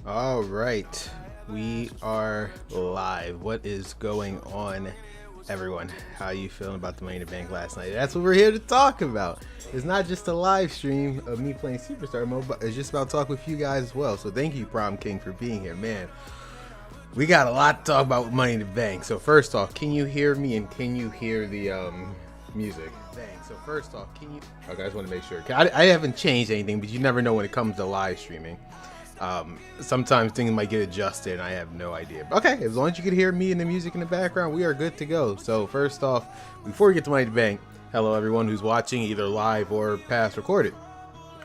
All right, we are live. What is going on, everyone? How you feeling about the Money in the Bank last night? That's what we're here to talk about. It's not just a live stream of me playing Superstar mode, but it's just about talk with you guys as well. So thank you, Prom King, for being here, man. We got a lot to talk about with Money in the Bank. So first off, can you hear me and can you hear the music? So first off, can you? Okay, I just want to make sure. I haven't changed anything, but you never know when it comes to live streaming. Sometimes things might get adjusted and I have no idea. Okay, as long as you can hear me and the music in the background, we are good to go. So first off, before we get to Money in the Bank, hello everyone who's watching either live or past recorded.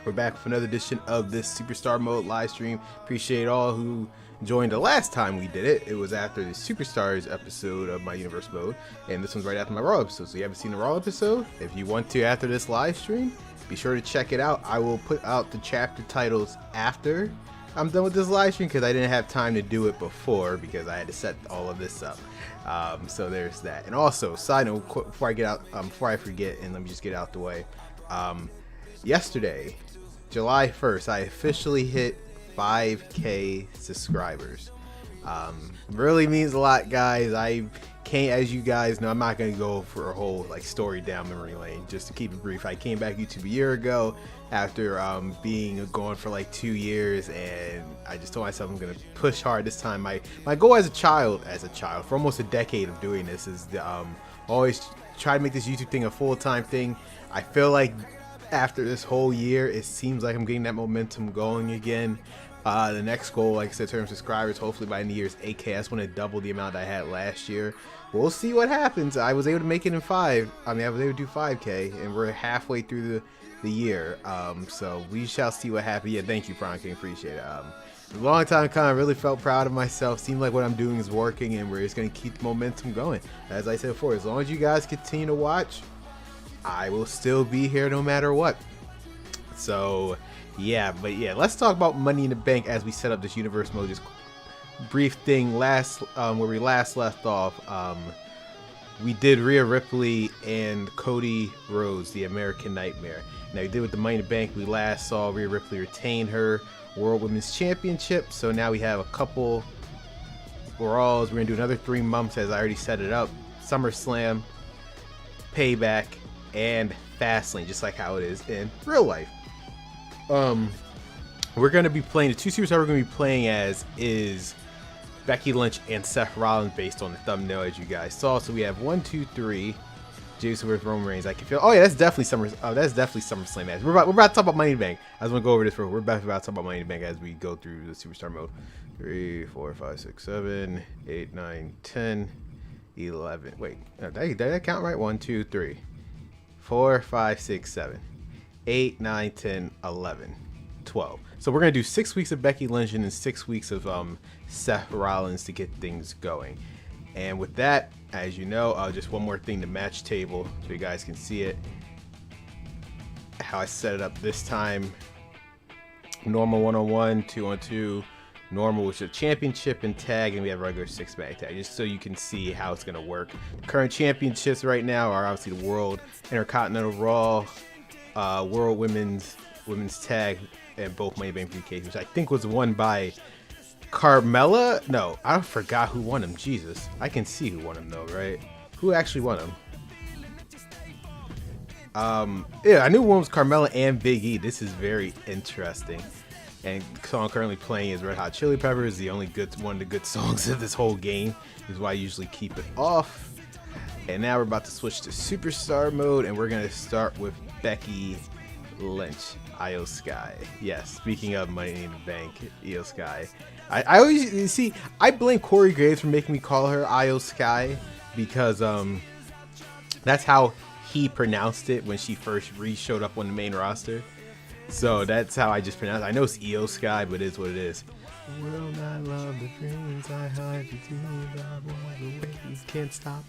We're back with another edition of this Superstar Mode live stream. Appreciate all who joined the last time we did it. It was after the Superstars episode of my Universe Mode, and this one's right after my Raw episode. So you haven't seen the Raw episode? If you want to after this live stream, be sure to check it out. I will put out the chapter titles after I'm done with this live stream because I didn't have time to do it before because I had to set all of this up. So there's that. And also, side note, before I get out, before I forget, and let me just get out the way. Yesterday, July 1st, I officially hit 5K subscribers. Really means a lot, guys. I can't, as you guys know, I'm not going to go for a whole story down memory lane. Just to keep it brief, I came back YouTube a year ago after being gone for 2 years, and I just told myself I'm going to push hard this time. My goal as a child for almost a decade of doing this is to always try to make this YouTube thing a full-time thing. I feel like after this whole year, it seems like I'm getting that momentum going again. The next goal, like I said, term subscribers, hopefully by the end of the year is 8K. I just want to double the amount I had last year. We'll see what happens. I was able to make it in 5. I was able to do 5K, and we're halfway through the year. So we shall see what happens. Yeah, thank you, Pron King. Appreciate it. A long time coming. Really felt proud of myself. Seems like what I'm doing is working, and we're just going to keep the momentum going. As I said before, as long as you guys continue to watch, I will still be here no matter what. So yeah, let's talk about Money in the Bank as we set up this Universe Mode. Just brief thing, where we last left off, we did Rhea Ripley and Cody Rhodes, the American Nightmare. Now we did with the Money in the Bank, we last saw Rhea Ripley retain her World Women's Championship. So now we have a couple Raws. We're gonna do another 3 months as I already set it up. SummerSlam, Payback, and Fastlane, just like how it is in real life. We're going to be playing, the 2 superstars we're going to be playing as is Becky Lynch and Seth Rollins based on the thumbnail, as you guys saw. So we have 1, 2, 3, Jason with Roman Reigns. I can feel, oh yeah, that's definitely SummerSlam match. We're about to talk about Money in the Bank. I just want to go over this we're about to talk about Money in the Bank as we go through the Superstar Mode. 3, 4, 5, 6, 7, 8, 9, 10, 11. Wait, did that count right? 1, 2, 3, 4, 5, 6, 7, 8, 9, 10, 11, 12. So we're going to do 6 weeks of Becky Lynch and then 6 weeks of Seth Rollins to get things going. And with that, as you know, just one more thing, the match table, so you guys can see it. How I set it up this time. Normal 1-on-1, 2-on-2. Normal, which is a championship and tag, and we have regular 6-man tag, just so you can see how it's going to work. The current championships right now are obviously the World Intercontinental Raw, World Women's Tag, and both Money in the Bank briefcases, which I think was won by Carmella. No, I forgot who won them. Jesus, I can see who won them though, right? Who actually won them? Yeah, I knew one was Carmella and Big E. This is very interesting. And the song currently playing is Red Hot Chili Peppers, the only one of the good songs of this whole game. Is why I usually keep it off. And now we're about to switch to Superstar Mode, and we're gonna start with Becky Lynch, Io Sky. Yes, speaking of Money in the Bank, Io Sky. I always see, I blame Corey Graves for making me call her Io Sky because that's how he pronounced it when she first showed up on the main roster. So that's how I just pronounce it. I know it's Io Sky, but it is what it is. Will not love the dreams I hide between the ways can't stop.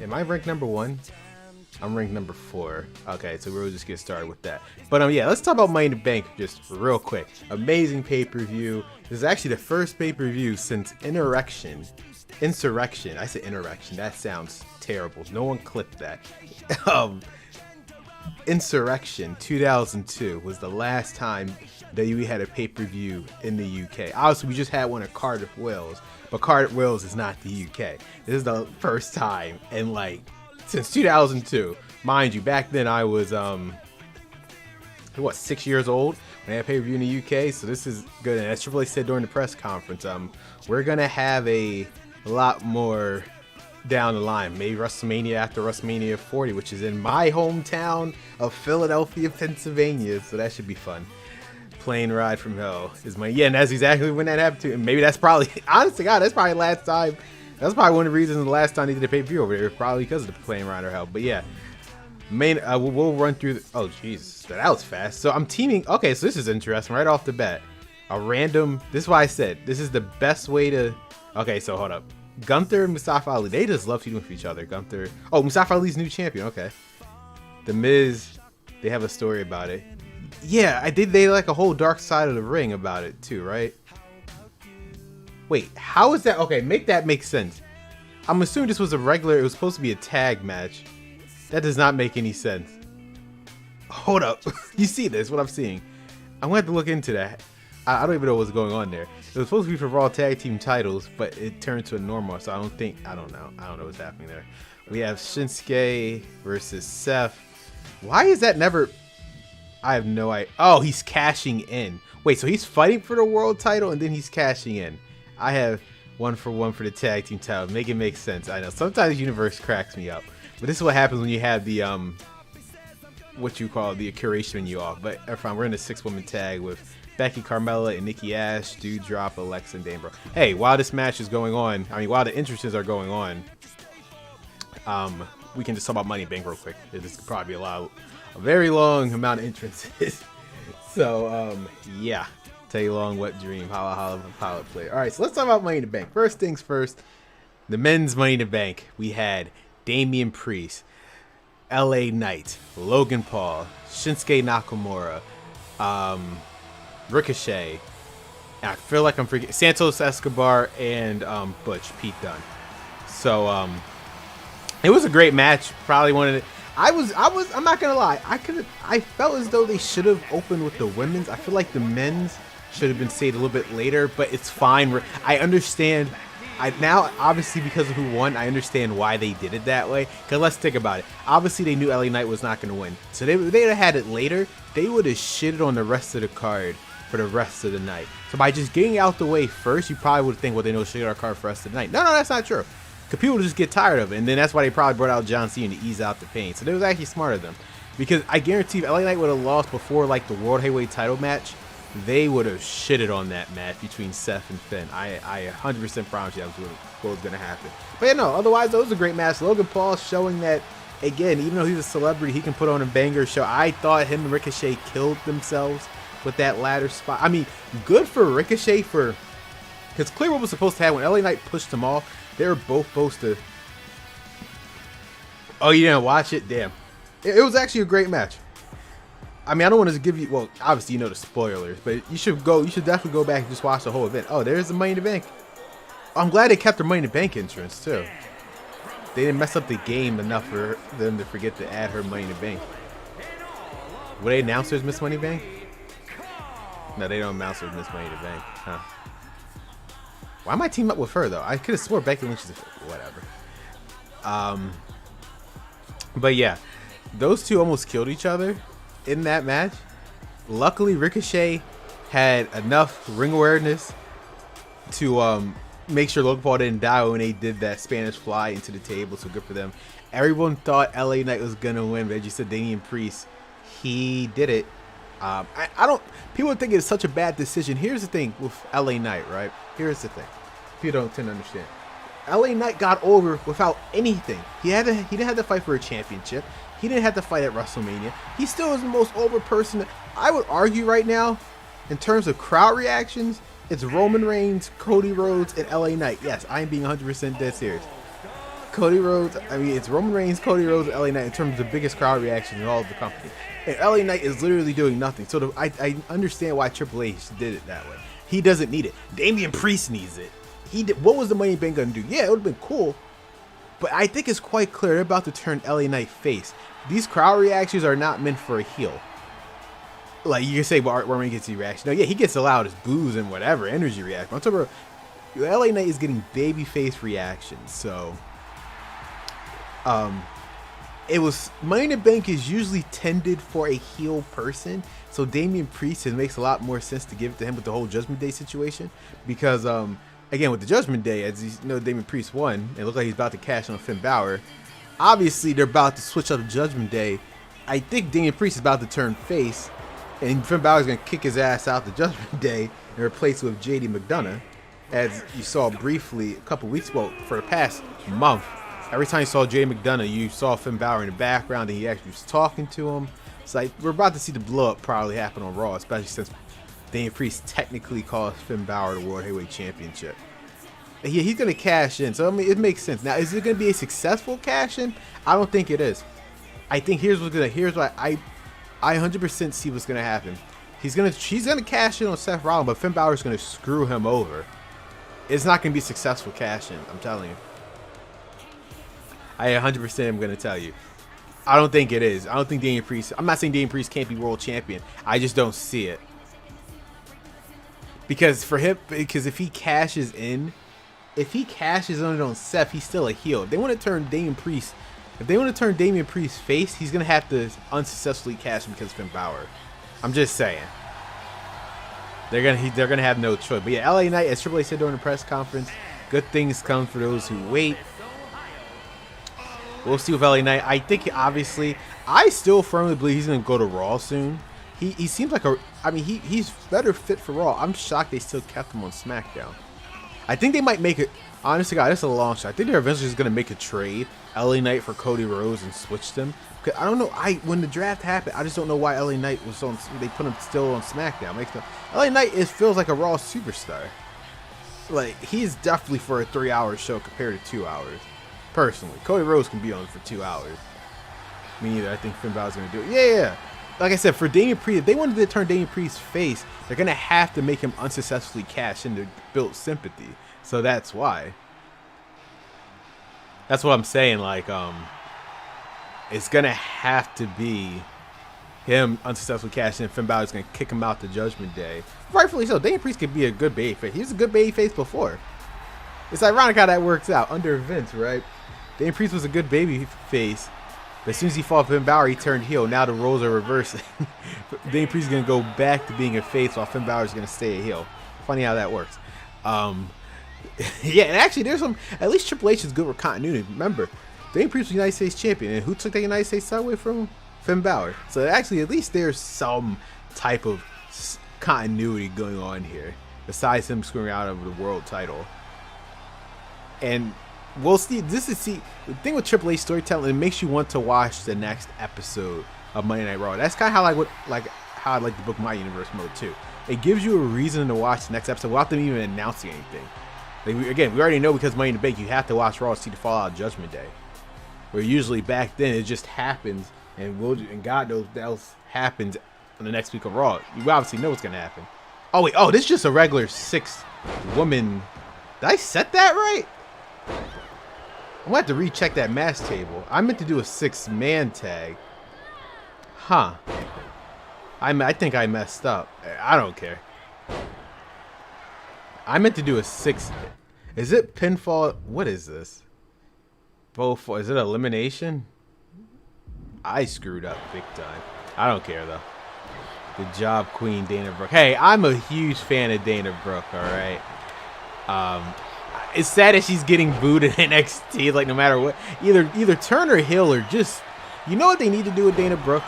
Am I ranked number 1? I'm ranked number 4. Okay, so we'll just get started with that. But yeah, let's talk about Money in the Bank just real quick. Amazing pay-per-view. This is actually the first pay-per-view since Insurrection. I said Insurrection. That sounds terrible. No one clipped that. Insurrection 2002 was the last time WWE had a pay-per-view in the UK. Obviously, we just had one at Cardiff, Wales, but Cardiff, Wales is not the UK. This is the first time in like since 2002. Mind you, back then I was 6 years old when I had pay-per-view in the UK. So this is good, and as Triple H said during the press conference, we're gonna have a lot more down the line. Maybe WrestleMania after WrestleMania 40, which is in my hometown of Philadelphia, Pennsylvania. So that should be fun. Plane ride from hell is my and that's exactly when that happened to. And maybe that's probably honestly, God, that's probably last time. That's probably one of the reasons the last time they did a pay-per-view over there, probably because of the plane ride or hell. But yeah, we'll run through. Oh Jesus, that was fast. So I'm teaming. Okay, so this is interesting right off the bat. A random. This is why I said this is the best way to. Okay, so hold up. Gunther and Mustafa Ali, they just love feuding with each other. Gunther, oh, Mustafa Ali's new champion. Okay, The Miz, they have a story about it. Yeah, I did. They like a whole dark side of the ring about it too, right? Wait, how is that? Okay, make that make sense. I'm assuming this was a regular. It was supposed to be a tag match. That does not make any sense. Hold up, you see this? What I'm seeing? I'm gonna have to look into that. I don't even know what's going on there. It was supposed to be for Raw Tag Team titles, but it turned to a normal, so I don't know what's happening there. We have Shinsuke versus Seth. Why is that never... I have no idea. Oh, he's cashing in. Wait, so he's fighting for the world title and then he's cashing in. I have 1-for-1 for the tag team title. Make it make sense. I know, sometimes the universe cracks me up. But this is what happens when you have the, what you call the curation menu off. But we're in a 6-woman tag with Becky, Carmella, and Nikki Ash, Doudrop, Alexa, and Dambro. Hey, while this match is going on, while the entrances are going on, we can just talk about Money in the Bank real quick. This could probably be a very long amount of entrances. So, yeah. Tell you long, wet dream, holla, holla, Powerplay. All right, so let's talk about Money in the Bank. First things first, the men's Money in the Bank. We had Damian Priest, LA Knight, Logan Paul, Shinsuke Nakamura, Ricochet, and I feel like I'm forgetting Santos Escobar and Butch Pete Dunne. So it was a great match. Probably one of the. I'm not gonna lie. I felt as though they should have opened with the women's. I feel like the men's should have been saved a little bit later, but it's fine. I understand. Now, obviously, because of who won, I understand why they did it that way. Because let's think about it. Obviously, they knew LA Knight was not going to win. So they'd have had it later. They would have shitted on the rest of the card for the rest of the night. So by just getting out the way first, you probably would think, well, they know shit our card for the rest of the night. No, that's not true. Because people just get tired of it. And then that's why they probably brought out John Cena to ease out the pain. So they was actually smart of them. Because I guarantee if LA Knight would have lost before like the World Heavyweight title match, they would have shitted on that match between Seth and Finn. I 100% promise you that was what was going to happen. But yeah, no, otherwise, it was a great match. Logan Paul showing that, again, even though he's a celebrity, he can put on a banger show. I thought him and Ricochet killed themselves with that ladder spot. I mean, good for Ricochet because clearly what was supposed to happen when LA Knight pushed them off, they were both supposed to... Oh, you didn't watch it? Damn. It was actually a great match. I mean, I don't want to give you, well, obviously you know the spoilers, but you should definitely go back and just watch the whole event. Oh, there's the Money in the Bank. I'm glad they kept their Money in the Bank entrance too. They didn't mess up the game enough for them to forget to add her Money in the Bank. Would they announce there's Miss Money in the Bank? No, they don't announce there's Miss Money in the Bank. Huh. Why am I teaming up with her though? I could have swore Becky Lynch is whatever. But yeah, those two almost killed each other in that match. Luckily, Ricochet had enough ring awareness to make sure Logan Paul didn't die when they did that Spanish fly into the table, so good for them. Everyone thought LA Knight was gonna win, but as you said, Damian Priest, he did it. People think it's such a bad decision. Here's the thing with LA Knight, right? Here's the thing. People don't tend to understand. LA Knight got over without anything. He didn't have to fight for a championship. He didn't have to fight at WrestleMania. He still is the most over person. I would argue right now, in terms of crowd reactions, it's Roman Reigns, Cody Rhodes, and LA Knight. Yes, I am being 100% dead serious. Cody Rhodes, it's Roman Reigns, Cody Rhodes, and LA Knight in terms of the biggest crowd reaction in all of the company. And LA Knight is literally doing nothing. So I understand why Triple H did it that way. He doesn't need it. Damian Priest needs it. What was the Money in the Bank going to do? Yeah, it would have been cool. But I think it's quite clear they're about to turn LA Knight face. These crowd reactions are not meant for a heel. Like, you can say, well, Art Roman gets the reaction. No, yeah, he gets the loudest boos and whatever, energy reaction. I'm talking about LA Knight is getting babyface reactions. So, it was, Money in the Bank is usually tended for a heel person. So Damian Priest, it makes a lot more sense to give it to him with the whole Judgment Day situation. Because, again, with the Judgment Day, as you know, Damian Priest won. It looked like he's about to cash on Finn Balor. Obviously, they're about to switch up Judgment Day. I think Damian Priest is about to turn face. And Finn Balor's going to kick his ass out the Judgment Day and replace it with JD McDonough. As you saw briefly a couple weeks ago, for the past month, every time you saw JD McDonough, you saw Finn Balor in the background and he actually was talking to him. It's like, we're about to see the blow up probably happen on Raw, especially since Damian Priest technically cost Finn Balor the World Heavyweight Championship. And he's going to cash in, so I mean, it makes sense. Now, is it going to be a successful cash in? I don't think it is. I think here's what I 100% see what's gonna happen. He's gonna cash in on Seth Rollins, but Finn Balor's gonna screw him over. It's not gonna be a successful cash in. I'm telling you. I 100% am gonna tell you. I don't think it is. I don't think Damian Priest. I'm not saying Damian Priest can't be world champion. I just don't see it. Because for him, if he cashes in on Seth, he's still a heel. If they want to turn Damian Priest. If they want to turn Damian Priest face, he's going to have to unsuccessfully cash him because of Finn Balor. I'm just saying. They're gonna have no choice. But yeah, LA Knight, as Triple H said during the press conference, good things come for those who wait. We'll see with LA Knight. I think, obviously, I still firmly believe he's going to go to Raw soon. He seems like he's better fit for Raw. I'm shocked they still kept him on SmackDown. I think they might make it. Honestly, guys, this is a long shot. I think they're eventually just going to make a trade. LA Knight for Cody Rhodes and switch them. I don't know. When the draft happened, I just don't know why LA Knight was on. They put him still on SmackDown. LA Knight feels like a Raw superstar. Like, he's definitely for a 3-hour show compared to 2 hours. Personally, Cody Rhodes can be on for 2 hours. Me neither. I think Finn Balor's going to do it. Yeah. Like I said, for Damian Priest, if they wanted to turn Damian Priest's face, they're going to have to make him unsuccessfully cash in to build sympathy. So that's why. That's what I'm saying. Like, it's going to have to be him unsuccessfully cashing in. Finn Balor's going to kick him out to Judgment Day. Rightfully so. Damian Priest could be a good babyface. He was a good babyface before. It's ironic how that works out under Vince, right? Damian Priest was a good babyface. But as soon as he fought Finn Balor, he turned heel. Now the roles are reversing. Damian Priest is going to go back to being a face while Finn Balor is going to stay a heel. Funny how that works. Yeah, and actually, there's some. At least Triple H is good with continuity. Remember, Damian Priest was the United States champion, and who took the United States title away from him? Finn Balor. So actually, at least there's some type of continuity going on here, besides him screwing out of the world title. And we'll see. The thing with Triple H storytelling, it makes you want to watch the next episode of Monday Night Raw. That's kind of how I like to book my universe mode too. It gives you a reason to watch the next episode without them even announcing anything. Again, we already know because Money in the Bank, you have to watch Raw to see the Fallout Judgment Day. Where usually back then it just happens, and God knows what else happens on the next week of Raw. You obviously know what's gonna happen. Oh wait, this is just a regular 6-woman. Did I set that right? I'm gonna have to recheck that match table. I meant to do a 6-man tag. Huh. I think I messed up. I don't care. I meant to do a 6. Is it pinfall? What is this? Both. Is it elimination? I screwed up big time. I don't care though. Good job, Queen Dana Brooke. Hey, I'm a huge fan of Dana Brooke. All right. It's sad that she's getting booed in NXT. Like, no matter what, either turn her heel or just, you know what they need to do with Dana Brooke?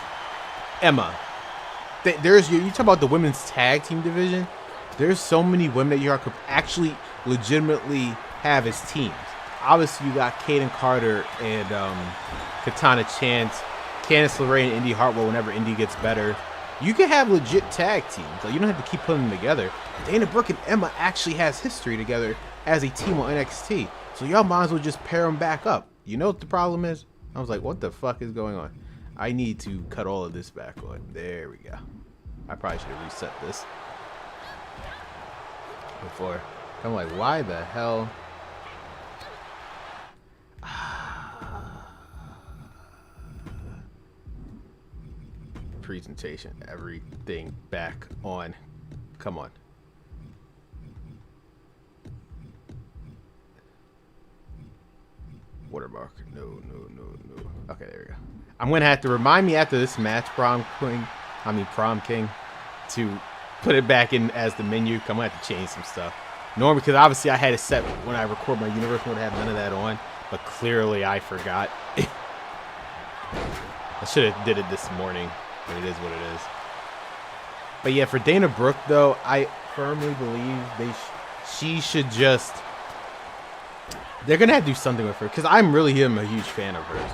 Emma. You talk about the women's tag team division. There's so many women that you could actually legitimately have as teams. Obviously, you got Kaden Carter and Katana Chance, Candice LeRae, and Indy Hartwell whenever Indy gets better. You can have legit tag teams. Like, you don't have to keep putting them together. Dana Brooke and Emma actually has history together as a team on NXT. So y'all might as well just pair them back up. You know what the problem is? I was like, what the fuck is going on? I need to cut all of this back on. There we go. I probably should have reset this before. I'm like, why the hell? presentation. Everything back on. Come on. Watermark. No. Okay, there we go. I'm gonna have to remind me after this match, Prom King, to put it back in as the menu. I'm gonna have to change some stuff. Normally, because obviously I had it set when I record my universe mode, I have none of that on, but clearly I forgot. I should have did it this morning, but it is what it is. But yeah, for Dana Brooke though, I firmly believe she should just. They're gonna have to do something with her because I'm really a huge fan of hers.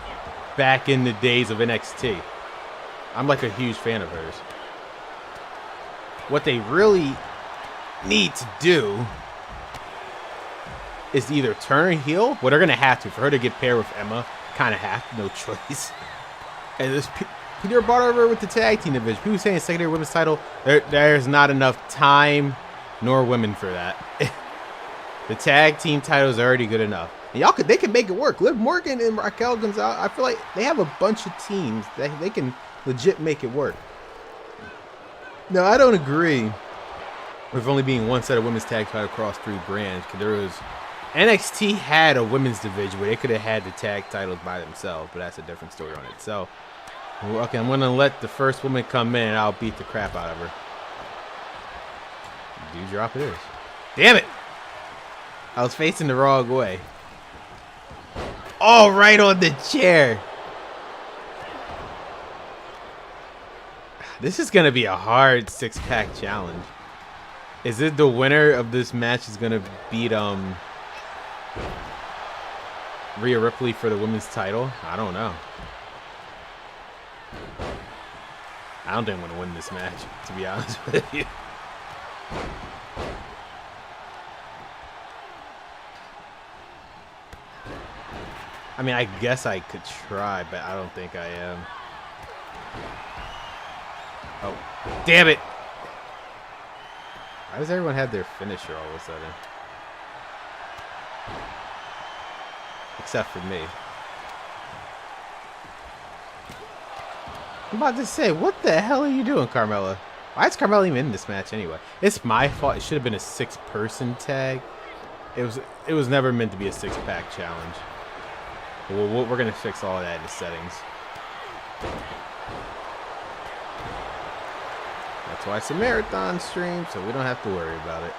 Back in the days of NXT, I'm like a huge fan of hers. What they really need to do is either turn her heel. Well, they're gonna have to for her to get paired with Emma. Kind of have no choice. And this Peter brought over with the tag team division. People saying secondary women's title. There's not enough time nor women for that. The tag team title is already good enough. And they can make it work. Liv Morgan and Raquel Gonzalez, I feel like they have a bunch of teams that they can legit make it work. No, I don't agree with only being one set of women's tag title across 3 brands. Because NXT had a women's division where they could have had the tag titles by themselves, but that's a different story on it. So, okay, I'm gonna let the first woman come in and I'll beat the crap out of her. Drop it is. Damn it! I was facing the wrong way. Oh, right on the chair. This is going to be a hard 6-pack challenge. Is it the winner of this match is going to beat Rhea Ripley for the women's title? I don't know. I don't think I'm going to win this match, to be honest with you. I mean, I guess I could try, but I don't think I am. Oh, damn it! Why does everyone have their finisher all of a sudden? Except for me. I'm about to say, what the hell are you doing, Carmella? Why is Carmella even in this match anyway? It's my fault. It should have been a 6-person tag. It was never meant to be a 6-pack challenge. Well, we're gonna fix all of that in the settings. That's why it's a marathon stream, so we don't have to worry about it.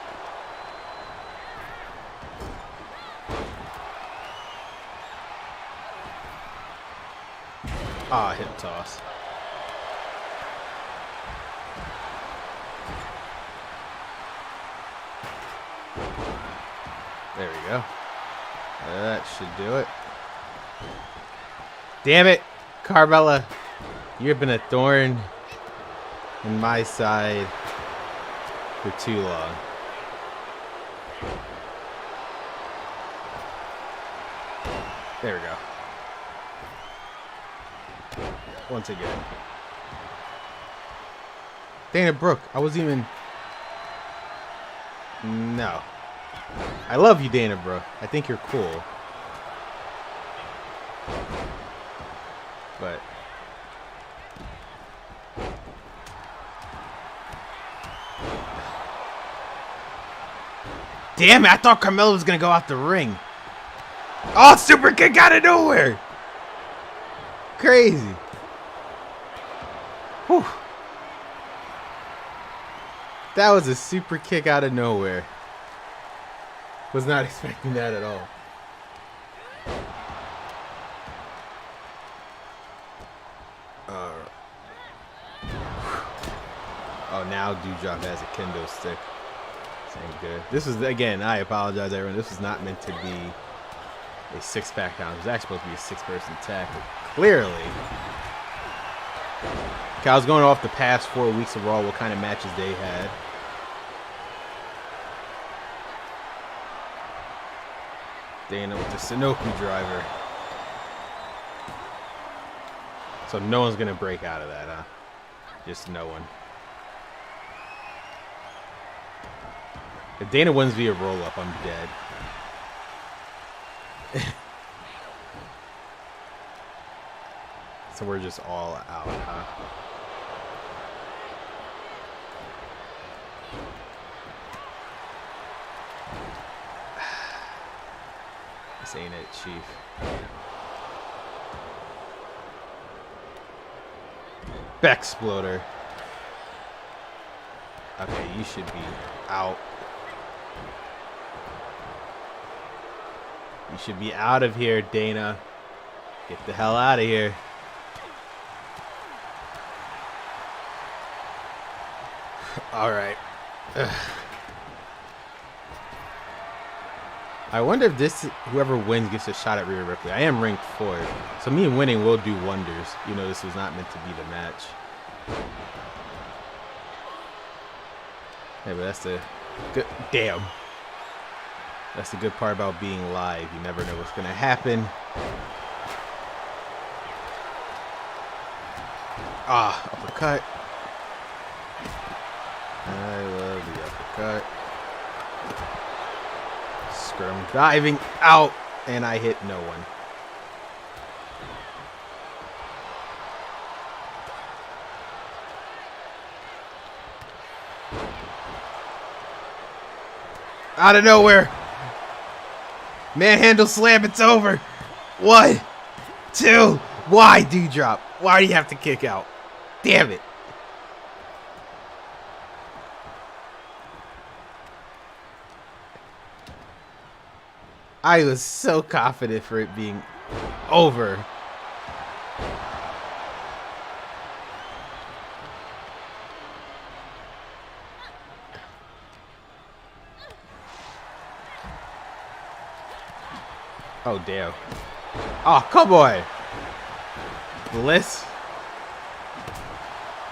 Ah, hip toss. There we go. That should do it. Damn it, Carmella. You've been a thorn in my side for too long. There we go. Once again. Dana Brooke, I wasn't even... No. I love you, Dana Brooke. I think you're cool. But... Damn it, I thought Carmella was going to go out the ring. Oh, super kick out of nowhere. Crazy. Whew. That was a super kick out of nowhere. Was not expecting that at all. Oh, now Dewdrop has a kendo stick. This ain't good. This is, again, I apologize, everyone. This was not meant to be a 6-pack count. It was actually supposed to be a 6-person tag. But clearly, I was going off the past 4 weeks of Raw, what kind of matches they had. Dana with the Sunoku driver. So no one's going to break out of that, huh? Just no one. If Dana wins via roll-up, I'm dead. So we're just all out, huh? This ain't it, Chief. Bexploder. Okay, you should be out. You should be out of here, Dana. Get the hell out of here. All right. Ugh. I wonder if whoever wins gets a shot at Rhea Ripley. I am ranked 4th, so me winning will do wonders. You know, this was not meant to be the match. Hey, but that's the good. Damn. That's the good part about being live. You never know what's gonna happen. Ah, uppercut. I love the uppercut. Scrum diving out, and I hit no one. Out of nowhere. Manhandle slam, it's over. 1, 2. Why, Dewdrop? Why do you have to kick out? Damn it. I was so confident for it being over. Oh, damn. Oh, come on. Bliss.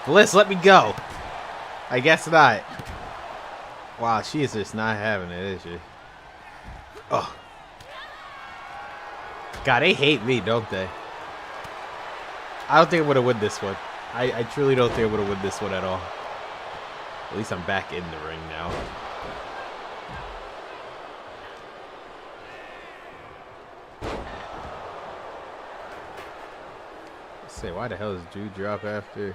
Bliss, let me go. I guess not. Wow, she is just not having it, is she? Oh. God, they hate me, don't they? I don't think I would have won this one. I truly don't think I would have won this one at all. At least I'm back in the ring now. Let's say, why the hell is Drew drop after?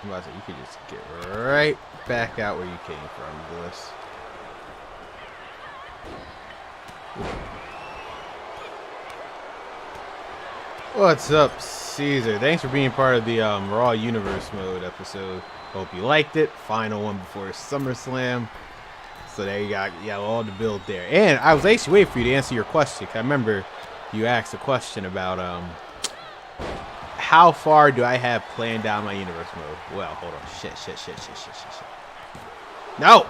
I'm about to say, you could just get right back out where you came from, Bliss. What's up, Caesar? Thanks for being part of the Raw Universe Mode episode. Hope you liked it. Final one before SummerSlam. So there you got all the build there. And I was actually waiting for you to answer your question. I remember you asked a question about how far do I have planned down my Universe Mode? Well, hold on. Shit. No!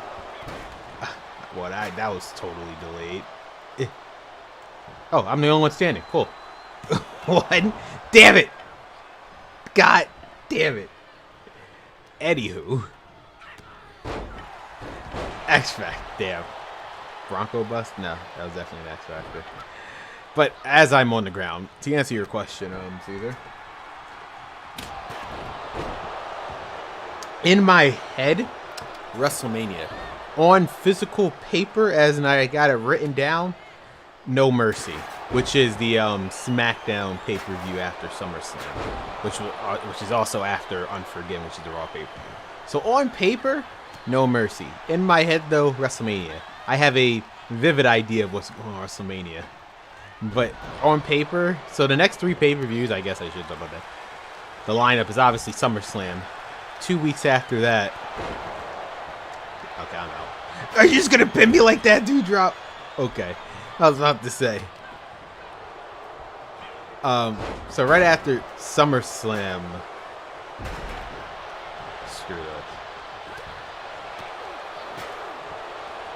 Well, that was totally delayed. Oh, I'm the only one standing. Cool. One. Damn it. God damn it. Anywho. X-Factor. Damn. Bronco bust? No, that was definitely an X-Factor. But as I'm on the ground, to answer your question, Caesar. In my head, WrestleMania. On physical paper, as I got it written down, No Mercy, which is the SmackDown pay-per-view after SummerSlam, which is also after Unforgiven, which is the Raw pay-per-view. So on paper, No Mercy. In my head, though, WrestleMania. I have a vivid idea of what's going on WrestleMania. But on paper, so the next 3 pay-per-views, I guess I should talk about that. The lineup is obviously SummerSlam. 2 weeks after that. Okay, I'm out. Are you just gonna pin me like that, Dewdrop? Okay. I was about to say. So right after SummerSlam. Screw this.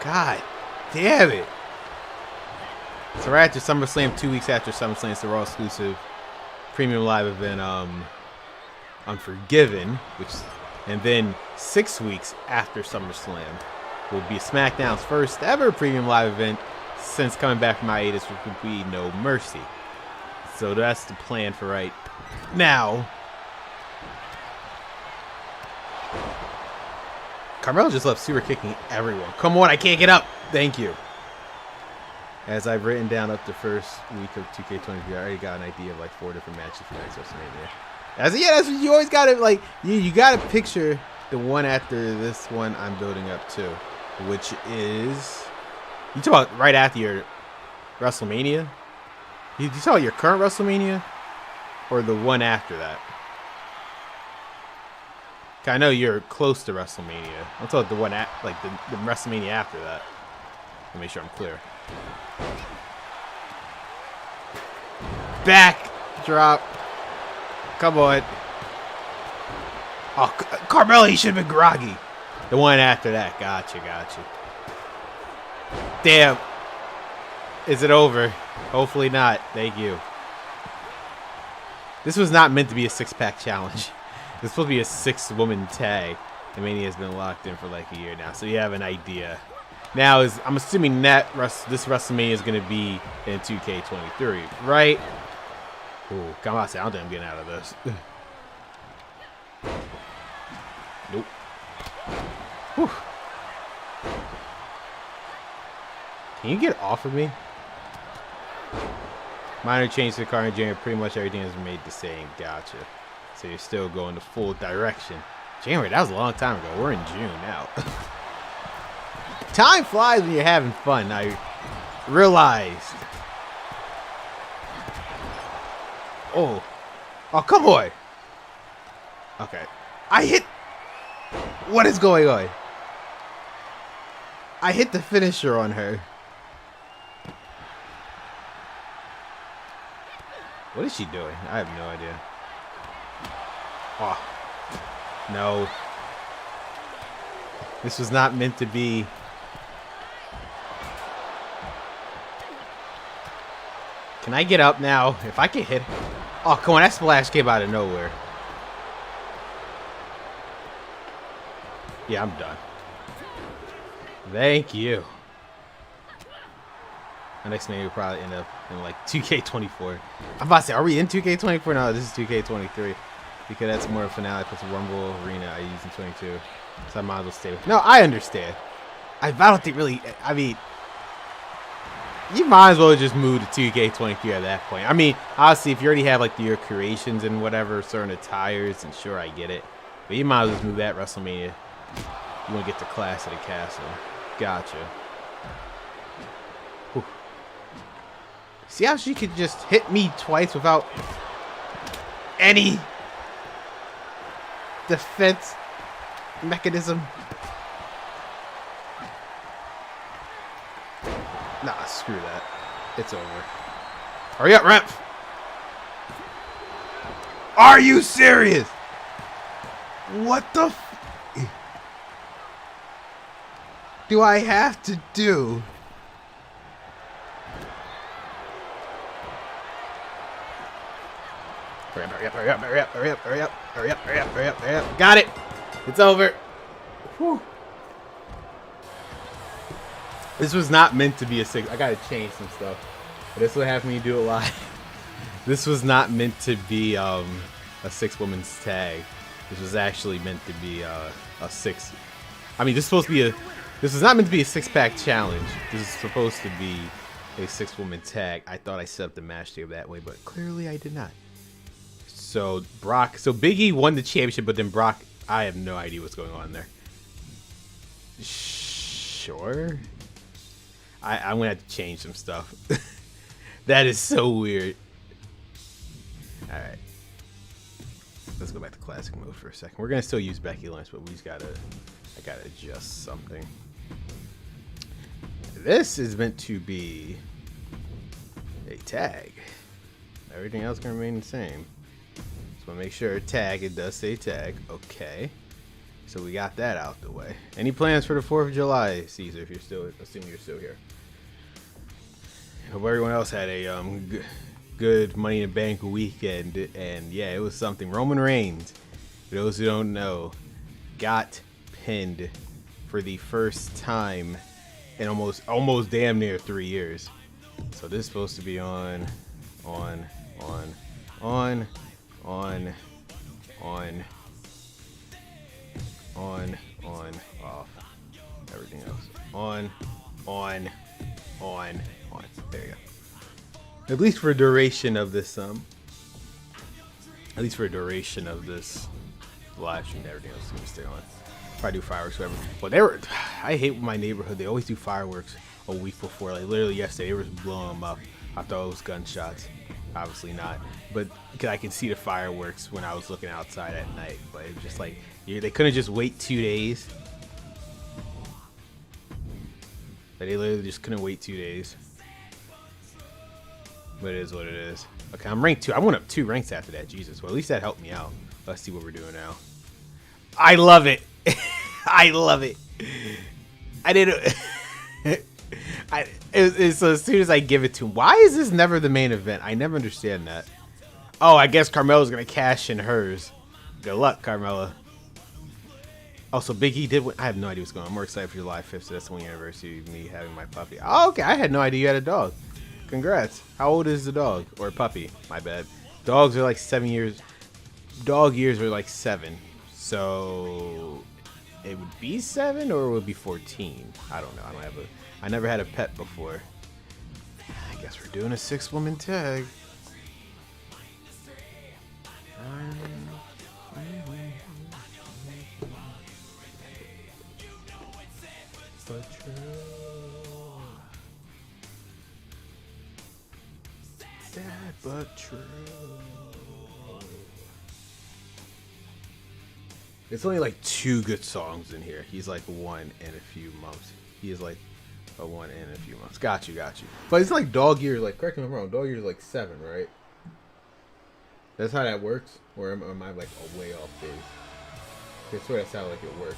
God damn it. So right after SummerSlam, 2 weeks after SummerSlam, it's the Raw exclusive premium live event, Unforgiven, and then 6 weeks after SummerSlam will be SmackDown's first ever premium live event since coming back from hiatus, which would be No Mercy. So that's the plan for right now. Carmelo just left super kicking everyone. Come on, I can't get up. Thank you. As I've written down up the first week of 2K23, I already got an idea of like 4 different matches for next WrestleMania. That's what you always gotta like. You gotta picture the one after this one I'm building up to. which is, you talk about right after your WrestleMania? You talk about your current WrestleMania or the one after that? I know you're close to WrestleMania. I'm talking about the one at, like the WrestleMania after that. Let me make sure I'm clear. Back drop. Come on. Oh, Carmella, he should have been groggy. The one after that. Gotcha. Damn. Is it over? Hopefully not. Thank you. This was not meant to be a six-pack challenge. It's supposed to be a six-woman tag. The Mania has been locked in for like a year now, so you have an idea. Now, I'm assuming that this WrestleMania is going to be in 2K23, right? Ooh, come on, I don't think I'm getting out of this. Nope. Whew. Can you get off of me? Minor change to the car engine. Pretty much everything is made the same. Gotcha. So you're still going the full direction. January, that was a long time ago. We're in June now. Time flies when you're having fun. I realized. Oh, come on. Okay. I hit. What is going on? I hit the finisher on her. What is she doing? I have no idea. Oh, no. This was not meant to be. Can I get up now? If I can hit. Oh, come on. That splash came out of nowhere. Yeah, I'm done. Thank you. The next Mania will probably end up in like 2K24. I'm about to say, are we in 2K24? No, this is 2K23. Because that's more of a finale plus a Rumble Arena I use in 22. So I might as well stay with. No, I understand. I don't think really. I mean, you might as well just move to 2K23 at that point. I mean, obviously, if you already have like your creations and whatever, certain attires, and sure, I get it. But you might as well just move that WrestleMania. You want to get the Clash of the Castle. Gotcha. Whew. See how she could just hit me twice without any defense mechanism? Nah, screw that. It's over. Hurry up, ref! Are you serious? What the f do I have to do? Hurry up, hurry up, hurry up, hurry up, hurry up, hurry up, hurry up, hurry up, hurry up, hurry up. Got it. It's over. Whew. This was not meant to be a six. I gotta change some stuff. But this will have me do it live. This was not meant to be a six-woman's tag. This was actually meant to be a six. I mean, this is supposed to be a. This is not meant to be a six-pack challenge. This is supposed to be a six-woman tag. I thought I set up the match table that way, but clearly I did not. So Big E won the championship, but then Brock, I have no idea what's going on there. Sure. I'm gonna have to change some stuff. That is so weird. All right. Let's go back to classic mode for a second. We're gonna still use Becky Lynch, but I gotta adjust something. This is meant to be a tag. Everything else can remain the same. Just wanna make sure tag. It does say tag. Okay. So we got that out the way. Any plans for the 4th of July, Caesar? If you're still, assuming you're still here. Hope everyone else had a good Money in the Bank weekend, and yeah, it was something. Roman Reigns, for those who don't know, got pinned for the first time in almost damn near 3 years. So this is supposed to be on, off. Everything else. On. There you go. At least for a duration of this live stream, everything else is gonna stay on. If I do fireworks, whatever. But they were, I hate my neighborhood. They always do fireworks a week before. Like literally yesterday, they were blowing them up. I thought it was gunshots. Obviously not. But because I can see the fireworks when I was looking outside at night. But it was just like, they couldn't just wait 2 days. But they literally just couldn't wait 2 days. But it is what it is. Okay, I'm ranked 2. I went up 2 ranks after that. Jesus. Well, at least that helped me out. Let's see what we're doing now. I love it. I love it. I didn't. So as soon as I give it to him, why is this never the main event? I never understand that. Oh, I guess Carmella's gonna cash in hers. Good luck, Carmella. Also, Big E did win. I have no idea what's going on. I'm more excited for July 5th, so that's the 1 anniversary of me having my puppy. Oh, okay. I had no idea you had a dog. Congrats. How old is the dog? Or puppy? My bad. Dogs are like 7 years. Dog years are like 7. So it would be 7 or it would be 14. I don't know. I never had a pet before. I guess we're doing a 6-woman tag. Sad but true. It's only like 2 good songs in here. He's like 1 in a few months. He is like a 1 in a few months. Got you. But it's like dog years. Like, correct me if I'm wrong. Dog years like 7, right? That's how that works. Or am I like a way off base? I swear that's how like it works.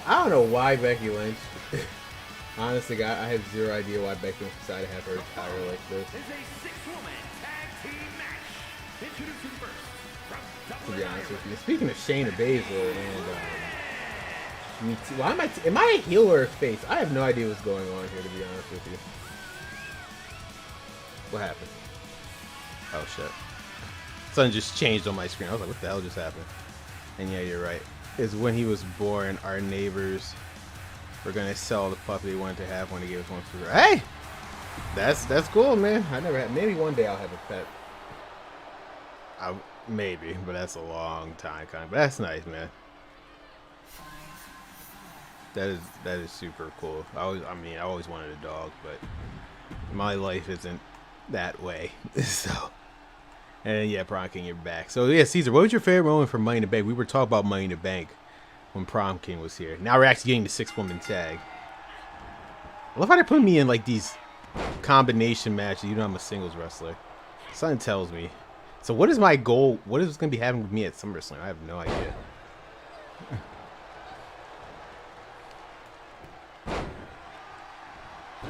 I don't know why Becky Lynch. Honestly, God, I have zero idea why Becky Lynch decided to have her attire like this. To be honest with you. Speaking of Shayna Baszler and why am I a heel or a face? I have no idea what's going on here, to be honest with you. What happened? Oh shit. Something just changed on my screen. I was like, what the hell just happened? And yeah, you're right. Is when he was born, our neighbors were gonna sell the puppy they wanted to have when they gave us one for. Hey, that's cool, man. I never had. Maybe one day I'll have a pet. Maybe, but that's a long time coming. But that's nice, man. That is super cool. I always wanted a dog, but my life isn't that way. So, and yeah, Prom King, you're back. So yeah, Caesar, what was your favorite moment from Money in the Bank? We were talking about Money in the Bank when Prom King was here. Now we're actually getting the 6-woman tag. I love how they put me in like these combination matches. You know I'm a singles wrestler. Something tells me. So what is my goal? What is going to be happening with me at SummerSlam? I have no idea.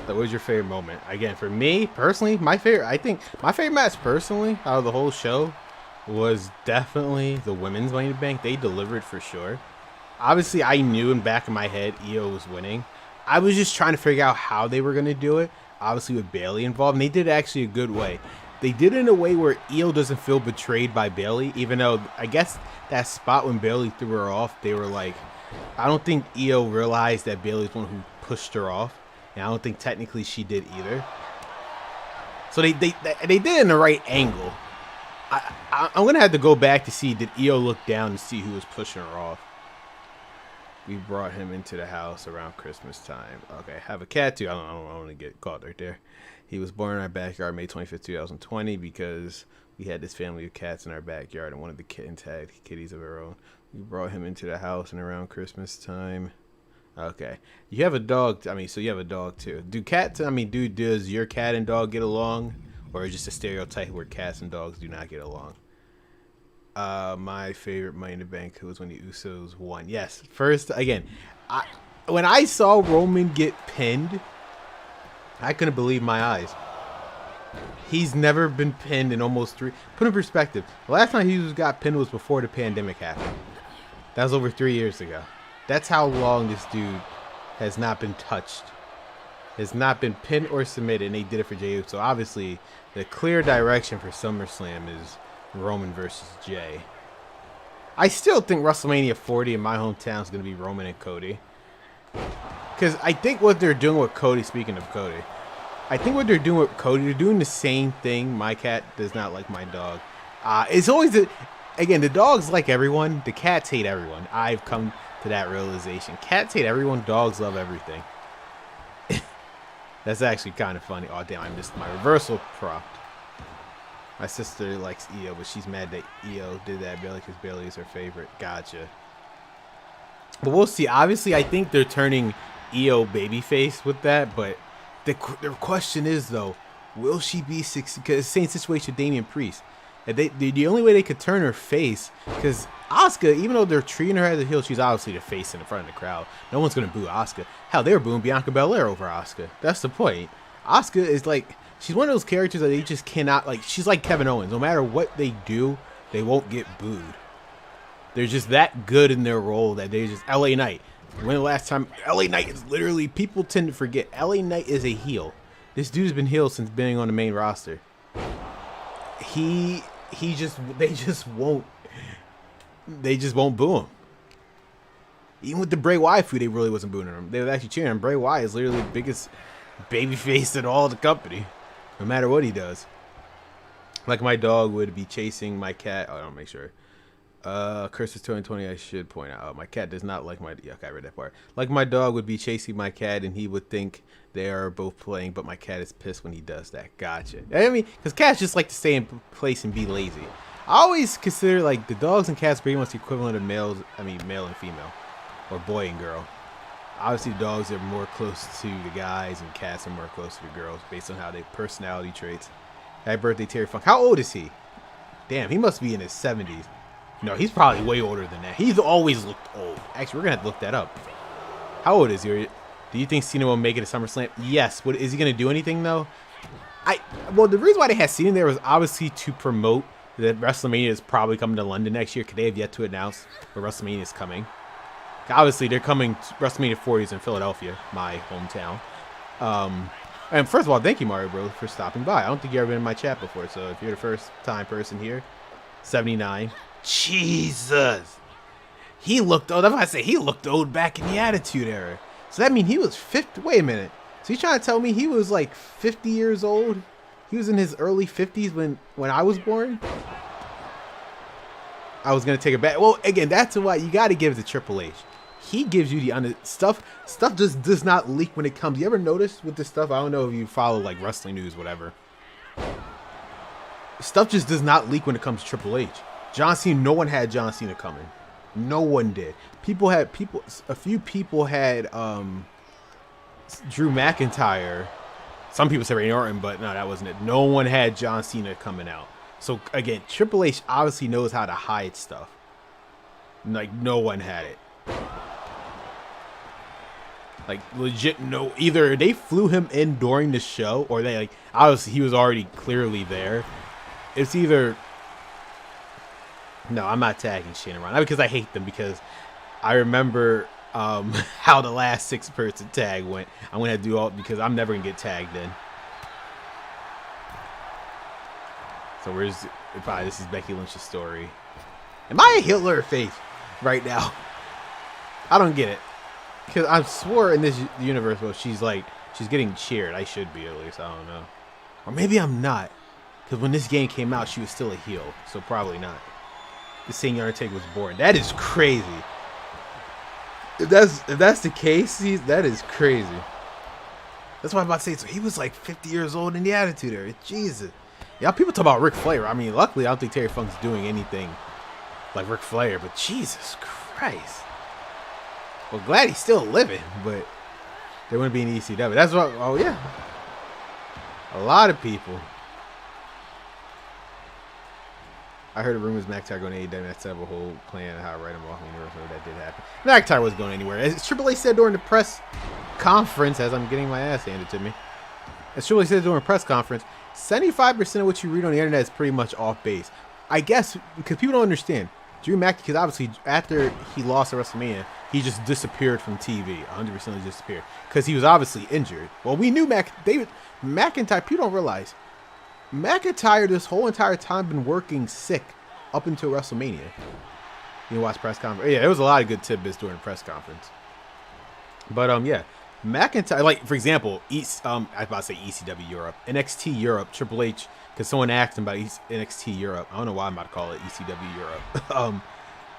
So what was your favorite moment? Again, for me personally, I think my favorite match personally out of the whole show was definitely the women's Money in the Bank. They delivered for sure. Obviously, I knew in the back of my head Io was winning. I was just trying to figure out how they were going to do it. Obviously, with Bayley involved, and they did it actually a good way. They did it in a way where Io doesn't feel betrayed by Bayley, even though I guess that spot when Bayley threw her off, they were like, I don't think Io realized that Bayley's the one who pushed her off, and I don't think technically she did either. So they did it in the right angle. I'm gonna have to go back to see, did Io look down to see who was pushing her off. We brought him into the house around Christmas time. Okay, have a cat too. I don't want to get caught right there. He was born in our backyard May 25th, 2020 because we had this family of cats in our backyard and one of the kittens had kitties of her own. We brought him into the house and around Christmas time. Okay. You have a dog. So you have a dog too. Does your cat and dog get along? Or is it just a stereotype where cats and dogs do not get along? My favorite Money in the Bank was when the Usos won. Yes. First, again, when I saw Roman get pinned, I couldn't believe my eyes. He's never been pinned in almost 3. Put in perspective. The last time he got pinned was before the pandemic happened. That was over 3 years ago. That's how long this dude has not been touched. Has not been pinned or submitted, and they did it for Jey. So obviously, the clear direction for SummerSlam is Roman versus Jey. I still think WrestleMania 40 in my hometown is going to be Roman and Cody. Because I think what they're doing with Cody, speaking of Cody, I think what they're doing with Cody, they're doing the same thing. My cat does not like my dog. It's always again, the dogs like everyone. The cats hate everyone. I've come to that realization. Cats hate everyone. Dogs love everything. That's actually kind of funny. Oh, damn, I missed my reversal prompt. My sister likes Io, but she's mad that Io did that Bailey because Bailey is her favorite. Gotcha. But we'll see. Obviously, I think they're turning Io babyface with that, but the question is, though, will she be 60? Because same situation with Damian Priest. The only way they could turn her face, because Asuka, even though they're treating her as a heel, she's obviously the face in the front of the crowd. No one's going to boo Asuka. Hell, they were booing Bianca Belair over Asuka. That's the point. Asuka is like, she's one of those characters that they just cannot, like, she's like Kevin Owens. No matter what they do, they won't get booed. They're just that good in their role that they just, LA Knight. When the last time, LA Knight is literally, people tend to forget, LA Knight is a heel. This dude's been heel since being on the main roster. They just won't boo him. Even with the Bray Wyatt feud, they really wasn't booing him. They were actually cheering him. Bray Wyatt is literally the biggest babyface in all the company, no matter what he does. Like my dog would be chasing my cat. Oh, I don't make sure. Curses 2020, I should point out. My cat does not like my... Yeah, okay, I read that part. Like my dog would be chasing my cat, and he would think they are both playing, but my cat is pissed when he does that. Gotcha. I mean, because cats just like to stay in place and be lazy. I always consider, like, the dogs and cats pretty much the equivalent of males. I mean, male and female. Or boy and girl. Obviously, dogs are more close to the guys, and cats are more close to the girls, based on how they personality traits. Happy birthday, Terry Funk. How old is he? Damn, he must be in his 70s. No, he's probably way older than that. He's always looked old. Actually, we're going to have to look that up. How old is he? Do you think Cena will make it to SummerSlam? Yes. What, is he going to do anything, though? Well, the reason why they had Cena there was obviously to promote that WrestleMania is probably coming to London next year, because they have yet to announce where WrestleMania is coming. Obviously, they're coming. WrestleMania 40 is in Philadelphia, my hometown. And first of all, thank you, Mario Bro, for stopping by. I don't think you've ever been in my chat before, so if you're the first time person here, 79. Jesus, he looked old. That's why I say he looked old back in the Attitude Era. So that means he was 50. Wait a minute. So you trying to tell me he was like 50 years old? He was in his early 50s when I was born? I was gonna take it back. Well, again, that's why you got to give it to Triple H. He gives you the stuff. Stuff just does not leak when it comes. You ever notice with this stuff? I don't know if you follow like wrestling news, whatever. Stuff just does not leak when it comes to Triple H. John Cena, no one had John Cena coming. No one did. A few people had Drew McIntyre. Some people said Randy Orton, but no, that wasn't it. No one had John Cena coming out. So again, Triple H obviously knows how to hide stuff. Like no one had it. Like legit, no. Either they flew him in during the show, or they obviously he was already clearly there. It's either. No, I'm not tagging Shane around. Not because I hate them, because I remember how the last 6-person tag went. I'm going to have to do all, because I'm never going to get tagged in. So this is Becky Lynch's story. Am I a Hitler face right now? I don't get it. Because I swore in this universe, well, she's getting cheered. I should be, at least. I don't know. Or maybe I'm not. Because when this game came out, she was still a heel. So probably not. The Senior Undertaker was born. That is crazy. If that's the case, that is crazy. That's what I'm about to say. So he was like 50 years old in the Attitude Era. Jesus. Yeah, people talk about Ric Flair. I mean, luckily, I don't think Terry Funk's doing anything like Ric Flair. But Jesus Christ. Well, glad he's still living. But there wouldn't be an ECW. That's what. Oh yeah. A lot of people. I heard the rumors McIntyre going to AEW. That's a whole plan of how to write him off in the universe. That did happen. McIntyre wasn't going anywhere. As Triple H said during the press conference, as I'm getting my ass handed to me, as Triple H said during a press conference, 75% of what you read on the internet is pretty much off base. I guess because people don't understand. Drew McIntyre, because obviously after he lost at WrestleMania, he just disappeared from TV. 100% disappeared. Because he was obviously injured. Well, we knew McIntyre, people don't realize, McIntyre this whole entire time been working sick up until WrestleMania. You watch press conference. Yeah, there was a lot of good tidbits during the press conference. But yeah, McIntyre, like for example, I was about to say ECW Europe, NXT Europe, Triple H, because someone asked him about NXT Europe. I don't know why I'm about to call it ECW Europe.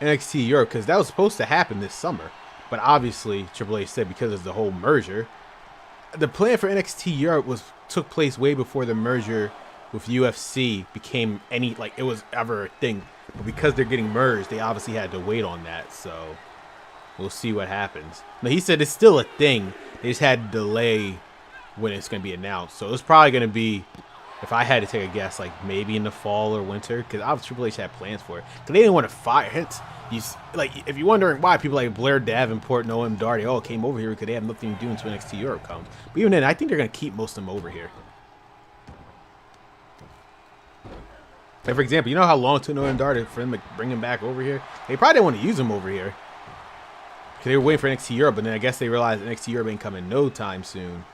NXT Europe, because that was supposed to happen this summer, but obviously Triple H said because of the whole merger, the plan for NXT Europe took place way before the merger with UFC became it was ever a thing. But because they're getting merged, they obviously had to wait on that. So we'll see what happens. Now he said it's still a thing. They just had to delay when it's going to be announced. So it's probably going to be, if I had to take a guess, like maybe in the fall or winter, because obviously Triple H had plans for it. Because they didn't want to fire him. If you're wondering why people like Blair Davenport and O.M. Darty came over here because they have nothing to do until NXT Europe comes. But even then, I think they're going to keep most of them over here. Like for example, you know how long it took O.M. Darty for them to bring him back over here? They probably didn't want to use him over here. Because they were waiting for NXT Europe, but then I guess they realized NXT Europe ain't coming no time soon.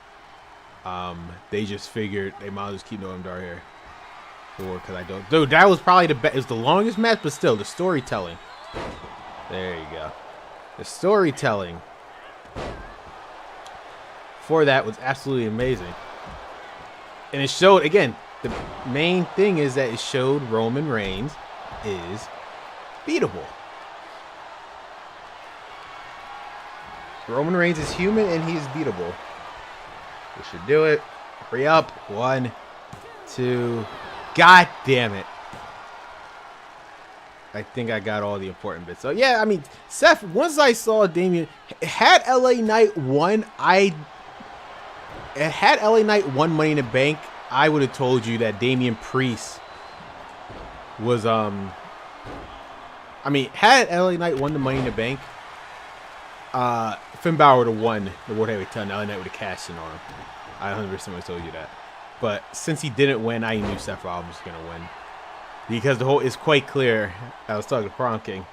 They just figured they might as well just keep O.M. Darty here. Because I don't. Dude, that was probably it was the longest match, but still, the storytelling. There you go. The storytelling for that was absolutely amazing. And it showed, again, the main thing is that it showed Roman Reigns is beatable. Roman Reigns is human and he's beatable. We should do it. Hurry up. 1, 2. God damn it. I think I got all the important bits. So yeah, I mean, Seth, once I saw Damian, had LA Knight won, had LA Knight won Money in the Bank, I would have told you that Damian Priest was, had LA Knight won the Money in the Bank, Finn Balor would have won the World Heavyweight title. LA Knight would have cashed in on him. I 100% would have told you that. But since he didn't win, I knew Seth Rollins was going to win. Because it's quite clear. I was talking to Prom King.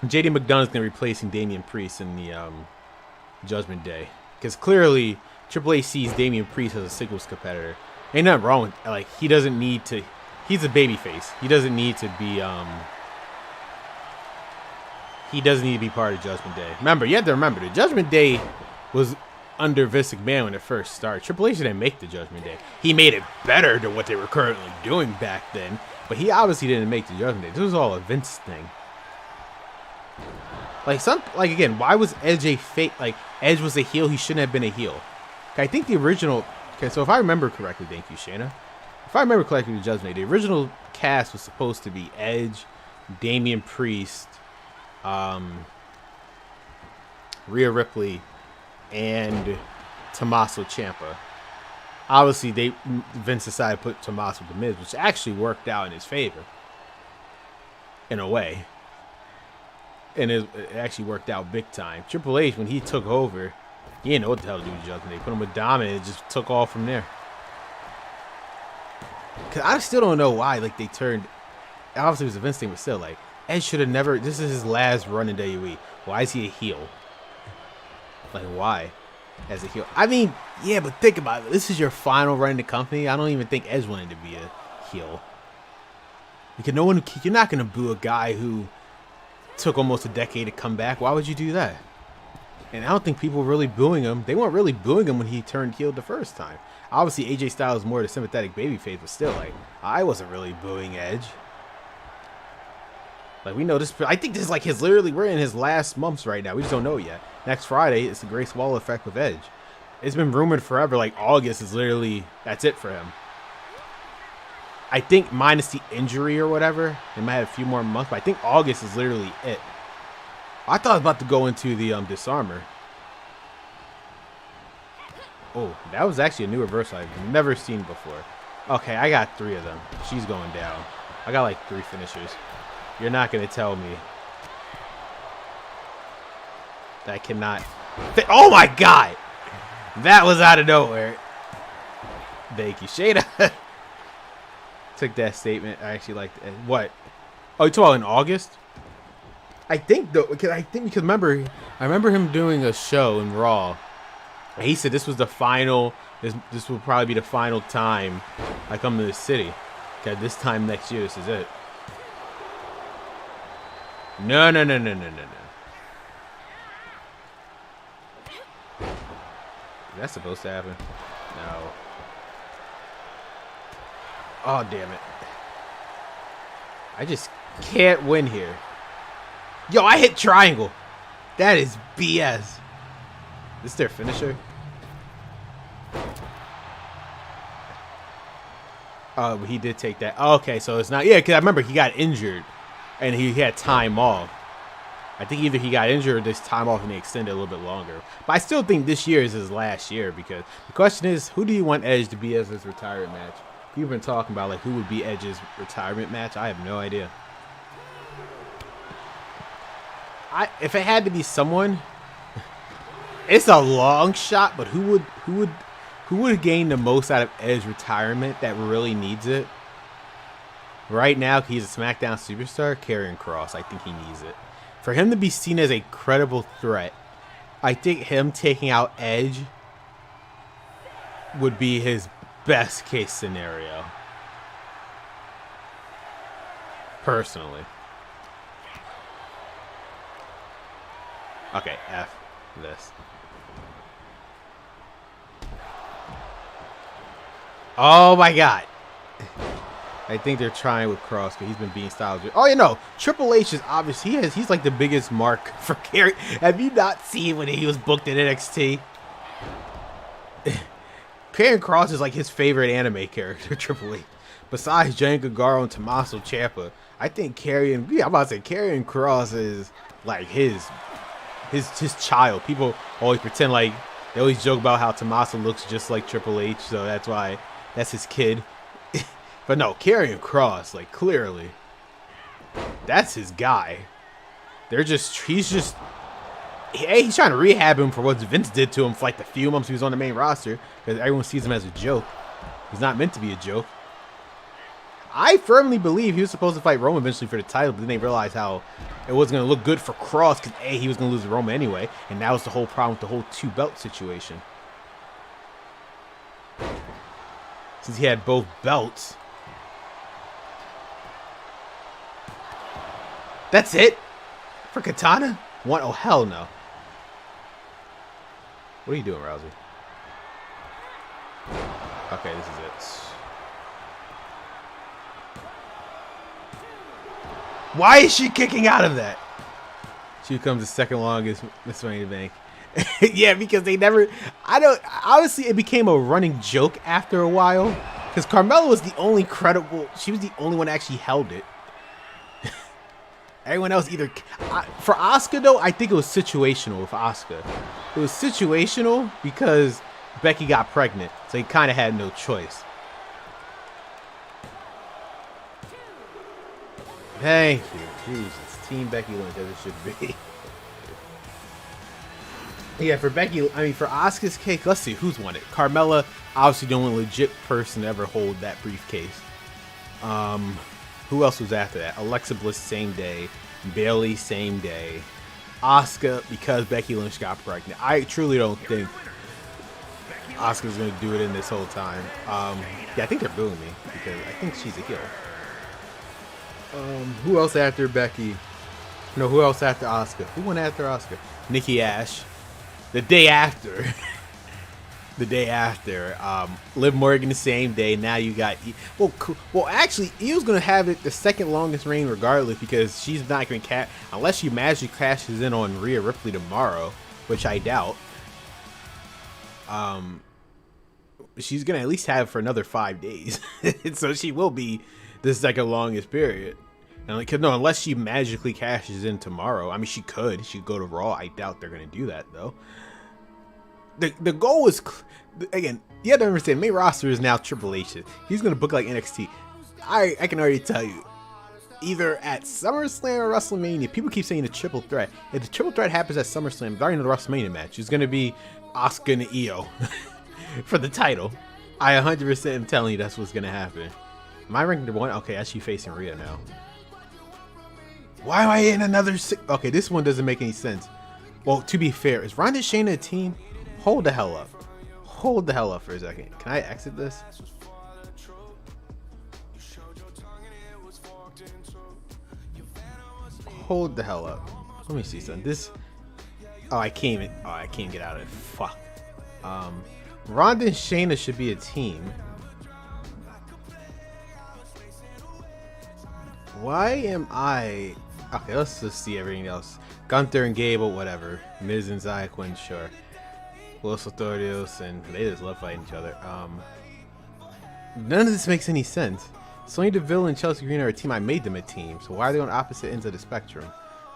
JD McDonough's going to be replacing Damian Priest in the Judgment Day. Because clearly, Triple H sees Damian Priest as a singles competitor. Ain't nothing wrong with it. Like, he doesn't need to. He's a babyface. He doesn't need to be. He doesn't need to be part of Judgment Day. Remember, you have to remember, the Judgment Day was under Vince McMahon when it first started. Triple H didn't make the Judgment Day. He made it better than what they were currently doing back then, but he obviously didn't make the Judgment Day. This was all a Vince thing. Again, why was Edge a fake? Like, Edge was a heel. He shouldn't have been a heel. I think the original. Okay, so if I remember correctly, thank you, Shayna. If I remember correctly, the Judgment Day, the original cast was supposed to be Edge, Damian Priest, Rhea Ripley, and Tommaso Ciampa. Obviously, Vince decided to put Tommaso with The Miz, which actually worked out in his favor. In a way. And it actually worked out big time. Triple H, when he took over, he didn't know what the hell to do with Judgment Day. Put him with Dominant and it just took off from there. Because I still don't know why, like, they turned. Obviously, it was a Vince thing, but still, like, Edge should have never. This is his last run in WWE. Why is he a heel? Like, why? As a heel. I mean, yeah, but think about it. This is your final run in the company. I don't even think Edge wanted to be a heel. Because you're not going to boo a guy who took almost a decade to come back. Why would you do that? And I don't think people were really booing him. They weren't really booing him when he turned heel the first time. Obviously, AJ Styles is more the sympathetic babyface, but still, like, I wasn't really booing Edge. Like, we know this. I think this is like we're in his last months right now. We just don't know yet. Next Friday, it's the Grace Wall effect with Edge. It's been rumored forever. Like, August is literally, that's it for him. I think minus the injury or whatever, they might have a few more months, but I think August is literally it. I thought I was about to go into the Disarmer. Oh, that was actually a new reversal I've never seen before. Okay, I got 3 of them. She's going down. I got like 3 finishers. You're not going to tell me that I cannot fit. Oh my God! That was out of nowhere. Thank you, Shada. Took that statement. I actually liked it. What? Oh, you talking about in August? I think though, because remember, I remember him doing a show in Raw. And he said this was the final. This will probably be the final time I come to this city. Okay, this time next year, this is it. No. that supposed to happen? No. Oh, damn it. I just can't win here. Yo, I hit triangle. That is BS. This is their finisher? Oh, he did take that. Oh, okay, so it's not. Yeah, because I remember he got injured and he had time off. I think either he got injured or this time off and they extended a little bit longer. But I still think this year is his last year because the question is, who do you want Edge to be as his retirement match? We've been talking about like who would be Edge's retirement match. I have no idea. If it had to be someone, it's a long shot, but who would gain the most out of Edge's retirement that really needs it? Right now, he's a SmackDown superstar, Karrion Kross. I think he needs it. For him to be seen as a credible threat, I think him taking out Edge would be his best case scenario. Personally. Okay, F this. Oh my god. I think they're trying with Cross because he's been being Styles. Oh, you know, Triple H is obviously he's like the biggest mark for Karrion. Have you not seen when he was booked at NXT? Karrion Kross is like his favorite anime character, Triple H. Besides Johnny Gargano and Tommaso Ciampa, I think Karrion Kross is like his child. People always pretend like they always joke about how Tommaso looks just like Triple H, so that's why that's his kid. But no, Karrion Kross, like clearly, that's his guy. He's trying to rehab him for what Vince did to him for like the few months he was on the main roster because everyone sees him as a joke. He's not meant to be a joke. I firmly believe he was supposed to fight Roman eventually for the title, but then they realized how it wasn't going to look good for Kross because he was going to lose to Roman anyway, and that was the whole problem with the whole two-belt situation. Since he had both belts. That's it? For Katana? One? Oh, hell no. What are you doing, Rousey? Okay, this is it. Why is she kicking out of that? She becomes the second longest Miss Money in the Bank. Yeah, because they never... Honestly, it became a running joke after a while. Because Carmella was the only credible... She was the only one that actually held it. Everyone else either... For Asuka, though, I think it was situational with Asuka. It was situational because Becky got pregnant. So he kind of had no choice. Thank you. Jesus. Team Becky Lynch as it should be. Yeah, for Becky... I mean, for Asuka's cake, let's see. Who's won it? Carmella, obviously the only legit person to ever hold that briefcase. Who else was after that? Alexa Bliss, same day. Bayley, same day. Asuka, because Becky Lynch got pregnant. I truly don't think Asuka's going to do it in this whole time. Yeah, I think they're booing me because I think she's a heel. Who else after Becky? No, who else after Asuka? Who went after Asuka? Nikki Ash. The day after. The day after, Liv Morgan the same day. Now you got well actually Io's gonna have it the second longest reign regardless because she's not gonna catch unless she magically cashes in on Rhea Ripley tomorrow, which I doubt. She's gonna at least have it for another 5 days, so she will be the second longest period. And like, no, unless she magically cashes in tomorrow. I mean, she could go to Raw. I doubt they're gonna do that though. The goal is, again, you have to understand, main roster is now Triple H. He's going to book like NXT. I can already tell you, either at SummerSlam or WrestleMania, people keep saying the triple threat. If the triple threat happens at SummerSlam, during the WrestleMania match, it's going to be Asuka and Io for the title. I 100% am telling you that's what's going to happen. Am I ranking number one? Okay, actually facing Rhea now. Why am I in another six? Okay, this one doesn't make any sense. Well, to be fair, is Ronda Shayna a team? Hold the hell up. Hold the hell up for a second. Can I exit this? Hold the hell up. Let me see something. This... Oh, I can't get out of it. Fuck. Ronda and Shayna should be a team. Why am I... Okay, let's just see everything else. Gunther and Gable, whatever. Miz and Zaya Quinn, sure. Los Authorios, and they just love fighting each other. None of this makes any sense. Sonya Deville and Chelsea Green are a team. I made them a team. So why are they on opposite ends of the spectrum?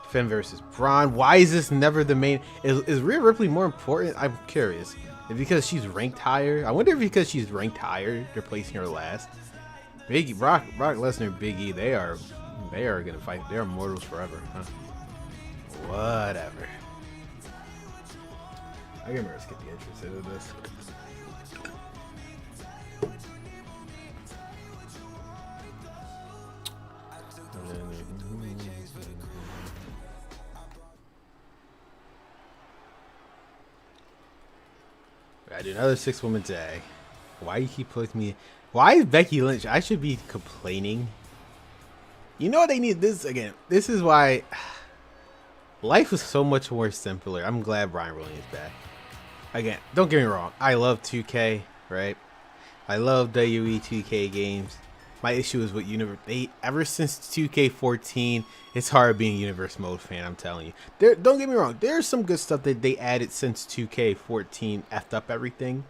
Finn versus Braun. Why is this never the main? Is Rhea Ripley more important? I'm curious. Is it because she's ranked higher? I wonder if because she's ranked higher, they're placing her last. Brock Lesnar, Big E, they are gonna fight. They're immortals forever, huh? Whatever. I can remember get the entrance into this. I do another 6-woman tag. Why you keep putting me? Why is Becky Lynch? I should be complaining. You know what they need this again. This is why life was so much more simpler. I'm glad Brian Williams is back. Again, don't get me wrong. I love 2K, right? I love WWE 2K games. My issue is with Universe. Ever since 2K14, it's hard being a Universe Mode fan. I'm telling you. Don't get me wrong. There's some good stuff that they added since 2K14 effed up everything.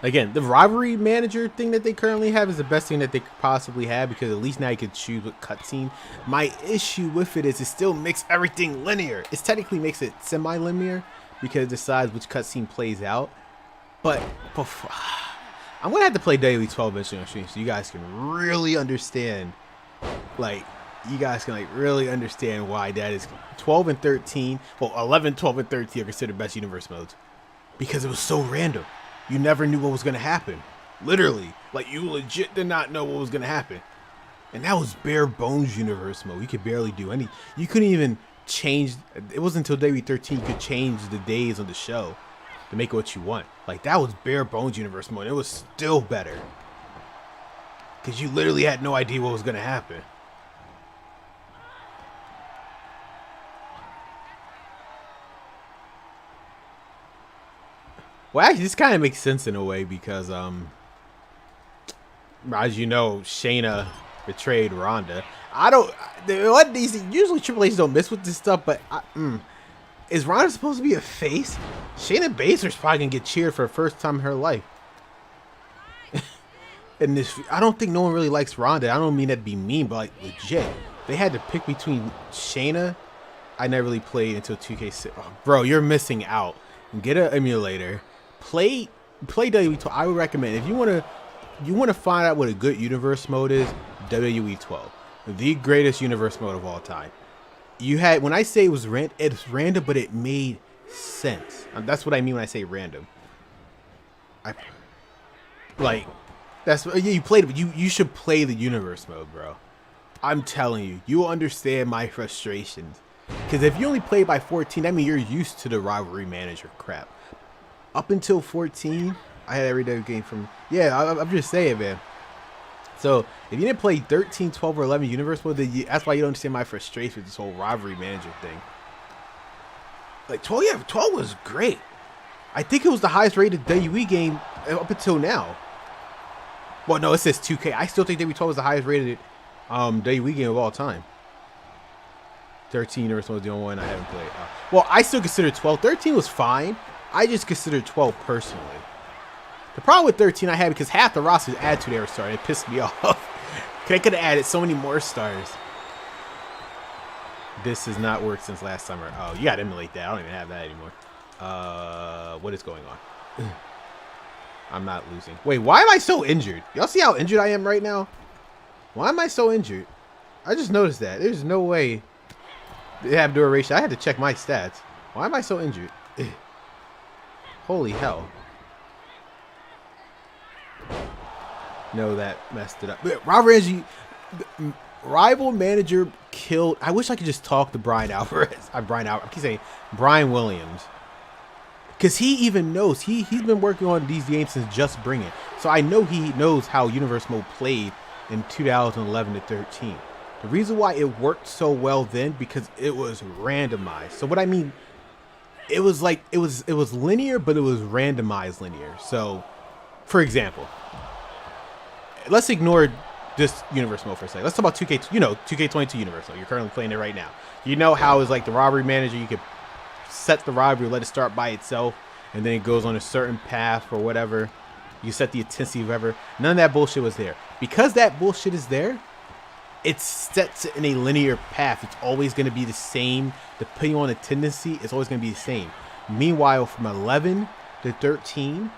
Again, the rivalry manager thing that they currently have is the best thing that they could possibly have, because at least now you can choose what cutscene. My issue with it is it still makes everything linear. It technically makes it semi-linear because it decides which cutscene plays out. But before, I'm gonna have to play WWE 12 eventually on stream so you guys can really understand. Like, you guys can really understand why that is 12 and 13. Well, 11, 12, and 13 are considered best universe modes because it was so random. You never knew what was gonna happen. Literally, like, you legit did not know what was gonna happen. And that was bare bones universe mode. You could barely do any. You couldn't even change. It wasn't until WWE 13 you could change the days on the show to make it what you want. Like, that was bare bones universe mode. It was still better because you literally had no idea what was gonna happen. Well, actually, this kind of makes sense in a way because, as you know, Shayna betrayed Ronda. Usually Triple H don't mess with this stuff, but is Ronda supposed to be a face? Shayna Baszler's probably gonna get cheered for the first time in her life. And this, I don't think no one really likes Ronda. I don't mean that to be mean, but like legit, they had to pick between Shayna. I never really played until 2K6. Oh, bro, you're missing out. Get an emulator. Play WWE 12. I would recommend, if you want to find out what a good universe mode is, WWE 12, the greatest universe mode of all time. You had, when I say it was it's random, but it made sense. That's what I mean when I say random. You played it, but you should play the universe mode, bro. I'm telling you, you will understand my frustrations. Because if you only play by 14, that means you're used to the rivalry manager crap. Up until 14, I had every day game from... Yeah, I'm just saying, man. So, if you didn't play 13, 12, or 11 universe mode, that's why you don't understand my frustration with this whole rivalry manager thing. Like, 12, yeah, 12 was great. I think it was the highest rated WWE game up until now. Well, no, it says 2K. I still think WWE 12 was the highest rated WWE game of all time. 13 universe mode was the only one I haven't played. Well, I still consider 12. 13 was fine. I just consider 12 personally. The problem with 13 I had because half the roster was added to their star. It pissed me off. They could have added so many more stars. This has not worked since last summer. Oh, you gotta emulate that. I don't even have that anymore. What is going on? I'm not losing. Wait, why am I so injured? Y'all see how injured I am right now? Why am I so injured? I just noticed that. There's no way they have duration. I had to check my stats. Why am I so injured? Holy hell. No, that messed it up. Rival manager killed. I wish I could just talk to Brian Alvarez. I keep saying Brian Williams. Because he even knows. He's been working on these games since Just Bring It. So I know he knows how Universe Mode played in 2011 to 13. The reason why it worked so well then, because it was randomized. So what I mean, it was like it was linear, but it was randomized linear. So, for example, let's ignore this universe mode for a second. Let's talk about 2K, 2K22 universe mode. You're currently playing it right now. You know how it's like the robbery manager. You could set the robbery, let it start by itself, and then it goes on a certain path or whatever. You set the intensity, whatever. None of that bullshit was there. Because that bullshit is there, it sets it in a linear path. It's always going to be the same. Depending on the tendency, it's always going to be the same. Meanwhile, from 11 to 13,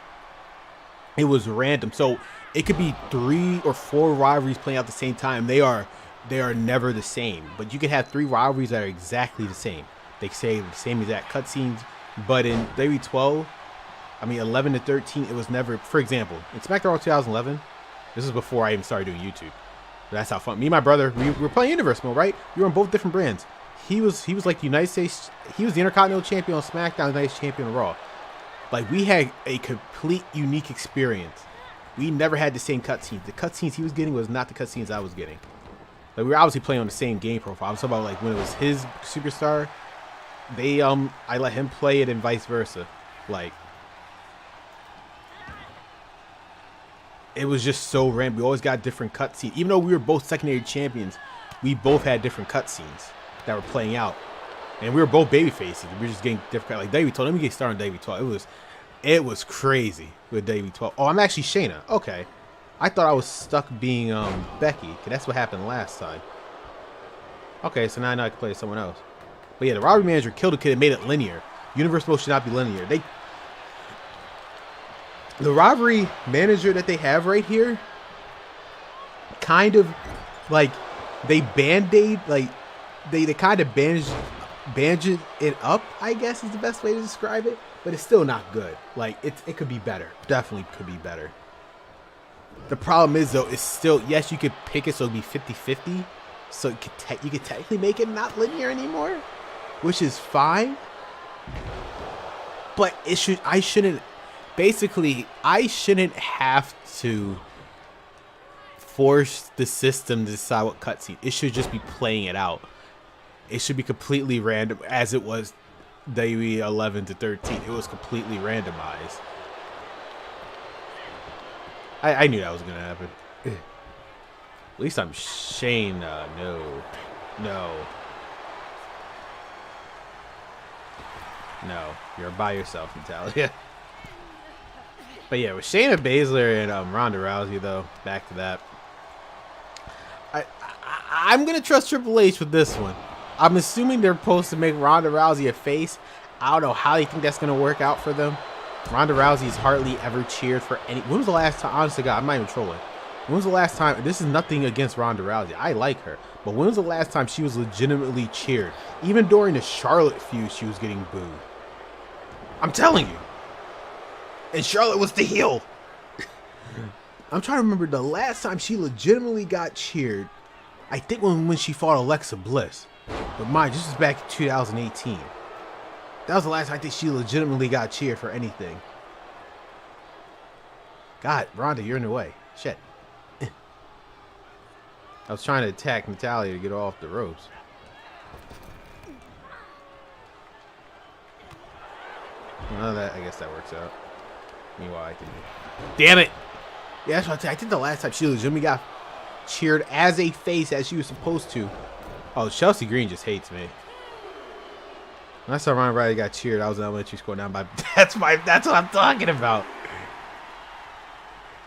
it was random. So it could be 3 or 4 rivalries playing out at the same time. They are never the same. But you could have 3 rivalries that are exactly the same. They say the same exact cutscenes. But in WWE 12, 11 to 13, it was never. For example, in SmackDown 2011, this is before I even started doing YouTube. But that's how fun. Me and my brother, we were playing Universe mode, right? We were on both different brands. He was like the United States. He was the Intercontinental Champion on SmackDown, United States Champion on Raw. Like, we had a complete unique experience. We never had the same cutscenes. The cutscenes he was getting was not the cutscenes I was getting. Like, we were obviously playing on the same game profile. I'm talking about like when it was his superstar. I let him play it and vice versa. Like, it was just so random. We always got different cutscenes. Even though we were both secondary champions, we both had different cutscenes that were playing out. And we were both baby faces. We were just getting different. Like WWE 12. Let me get started on WWE 12. It was crazy with WWE 12. Oh, I'm actually Shayna. Okay. I thought I was stuck being Becky. Cause that's what happened last time. Okay, so now I know I can play someone else. But yeah, the robbery manager killed a kid and made it linear. Universe mode should not be linear. The robbery manager that they have right here, kind of like they band-aid, like they kind of bandage it up, I guess is the best way to describe it. But it's still not good. Like, it could be better. Definitely could be better. The problem is, though, it's still, yes, you could pick it so it'd be 50-50. So you could technically make it not linear anymore, which is fine. But I shouldn't have to force the system to decide what cutscene. It should just be playing it out. It should be completely random, as it was WWE 11 to 13. It was completely randomized. I knew that was gonna happen. At least I'm Shayna. No, you're by yourself, Natalia. But yeah, with Shayna Baszler and Ronda Rousey, though, back to that. I'm gonna trust Triple H with this one. I'm assuming they're supposed to make Ronda Rousey a face. I don't know how they think that's gonna work out for them. Ronda Rousey's hardly ever cheered for any. When was the last time? Honestly, God, I'm not even trolling. When was the last time? This is nothing against Ronda Rousey. I like her, but when was the last time she was legitimately cheered? Even during the Charlotte feud, she was getting booed. I'm telling you. And Charlotte was the heel. I'm trying to remember the last time she legitimately got cheered. I think when she fought Alexa Bliss. But mind, this was back in 2018. That was the last time I think she legitimately got cheered for anything. God, Ronda, you're in the way. Shit. I was trying to attack Natalia to get her off the ropes. Well, I guess that works out. Meanwhile, I can... Damn it! Yeah, that's what I think the last time she legitimately got cheered as a face as she was supposed to. Oh, Chelsea Green just hates me. When I saw Ronda Rousey got cheered, I was in elementary school down by... That's what I'm talking about.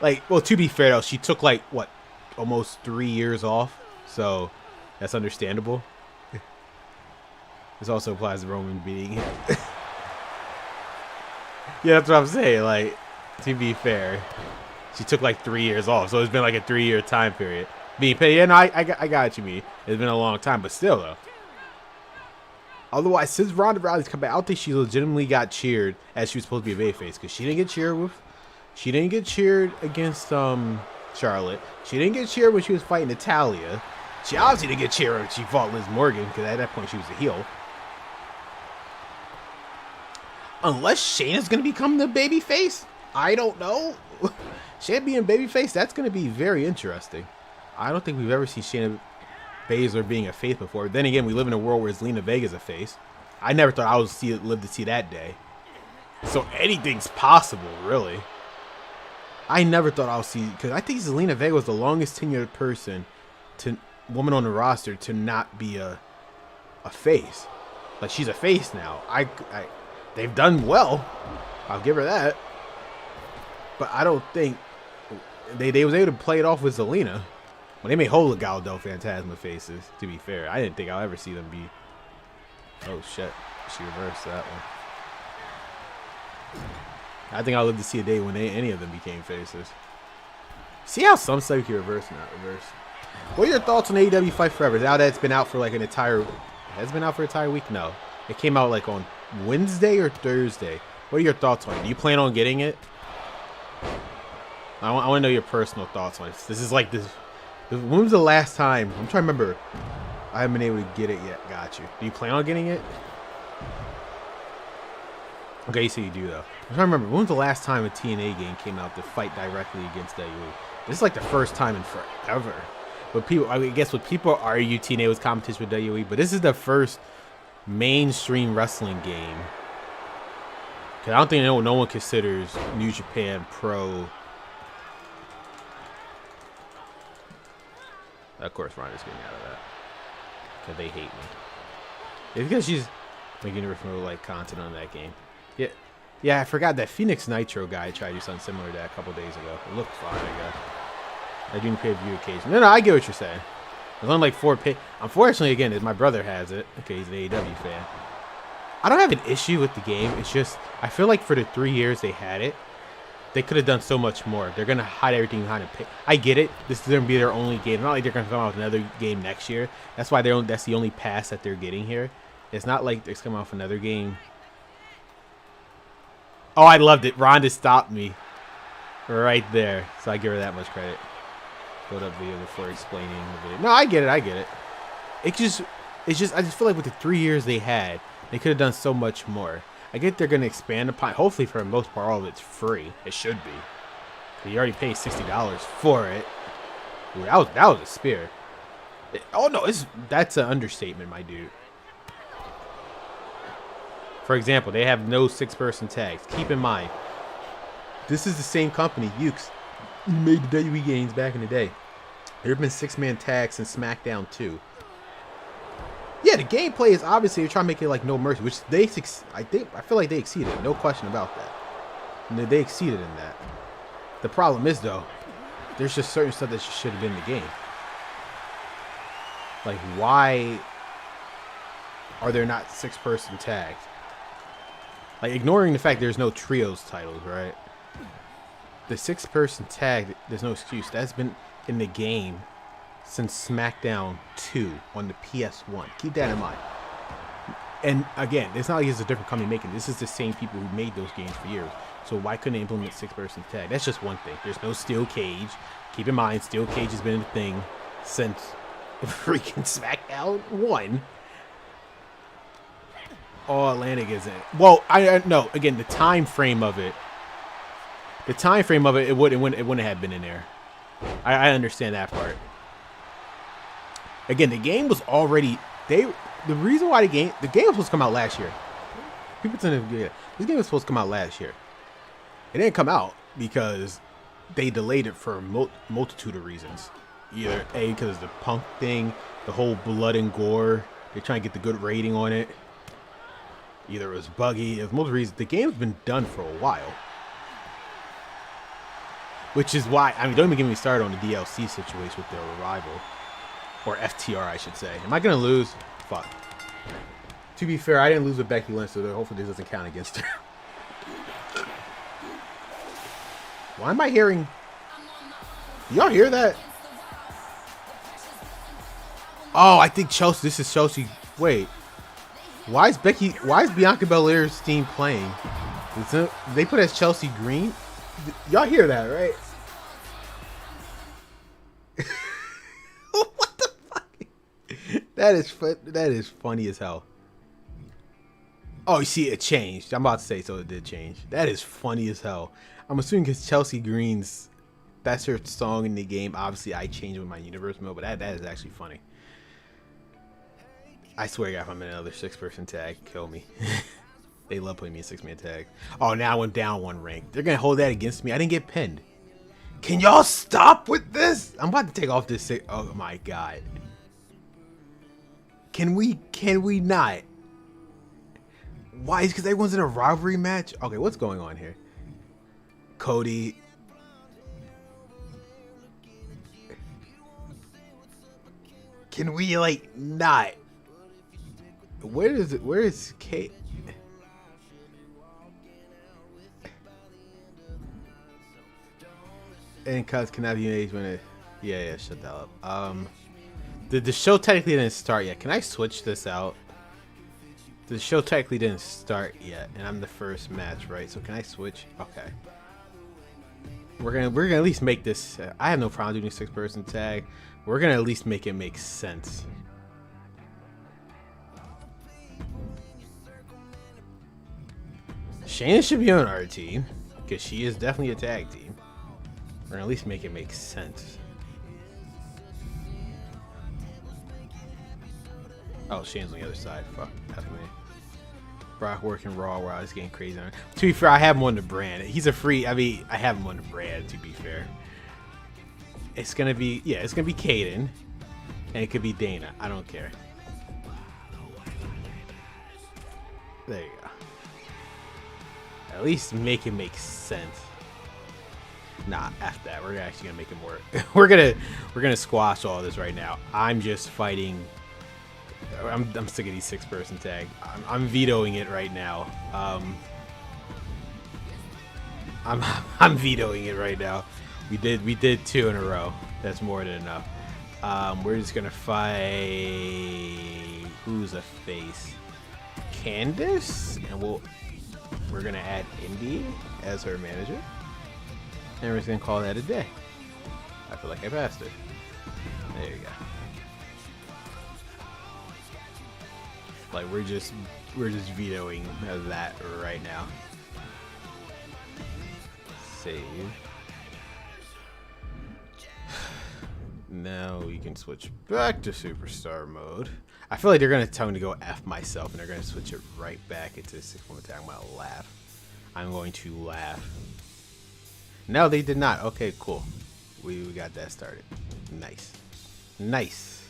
Like, well, to be fair, though, she took, like, what, almost 3 years off. So, that's understandable. This also applies to Roman beating him. Yeah, that's what I'm saying. Like, to be fair, she took, like, 3 years off. So, it's been, like, a 3-year time period. Being paid. Yeah, no, I got what you mean. It's been a long time, but still, though. Otherwise, since Ronda Rousey's come back, I don't think she legitimately got cheered as she was supposed to be a babyface, because she didn't get cheered with. She didn't get cheered against Charlotte. She didn't get cheered when she was fighting Natalia. She obviously didn't get cheered when she fought Liz Morgan, because at that point she was a heel. Unless Shayna's going to become the babyface, I don't know. Shayna being babyface, that's going to be very interesting. I don't think we've ever seen Shayna Baszler being a face before. Then again, we live in a world where Zelina Vega's a face. I never thought I would live to see that day. So anything's possible, really. I never thought I would see, because I think Zelina Vega was the longest tenured woman on the roster to not be a face. Like, she's a face now. They've done well. I'll give her that. But I don't think they was able to play it off with Zelina. Well, they made whole Legado del Fantasma faces, to be fair. I didn't think I'll ever see them be. Oh, shit. She reversed that one. I think I'll live to see a day when any of them became faces. See how some stuff you can reverse and not reverse. What are your thoughts on AEW Fight Forever? Now that it's been out for like an entire... Has it been out for an entire week? No. It came out like on Wednesday or Thursday. What are your thoughts on it? Do you plan on getting it? I want to know your personal thoughts on it. This is like this... When was the last time? I'm trying to remember. I haven't been able to get it yet. Got you. Do you plan on getting it? Okay, so you do though. I'm trying to remember. When was the last time a TNA game came out to fight directly against WWE? This is like the first time in forever. But people, I guess what people argue TNA was competition with WWE, but this is the first mainstream wrestling game. Cause I don't think no one considers New Japan Pro. Of course, Ronda's getting out of that because they hate me. It's because she's making like content on that game. Yeah, I forgot that Phoenix Nitro guy tried to do something similar to that a couple days ago. It looked fine, I guess. I do pay-per-view occasion. No, I get what you're saying. There's only like 4 pay. Unfortunately, again, my brother has it. Okay, he's an AEW fan. I don't have an issue with the game. It's just I feel like for the 3 years they had it, they could have done so much more. They're gonna hide everything behind a pay. I get it. This is gonna be their only game. Not like they're gonna come out with another game next year. That's why that's the only pass that they're getting here. It's not like they're coming off another game. Oh, I loved it. Rhonda stopped me right there, so I give her that much credit. Put up video before explaining the video. No, I get it. It's just I just feel like with the 3 years they had, they could have done so much more. I get they're gonna expand upon. Hopefully, for the most part, all of it's free. It should be. You already paid $60 for it. Ooh, that was a spear. Oh no, that's an understatement, my dude. For example, they have no 6-person tags. Keep in mind, this is the same company, Ukes, who made the WWE games back in the day. There have been 6-man tags since SmackDown 2. Yeah, the gameplay is obviously you're trying to make it like No Mercy, which I feel like they exceeded. No question about that. And they exceeded in that. The problem is though, there's just certain stuff that should have been in the game. Like, why are there not 6-person tags? Like, ignoring the fact there's no trios titles, right? The 6-person tag, there's no excuse. That's been in the game since SmackDown 2 on the PS1. Keep that in mind. And again, it's not like it's a different company making. This is the same people who made those games for years. So why couldn't they implement 6-person tag? That's just one thing. There's no steel cage. Keep in mind, steel cage has been a thing since freaking SmackDown 1. All Atlantic isn't. Well, I no. Again, the time frame of it. It wouldn't have been in there. I understand that part. Again, the game was already the reason why the game was supposed to come out last year. People tend to this game was supposed to come out last year. It didn't come out because they delayed it for a multitude of reasons. Either A, because of the Punk thing, the whole blood and gore. They're trying to get the good rating on it. Either it was buggy. It was multiple reasons. The game's been done for a while. Which is why, I mean, don't even get me started on the DLC situation with their Revival. Or FTR, I should say. Am I going to lose? Fuck. To be fair, I didn't lose with Becky Lynch, so hopefully this doesn't count against her. Why am I hearing... Y'all hear that? Oh, I think Chelsea... This is Chelsea... Wait. Why is Bianca Belair's theme playing? They put as Chelsea Green? Y'all hear that, right? What the fuck? That is funny as hell. Oh, you see, it changed. I'm about to say, so it did change. That is funny as hell. I'm assuming because Chelsea Green's, that's her song in the game. Obviously, I changed with my universe mode, but that is actually funny. I swear if I'm in another 6-person tag, kill me. They love putting me in 6-man tags. Oh, now I'm down 1 rank. They're gonna hold that against me. I didn't get pinned. Can y'all stop with this? I'm about to take off this. Oh my god. Can we not? Why? Is because everyone's in a rivalry match? Okay, what's going on here? Cody. Can we like not? Where is Kate? And cuts cannot be made when it. Yeah, shut that up. The show technically didn't start yet. Can I switch this out? The show technically didn't start yet, and I'm the first match, right? So can I switch? Okay. We're gonna at least make this. I have no problem doing a 6-person tag. We're gonna at least make it make sense. Shayna should be on our team because she is definitely a tag team. We're gonna at least make it make sense. Oh, Shane's on the other side. Fuck, that's me. Brock working Raw while he's getting crazy on it. To be fair, I have him on the brand. He's a free. I mean, I have him on the brand. To be fair, it's gonna be it's gonna be Kaden, and it could be Dana. I don't care. There you go. At least make it make sense. Nah, after that, we're actually gonna make it work. we're gonna squash all this right now. I'm just fighting. I'm sick of these 6-person tag. I'm vetoing it right now. I'm vetoing it right now. We did 2 in a row. That's more than enough. We're just gonna fight. Who's a face? Candace, and we're gonna add Indy as her manager, and we're just gonna call that a day. I feel like I passed it. There you go. Like we're just vetoing that right now. Save. Now we can switch back to superstar mode. I feel like they're gonna tell me to go F myself, and they're gonna switch it right back into 6-woman tag. I'm gonna laugh. I'm going to laugh. No, they did not. Okay, cool. We got that started. Nice. Nice.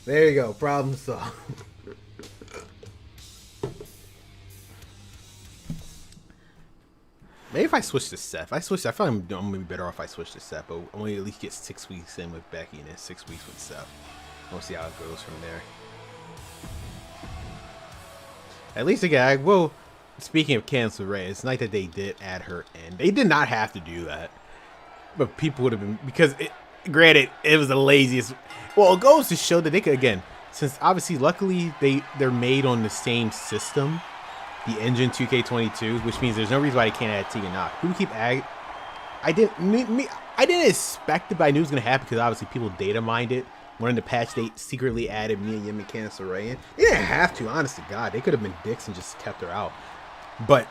There you go. Problem solved. Maybe if I switch to Seth. I feel like I'm gonna be better off if I switch to Seth, but I'm gonna at least get 6 weeks in with Becky and then 6 weeks with Seth. We'll see how it goes from there. At least again, well, speaking of Candice LeRae, it's nice that they did add her in. They did not have to do that, but people would have been, because granted, it was the laziest. Well, it goes to show that they could, again, since obviously, luckily they're made on the same system. The engine 2K22, which means there's no reason why they can't add Tegan Knox. People keep adding. I didn't expect it, but I knew it was gonna happen because obviously people data mined it. When in the patch they secretly added Mia Yim and Candice LeRae in. They didn't have to, honest to God. They could have been dicks and just kept her out. But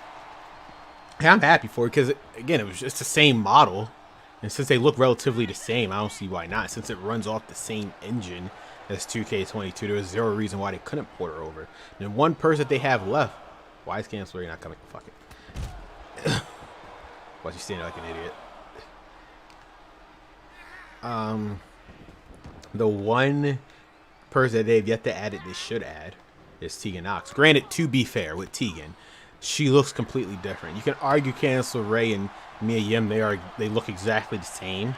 hey, I'm happy for it because again, it was just the same model, and since they look relatively the same, I don't see why not. Since it runs off the same engine as 2K22, there was zero reason why they couldn't port her over. And one person that they have left. Why is Candice LeRae not coming? Fuck it. Why's she standing like an idiot? The one person that they've yet to add it they should add is Tegan Knox. Granted, to be fair with Tegan, she looks completely different. You can argue Candice LeRae and Mia Yim, they look exactly the same,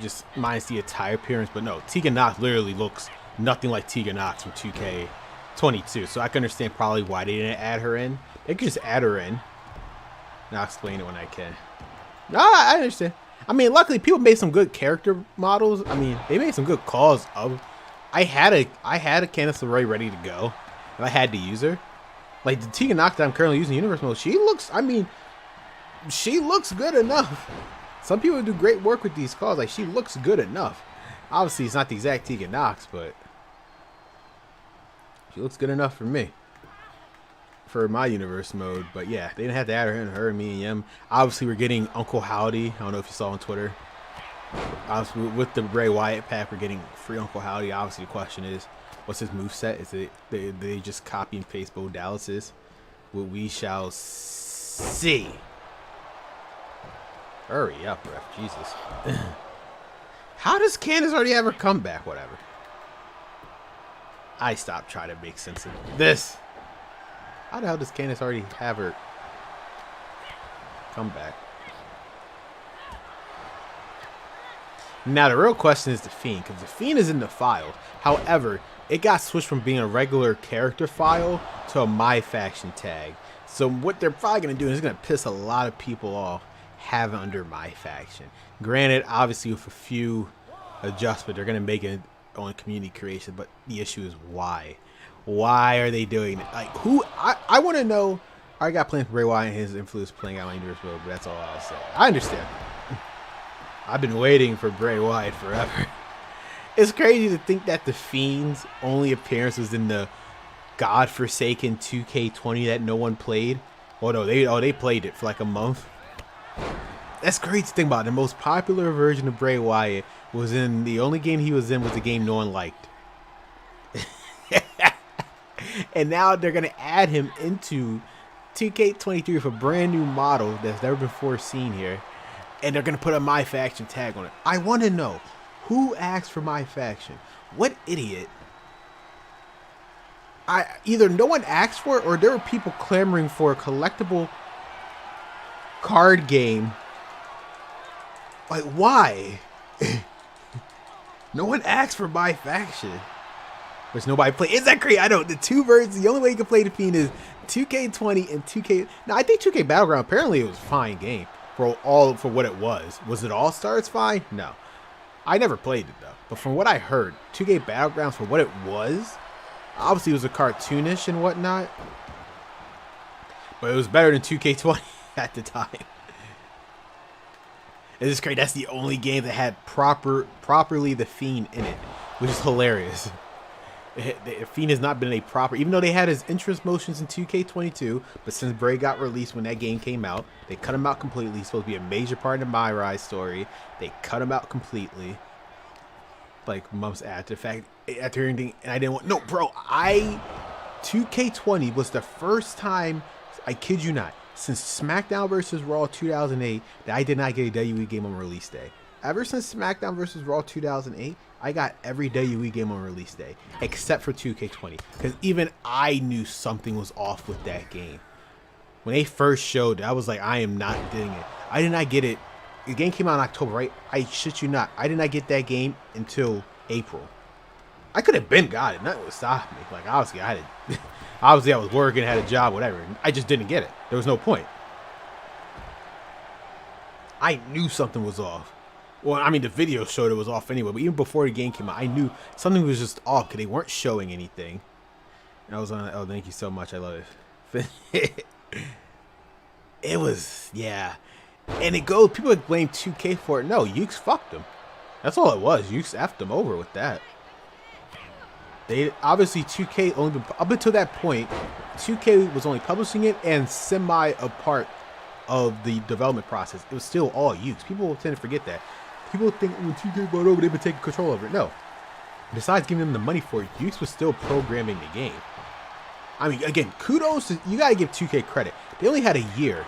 just minus the attire appearance. But no, Tegan Knox literally looks nothing like Tegan Knox from 2K22. So I can understand probably why they didn't add her in. They could just add her in. And I'll explain it when I can. No, I understand. I mean, luckily people made some good character models. I mean, they made some good calls of. I had a Candice LeRae ready to go, and I had to use her. Like the Tegan Knox that I'm currently using in Universe mode, she looks. I mean, she looks good enough. Some people do great work with these calls. Like she looks good enough. Obviously, it's not the exact Tegan Knox, but she looks good enough for me. For my universe mode, but yeah, they didn't have to add her in. Her and me and Yim. Obviously, we're getting Uncle Howdy. I don't know if you saw on Twitter. Obviously, with the Bray Wyatt pack, we're getting free Uncle Howdy. Obviously, the question is, what's his moveset? Is it they just copy and paste Bo Dallas's? Well, we shall see. Hurry up, ref. Jesus. How does Candace already have her comeback? Whatever. I stopped trying to make sense of this. How the hell does Candace already have her comeback? Now, the real question is the Fiend, because the Fiend is in the file. However, it got switched from being a regular character file to a My Faction tag. So what they're probably going to do is going to piss a lot of people off having under My Faction. Granted, obviously with a few adjustments, they're going to make it on community creation, but the issue is why? Why are they doing it? Like, who? I want to know. I got plans for Bray Wyatt and his influence playing out my universe, but that's all I'll say. I understand. I've been waiting for Bray Wyatt forever. It's crazy to think that the Fiend's only appearance was in the godforsaken 2K20 that no one played. Oh no, they played it for like a month. That's crazy to think about. The most popular version of Bray Wyatt was in the only game he was in was the game no one liked. And now they're gonna add him into 2K23 with a brand new model that's never before seen here. And they're going to put a My Faction tag on it. I want to know, who asked for My Faction? What idiot? Either no one asked for it, or there were people clamoring for a collectible card game. Like, why? No one asked for My Faction. Which nobody played. Is that crazy? I know. The two versions, the only way you can play the Fiend is 2K20 and 2K. Now, I think 2K Battleground, apparently it was a fine game. For what it was. Was it All-Stars fine? No. I never played it, though. But from what I heard, 2K Battlegrounds, for what it was, obviously it was a cartoonish and whatnot. But it was better than 2K20 at the time. It's just crazy. That's the only game that had properly the Fiend in it, which is hilarious. The Fiend has not been a proper, even though they had his interest motions in 2K22, but since Bray got released when that game came out, they cut him out completely. He's supposed to be a major part of the My Rise story. They cut him out completely, like months after the fact, after anything, and I didn't want, no, bro, 2K20 was the first time, I kid you not, since SmackDown vs. Raw 2008, that I did not get a WWE game on release day. Ever since SmackDown vs. Raw 2008, I got every WWE game on release day, except for 2K20. Because even I knew something was off with that game. When they first showed it, I was like, I am not getting it. I did not get it. The game came out in October, right? I shit you not. I did not get that game until April. I could have been got it. Nothing would stop me. Like, obviously, I was working, had a job, whatever. I just didn't get it. There was no point. I knew something was off. Well, I mean, the video showed it was off anyway, but even before the game came out, I knew something was just off because they weren't showing anything. And I was on, oh, thank you so much. I love it. It was, yeah. And it goes, people would blame 2K for it. No, Ukes fucked them. That's all it was. Ukes effed them over with that. They, obviously, 2K only, up until that point, 2K was only publishing it and semi a part of the development process. It was still all Ukes. People tend to forget that. People think when 2K bought over, they've been taking control over it. No. Besides giving them the money for it, Ukes was still programming the game. I mean, again, kudos to, you gotta give 2K credit. They only had a year.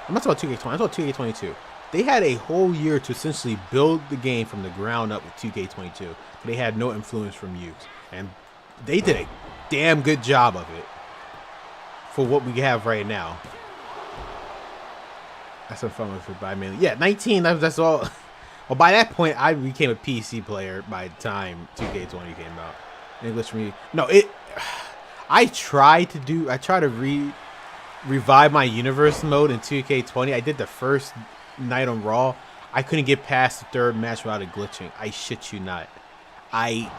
I'm not talking about 2K20, I'm talking about 2K22. They had a whole year to essentially build the game from the ground up with 2K22. They had no influence from Ukes. And they did a damn good job of it for what we have right now. That's some fun with it by mainly. Yeah, 19, that's all. Well, by that point, I became a PC player by the time 2K20 came out. English for me. No, I tried to revive my universe mode in 2K20. I did the first night on Raw. I couldn't get past the third match without it glitching. I shit you not. I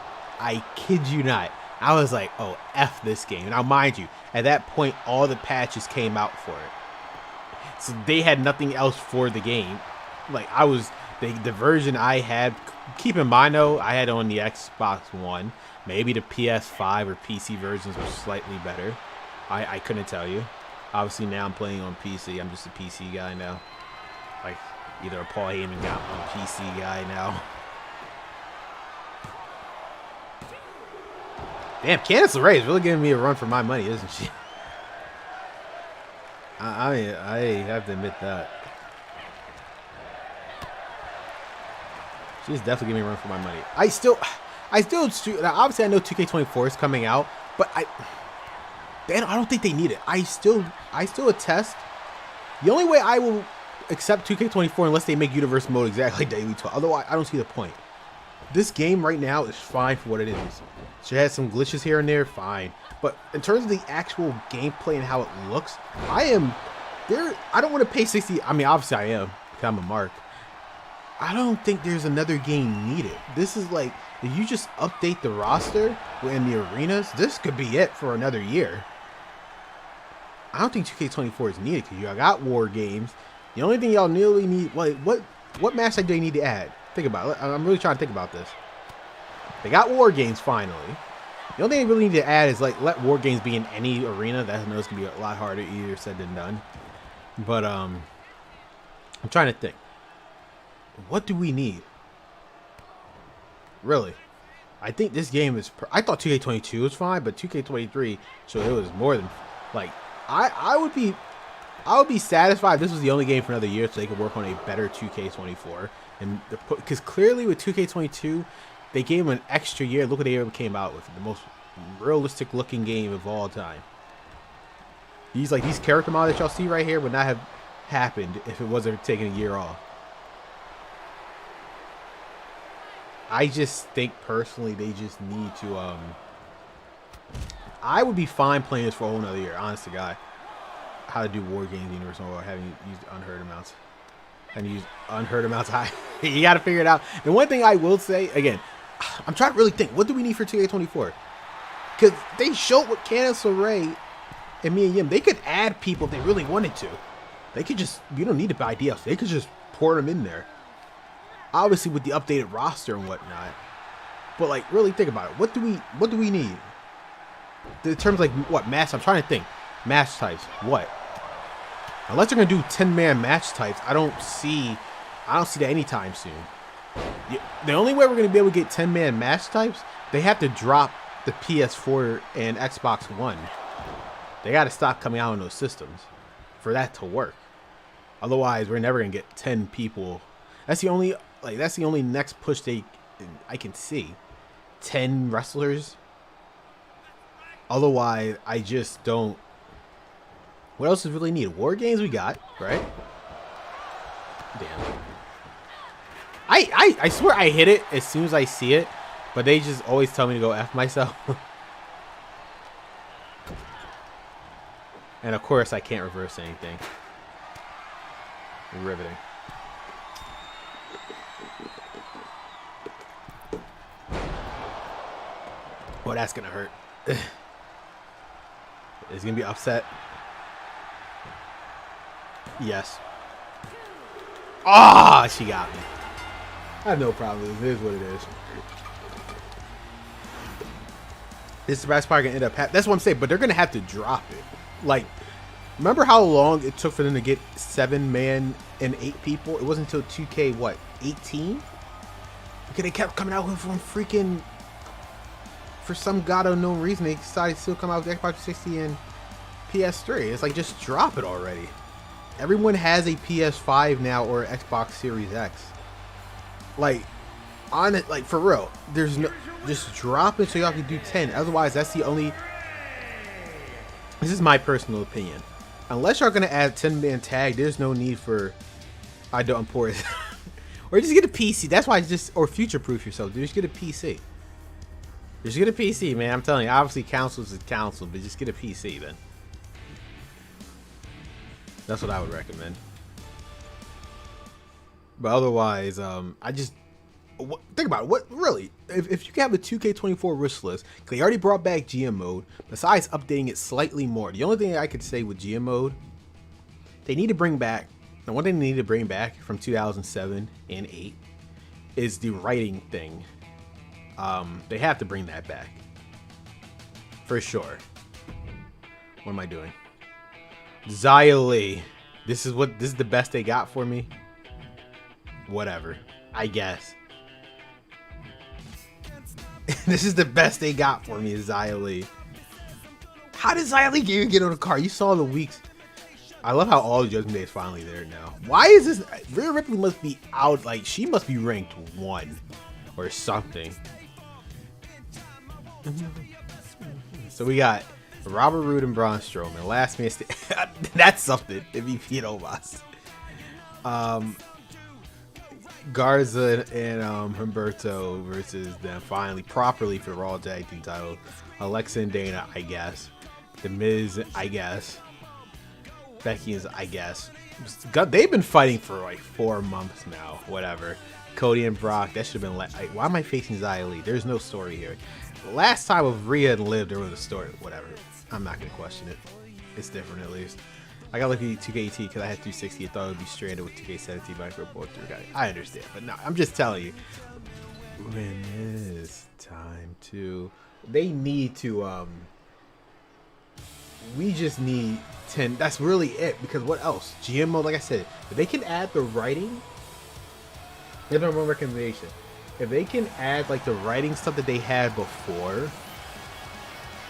kid you not. I was like, oh, F this game. Now, mind you, at that point, all the patches came out for it. So they had nothing else for the game. Like, the version I had, keep in mind though, I had on the Xbox One. Maybe the PS5 or PC versions were slightly better. I couldn't tell you. Obviously now I'm playing on PC. I'm just a PC guy now. Like, either a Paul Heyman guy or a PC guy now. Damn, Candice LeRae is really giving me a run for my money, isn't she? I mean, I have to admit that. She's definitely giving me a run for my money. I still, obviously I know 2K24 is coming out, but I don't think they need it. I still attest. The only way I will accept 2K24 unless they make universe mode exactly like Daily 12. Otherwise, I don't see the point. This game right now is fine for what it is. She has some glitches here and there, fine. But in terms of the actual gameplay and how it looks, I don't want to pay 60. I mean, obviously I am, because I'm a mark. I don't think there's another game needed. This is like, if you just update the roster in the arenas, this could be it for another year. I don't think 2K24 is needed because you got war games. The only thing y'all really need, what match type do they need to add? Think about it. I'm really trying to think about this. They got war games finally. The only thing they really need to add is like let war games be in any arena. That I know it's gonna be a lot harder, easier said than done. But I'm trying to think. What do we need? Really? I think this game is... I thought 2K22 was fine, but 2K23 so it was more than... Like, I would be satisfied if this was the only game for another year so they could work on a better 2K24. And because clearly with 2K22, they gave them an extra year. Look what they came out with. The most realistic looking game of all time. These character models that y'all see right here would not have happened if it wasn't taking a year off. I just think personally they just need to I would be fine playing this for a whole nother year, honest to God. How to do war games universe or having used unheard amounts. And use unheard amounts high. You gotta figure it out. The one thing I will say, again, I'm trying to really think, what do we need for 2K24? Because they showed with Candice LeRae and Mia Yim, they could add people if they really wanted to. They could just, you don't need to buy DLCs. They could just pour them in there. Obviously with the updated roster and whatnot, but like really think about it. What do we need? In terms of like what match? I'm trying to think. Match types. What? Unless they're gonna do 10-man match types, I don't see that anytime soon. The only way we're gonna be able to get 10-man match types, they have to drop the PS4 and Xbox One. They got to stop coming out on those systems for that to work. Otherwise, we're never gonna get 10 people. That's the only next push I can see. 10 wrestlers. Otherwise, I just don't. What else is really needed? War games we got, right? Damn. I swear I hit it as soon as I see it, but they just always tell me to go F myself. And of course, I can't reverse anything. Riveting. Oh, that's gonna hurt. It's gonna be upset. Yes. Ah, she got me. I have no problem. It is what it is. This is probably gonna end up. That's what I'm saying. But they're gonna have to drop it. Like, remember how long it took for them to get 7-man and 8 people? It wasn't until 2K what 18? Because they kept coming out with from freaking. For some god unknown reason, they decided to still come out with Xbox 360 and PS3. It's like, just drop it already. Everyone has a PS5 now or Xbox Series X. Like, on it, like for real. There's no, just drop it so y'all can do 10. Otherwise, that's the only. This is my personal opinion. Unless y'all gonna add 10-man tag, there's no need for. I don't import it. Or just get a PC. That's why or future-proof yourself. Dude, just get a PC. Just get a PC, man. I'm telling you. Obviously, councils is council, but just get a PC then. That's what I would recommend. But otherwise, I just think about it. What really? If you can have a 2K24 wish list, because they already brought back GM mode. Besides updating it slightly more, the only thing I could say with GM mode, they need to bring back. And one thing they need to bring back from 2007 and 8 is the writing thing. They have to bring that back for sure. What am I doing? Xia Li. This is the best they got for me. Whatever, I guess. This is the best they got for me is Xia Li. How did Xia Li even get on the card? You saw the weeks. I love how all the Judgment Day is finally there now. Why is this? Rhea Ripley must be out. Like, she must be ranked 1 or something. So we got Robert Roode and Braun Strowman. Last man that's something. MVP Novas. Garza and Humberto versus them finally properly for the Raw Tag Team title. Alexa and Dana, I guess. The Miz, I guess. Becky is, I guess. God, they've been fighting for like 4 months now. Whatever. Cody and Brock, that should have been like, why am I facing Xia Li? There's no story here. Last time of Rhea and Liv, there was a story. Whatever. I'm not gonna question it. It's different at least. I got lucky 2K18 because I had 360. I thought it would be stranded with 2K17 micro both through. I understand, but no, I'm just telling you. When it's time to, they need to. We just need 10. That's really it. Because what else? GM mode, like I said, if they can add the writing. Here's my one recommendation. If they can add like the writing stuff that they had before.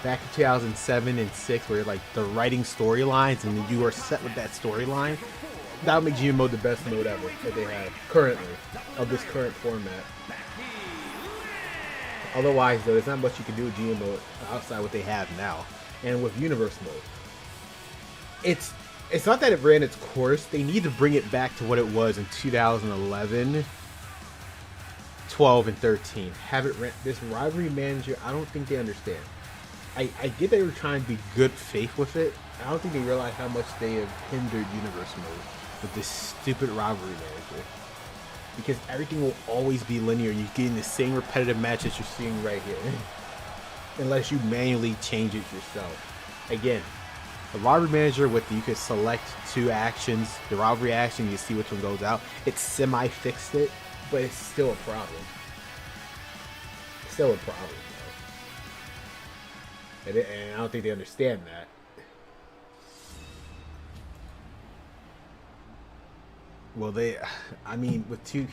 Back in 2007 and 6, where like the writing storylines and you are set with that storyline, that would make GM mode the best mode ever that they have currently of this current format. Otherwise, though, there's not much you can do with GM mode outside what they have now, and with Universe mode. It's not that it ran its course. They need to bring it back to what it was in 2011, 12, and 13. Have it this rivalry manager. I don't think they understand. I get they were trying to be good faith with it. I don't think they realize how much they have hindered Universe mode with this stupid rivalry manager. Because everything will always be linear. You're getting the same repetitive matches you're seeing right here. Unless you manually change it yourself. Again, the rivalry manager with you can select 2 actions. The rivalry action, you see which one goes out. It semi-fixed it, but it's still a problem. It's still a problem. And I don't think they understand that. Well, I mean, with 2,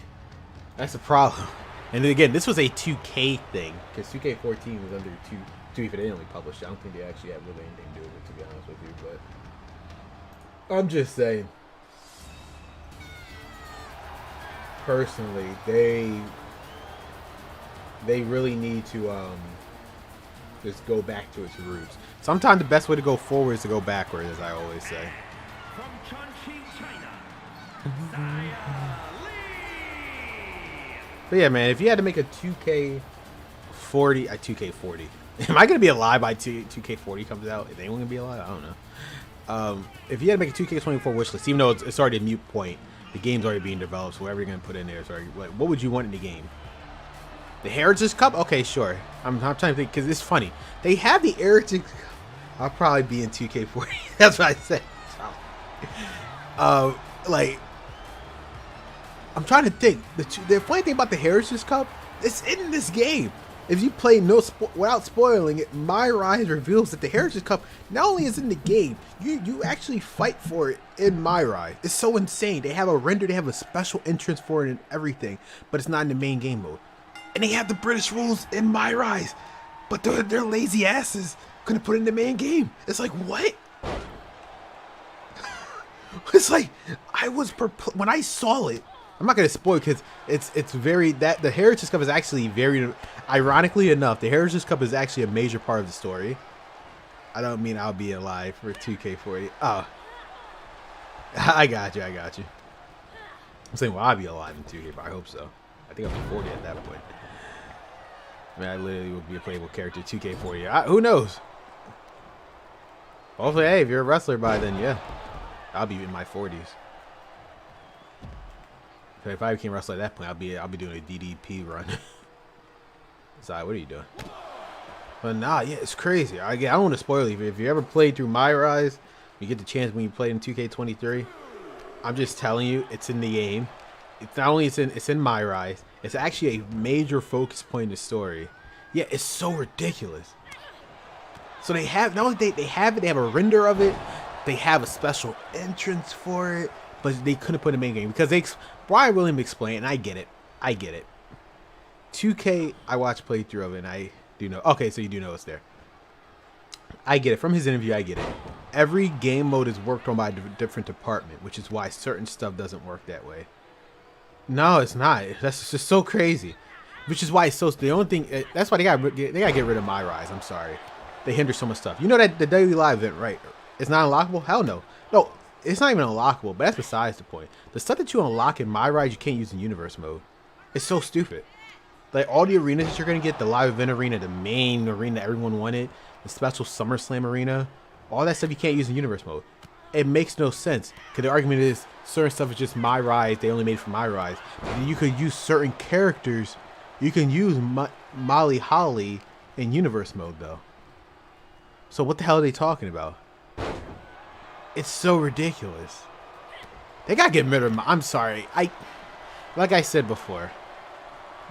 that's a problem. And then again, this was a 2K thing, because 2K14 was under 2 if they didn't really publish it. I don't think they actually had really anything to do with it, to be honest with you, but I'm just saying. Personally, they really need to, just go back to its roots. Sometimes the best way to go forward is to go backward, as I always say. From Chongqing, China, But yeah, man, if you had to make a 2K40, 2K40. Am I gonna be alive by 2K40 comes out? Is anyone gonna be alive? I don't know. If you had to make a 2K24 wish list, even though it's already a mute point, the game's already being developed, so whatever you're gonna put in there is already. What would you want in the game? The Heritage Cup? Okay, sure. I'm trying to think, because it's funny. They have the Heritage Cup. I'll probably be in 2K40. That's what I said. Like, I'm trying to think. The funny thing about the Heritage Cup, it's in this game. If you play without spoiling it, My Rise reveals that the Heritage Cup not only is in the game, you actually fight for it in My Rise. It's so insane. They have a render, they have a special entrance for it and everything, but it's not in the main game mode. And they have the British rules in My Rise, but their lazy asses couldn't put it in the main game. It's like, what? It's like, I was perplexed when I saw it. I'm not gonna spoil because it's very the Heritage Cup is actually very, ironically enough, the Heritage Cup is actually a major part of the story. I don't mean I'll be alive for 2K40. Oh, I got you. I'm saying, well, I'll be alive in 2K, but I hope so. I think I'll be 40 at that point. I mean, I literally would be a playable character 2K40. Who knows? Hopefully, hey, if you're a wrestler by then, yeah, I'll be in my 40s. So if I became a wrestler at that point, I'll be doing a DDP run. Sorry, what are you doing? But nah, yeah, it's crazy. I don't want to spoil you. If you ever played through My Rise, you get the chance when you play in 2K23. I'm just telling you, it's in the game. It's not only it's in My Rise. It's actually a major focus point in the story. Yeah, it's so ridiculous. So they have not only they have it, they have a render of it. They have a special entrance for it, but they couldn't put it in the main game because Brian Williams explained, and I get it. 2K, I watched playthrough of it, and I do know. Okay, so you do know it's there. I get it. From his interview, I get it. Every game mode is worked on by a different department, which is why certain stuff doesn't work that way. No, it's not. That's just so crazy. Which is why it's so. The only thing. That's why they gotta get rid of My Rise. I'm sorry. They hinder so much stuff. You know that the WWE Live event, right? It's not unlockable? Hell no. No, it's not even unlockable, but that's besides the point. The stuff that you unlock in My Rise, you can't use in universe mode. It's so stupid. Like, all the arenas that you're going to get, the live event arena, the main arena that everyone wanted, the special SummerSlam arena, all that stuff you can't use in universe mode. It makes no sense. Because the argument is, certain stuff is just My Rise, they only made it for My Rise. And you could use certain characters. You can use Molly Holly in universe mode, though. So what the hell are they talking about? It's so ridiculous. They gotta get rid of I'm sorry. Like I said before,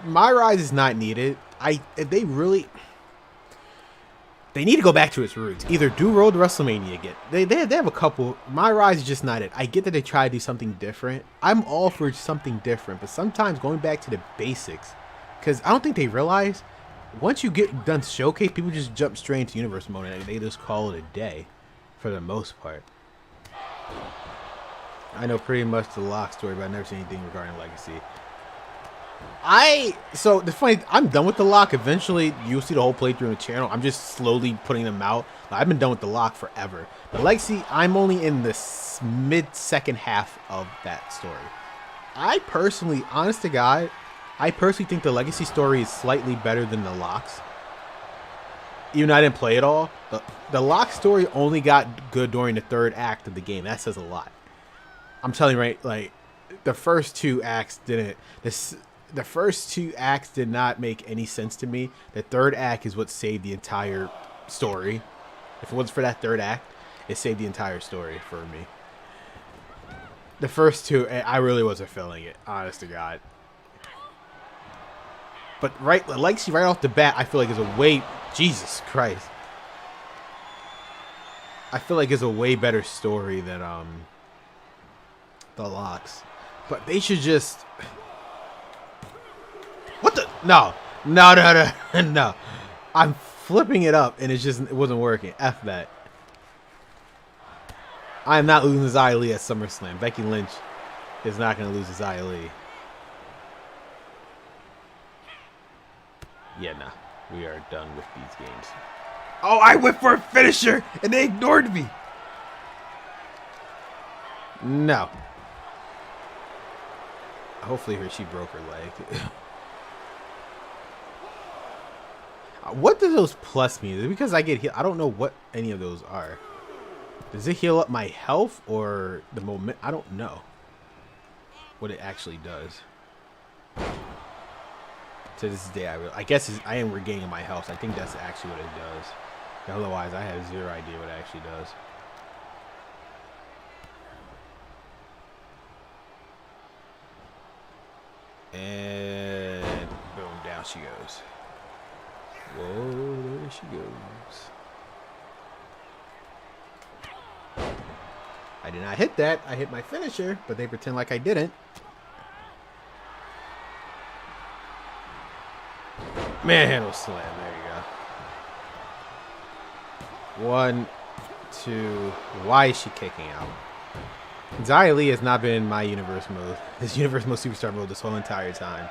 My Rise is not needed. They need to go back to its roots. Either do Road to WrestleMania again. They have a couple. My Rise is just not it. I get that they try to do something different. I'm all for something different, but sometimes going back to the basics, because I don't think they realize once you get done showcase, people just jump straight into universe mode and they just call it a day, for the most part. I know pretty much the lock story, but I've never seen anything regarding Legacy. So the funny, I'm done with the lock. Eventually, you'll see the whole playthrough on the channel. I'm just slowly putting them out. I've been done with the lock forever. The Legacy, I'm only in the mid-second half of that story. I personally, honest to God, I personally think the Legacy story is slightly better than the locks. Even though I didn't play it all, the lock story only got good during the third act of the game. That says a lot. I'm telling you, right? Like, the first two acts didn't. The first two acts did not make any sense to me. The third act is what saved the entire story. If it wasn't for that third act, it saved the entire story for me. The first two, I really wasn't feeling it, honest to God. But Legacy right off the bat, I feel like is a way. Jesus Christ. I feel like it's a way better story than the locks. But they should just. What the? No. No. I'm flipping it up and it wasn't working. F that. I am not losing to Xia Li at SummerSlam. Becky Lynch is not going to lose to Xia Li. Yeah, nah. We are done with these games. Oh, I went for a finisher and they ignored me. No. Hopefully she broke her leg. What do those plus mean? Is it because I get healed? I don't know what any of those are. Does it heal up my health or the moment? I don't know what it actually does. To this day, I guess I am regaining my health. I think that's actually what it does. Otherwise, I have zero idea what it actually does. And boom, down she goes. Whoa, there she goes. I did not hit that. I hit my finisher, but they pretend like I didn't. Manhandle slam. There you go. 1, 2. Why is she kicking out? Xia Li has not been in my universe mode. This universe mode superstar mode this whole entire time.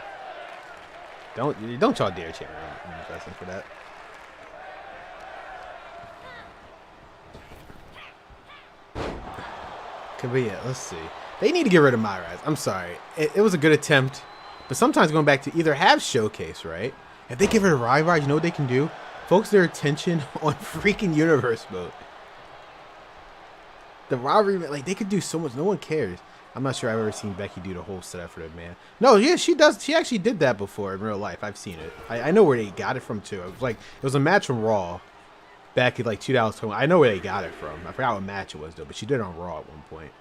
Don't y'all dare chat me for that. But yeah, let's see. They need to get rid of My Rise. I'm sorry. It was a good attempt, but sometimes going back to either have showcase, right? If they get rid of My Rise, you know what they can do? Focus their attention on freaking universe mode. The rivalry, like, they could do so much. No one cares. I'm not sure I've ever seen Becky do the whole setup for that, man. No, yeah, she does. She actually did that before in real life. I've seen it. I know where they got it from too. It was a match from Raw back in like 2020. I know where they got it from. I forgot what match it was though, but she did it on Raw at one point.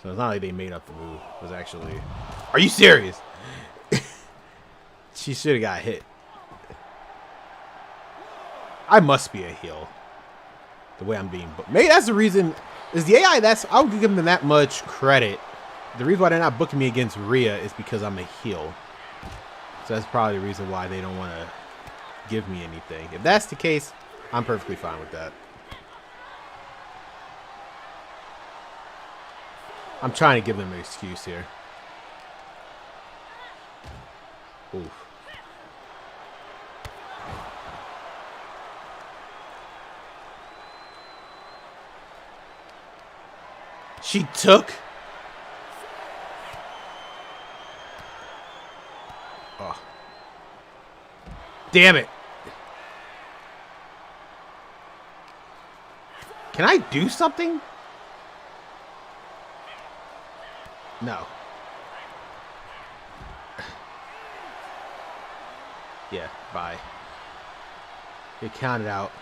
So it's not like they made up the move. It was actually. Are you serious? She should have got hit. I must be a heel. The way I'm being booked. Maybe that's the reason. Is the AI, I would give them that much credit. The reason why they're not booking me against Rhea is because I'm a heel. So that's probably the reason why they don't want to give me anything. If that's the case, I'm perfectly fine with that. I'm trying to give them an excuse here. Oof. She took. Oh. Damn it. Can I do something? No. Yeah, bye. Get counted out.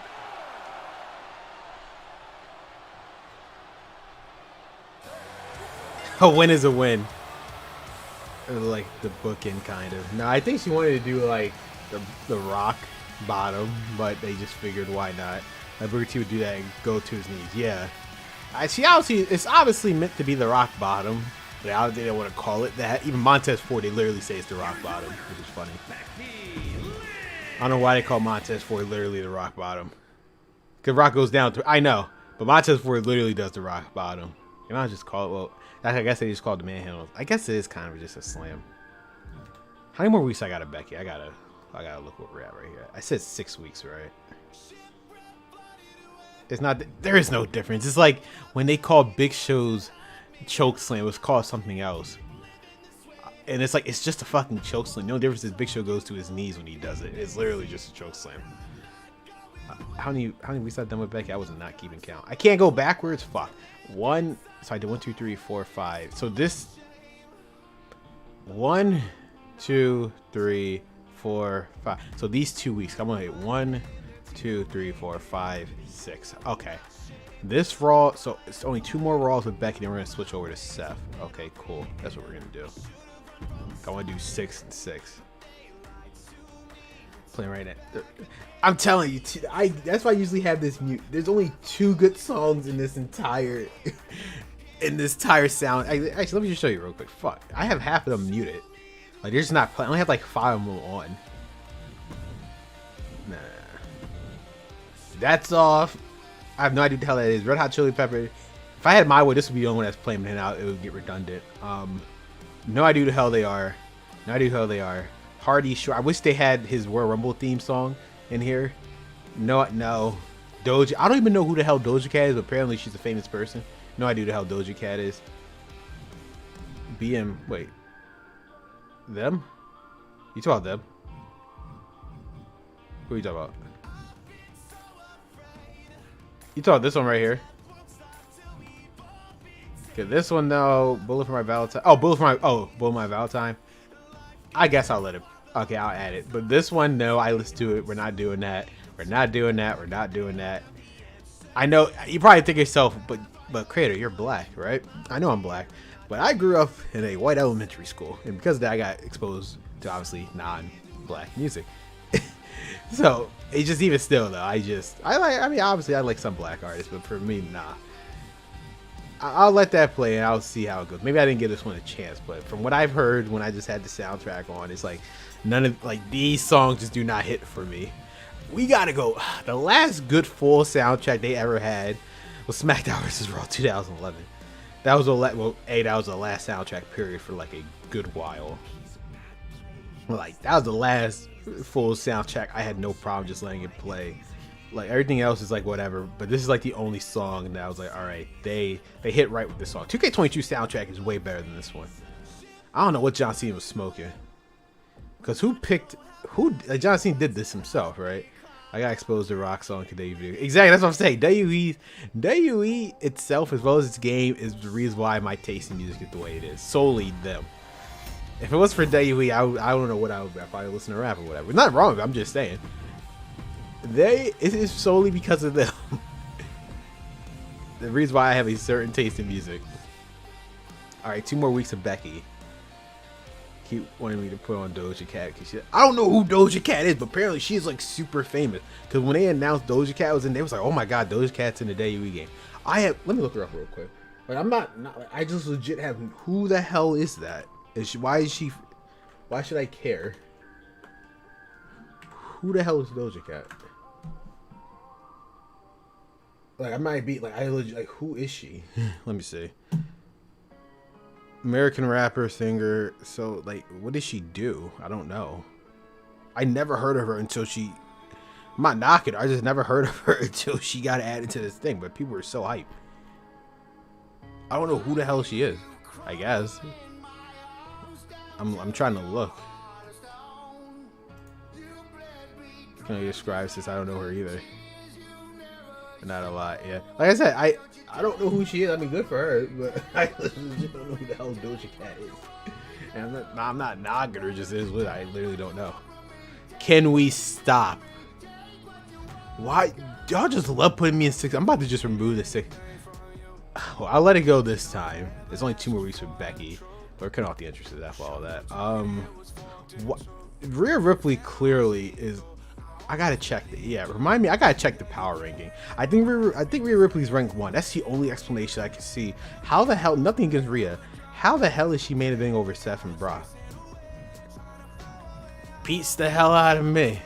A win is a win. Like the bookend kind of. No, I think she wanted to do like the rock bottom, but they just figured why not. Like Booker T would do that and go to his knees. Yeah. She obviously, it's obviously meant to be the rock bottom. But I didn't want to call it that. Even Montez Ford, they literally say it's the rock bottom, which is funny. I don't know why they call Montez Ford literally the rock bottom. Because rock goes down to, I know, but Montez Ford literally does the rock bottom. You know, I just call it, well, I guess they just call it the manhandle. I guess it is kind of just a slam. How many more weeks I got of Becky? I gotta look what we're at right here. I said 6 weeks, right? It's not, there is no difference. It's like when they call Big Show's choke slam, it was called something else. And it's like, it's just a fucking choke slam. The only difference is Big Show goes to his knees when he does it. It's literally just a choke slam. How many weeks I've done with Becky? I was not keeping count. I can't go backwards. Fuck. So I did 1, 2, 3, 4, 5. So this 1, 2, 3, 4, 5. So these 2 weeks, I'm gonna hit 1, 2, 3, 4, 5, 6. Okay. This Raw, so it's only 2 more Raws with Becky, then we're gonna switch over to Seth. Okay, cool. That's what we're gonna do. I want to do 6 and 6. Playing right now. I'm telling you, that's why I usually have this mute. There's only 2 good songs in this entire sound. Actually, let me just show you real quick. Fuck, I have half of them muted. Like they're just not playing. I only have like 5 of them on. Nah, that's off. I have no idea what the hell that is. Red Hot Chili Pepper. If I had my way, this would be the only one that's playing, and out it would get redundant. No idea who the hell they are. No idea who the hell they are. Hardy, sure. I wish they had his Royal Rumble theme song in here. No. Doja. I don't even know who the hell Doja Cat is, but apparently she's a famous person. No idea who the hell Doja Cat is. BM. Wait. Them? You talking about them? Who are you talking about? You talking about this one right here? Okay, this one though. Bullet for My Valentine. Oh, Bullet for My Valentine. I guess I'll let it. Okay, I'll add it. But this one, no, I listen to it. We're not doing that. We're not doing that. We're not doing that. I know you probably think yourself, but Creator, you're black, right? I know I'm black, but I grew up in a white elementary school, and because of that, I got exposed to obviously non-black music. So it's just even still though, I mean, obviously I like some black artists, but for me, nah. I'll let that play and I'll see how it goes. Maybe I didn't give this one a chance, but from what I've heard when I just had the soundtrack on, it's like none of like these songs just do not hit for me. We gotta go. The last good full soundtrack they ever had was SmackDown vs. Raw 2011. That was that was the last soundtrack period for like a good while. Like that was the last full soundtrack. I had no problem just letting it play. Like everything else is like whatever, but this is like the only song that I was like, all right, they hit right with this song. 2K23 soundtrack is way better than this one. I don't know what John Cena was smoking, because John Cena did this himself, right? I got exposed to rock song today. Exactly, that's what I'm saying. WWE itself, as well as its game, is the reason why my taste in music is the way it is. Solely them. If it was for WWE, I don't know what I would probably listen to rap or whatever. It's not wrong. I'm just saying. It is solely because of them. The reason why I have a certain taste in music. Alright, 2 more weeks of Becky. Keep wanting me to put on Doja Cat. I don't know who Doja Cat is, but apparently she's like super famous. Because when they announced Doja Cat was in, they was like, oh my god, Doja Cat's in the WWE game. Let me look her up real quick. Like, I'm not like, I just legit have, who the hell is that? Why should I care? who the hell is Doja Cat? Like, I might be, like, I legit, like, who is she? Let me see. American rapper, singer. So, like, what does she do? I don't know. I never heard of her until she... I'm not knocking her. I just never heard of her until she got added to this thing. But people were so hyped. I don't know who the hell she is. I guess. I'm trying to look. Can I describe since I don't know her either? Not a lot, yeah. Like I said, I don't know who she is. I mean, good for her, but I legit don't know who the hell Doja Cat is. And I'm not knocking her, just is what I literally don't know. Can we stop? Why? Y'all just love putting me in 6. I'm about to just remove the 6. Well, I'll let it go this time. There's only 2 more weeks with Becky. We're cutting off the interest of that for all that. What? Rhea Ripley clearly is... I gotta check the remind me. I gotta check the power ranking. I think Rhea Ripley's ranked 1. That's the only explanation I can see. How the hell? Nothing against Rhea. How the hell is she main eventing over Seth and Brock? Beats the hell out of me.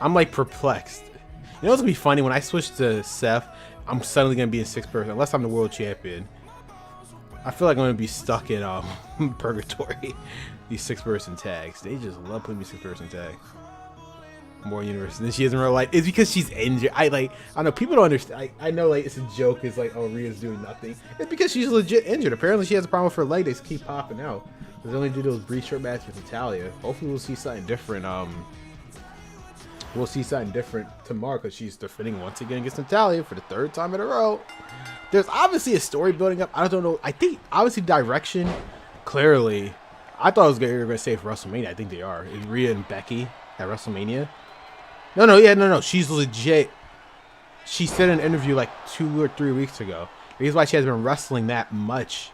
I'm like perplexed. You know what's gonna be funny when I switch to Seth? I'm suddenly gonna be in 6 person unless I'm the world champion. I feel like I'm gonna be stuck in purgatory. These 6-person tags. They just love putting me 6-person tag. More universe than she is in real life. It's because she's injured. I know people don't understand. I know like it's a joke. It's like, oh, Rhea's doing nothing. It's because she's legit injured. Apparently she has a problem with her leg. They keep popping out. They only do those brief short matches with Natalia. Hopefully we'll see something different. We'll see something different tomorrow because she's defending once again against Natalia for the 3rd time in a row. There's obviously a story building up. I don't know. I think obviously direction. Clearly, I thought they were going to say for WrestleMania. I think they are. Is Rhea and Becky at WrestleMania? No. She's legit. She said in an interview like 2 or 3 weeks ago. The reason why she hasn't been wrestling that much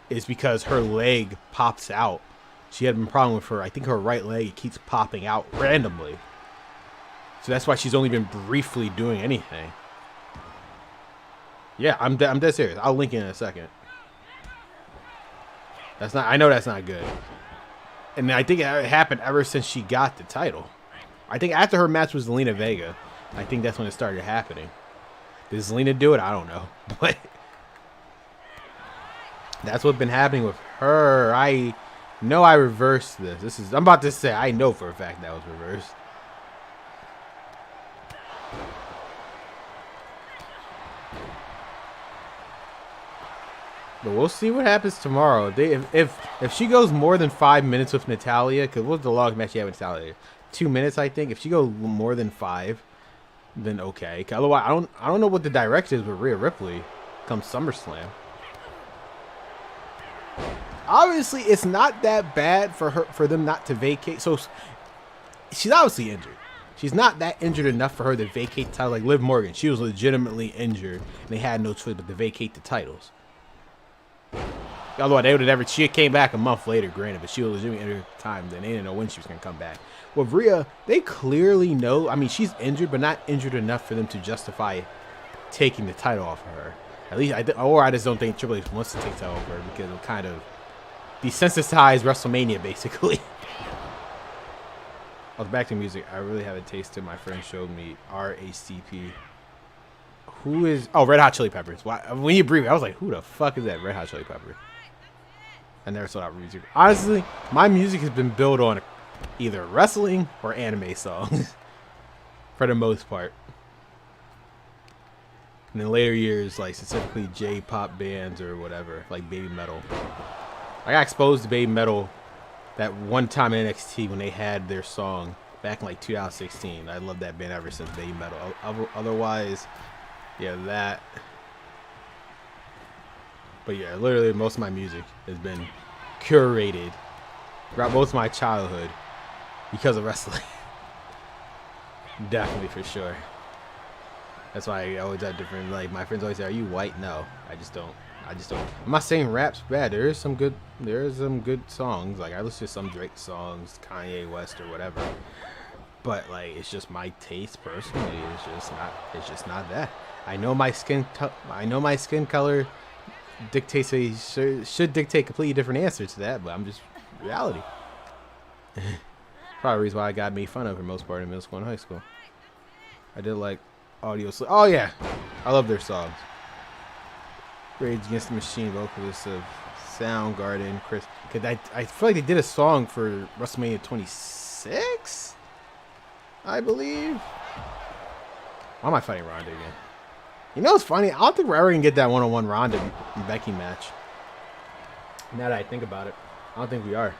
is because her leg pops out. She had a problem with her. I think her right leg keeps popping out randomly. So that's why she's only been briefly doing anything. Yeah, I'm dead serious. I'll link it in a second. That's not. I know that's not good. And I think it happened ever since she got the title. I think after her match with Zelina Vega, I think that's when it started happening. Did Zelina do it? I don't know. But that's what's been happening with her. I know I reversed this. I'm about to say, I know for a fact that was reversed. But we'll see what happens tomorrow. If she goes more than 5 minutes with Natalia, because what's the longest match you have with Natalia? 2 minutes, I think. If she goes more than 5, then okay. Otherwise, I don't know what the direction is with Rhea Ripley come SummerSlam. Obviously, it's not that bad for them not to vacate. So she's obviously injured. She's not that injured enough for her to vacate the title like Liv Morgan. She was legitimately injured, and they had no choice but to vacate the titles. Otherwise, they would have never. She came back a month later, granted, but she was legitimately injured at the time. Then they didn't know when she was going to come back. With Rhea, they clearly know. I mean, she's injured, but not injured enough for them to justify taking the title off of her. At least, I just don't think Triple H wants to take the title off her because it'll kind of desensitize WrestleMania, basically. I was back to music. I really have a taste of my friend showed me RACP. Who is... Oh, Red Hot Chili Peppers. Why, when you briefed me, I was like, who the fuck is that? Red Hot Chili Pepper. I never saw that music. Honestly, my music has been built on either wrestling or anime songs. For the most part. And in later years, like specifically J-pop bands or whatever. Like Baby Metal. I got exposed to Baby Metal that one time in NXT when they had their song back in like 2016. I love that band ever since Baby Metal. Otherwise... Yeah, that. But yeah, literally most of my music has been curated throughout most of my childhood because of wrestling. Definitely, for sure. That's why I always have different, like, my friends always say, are you white? No, I just don't. I'm not saying rap's bad. There is some good songs. Like, I listen to some Drake songs, Kanye West or whatever. But like, it's just my taste personally. It's just not that. I know my skin color dictates should dictate completely different answers to that, but I'm just reality. Probably the reason why I got made fun of for the most part in middle school and high school. I did like audio. Oh yeah, I love their songs. Rage Against the Machine vocalist of Soundgarden, Chris. Cause I feel like they did a song for WrestleMania 26, I believe. Why am I fighting Ronda again? You know what's funny? I don't think we're ever gonna get that one-on-one Ronda and Becky match. Now that I think about it, I don't think we are.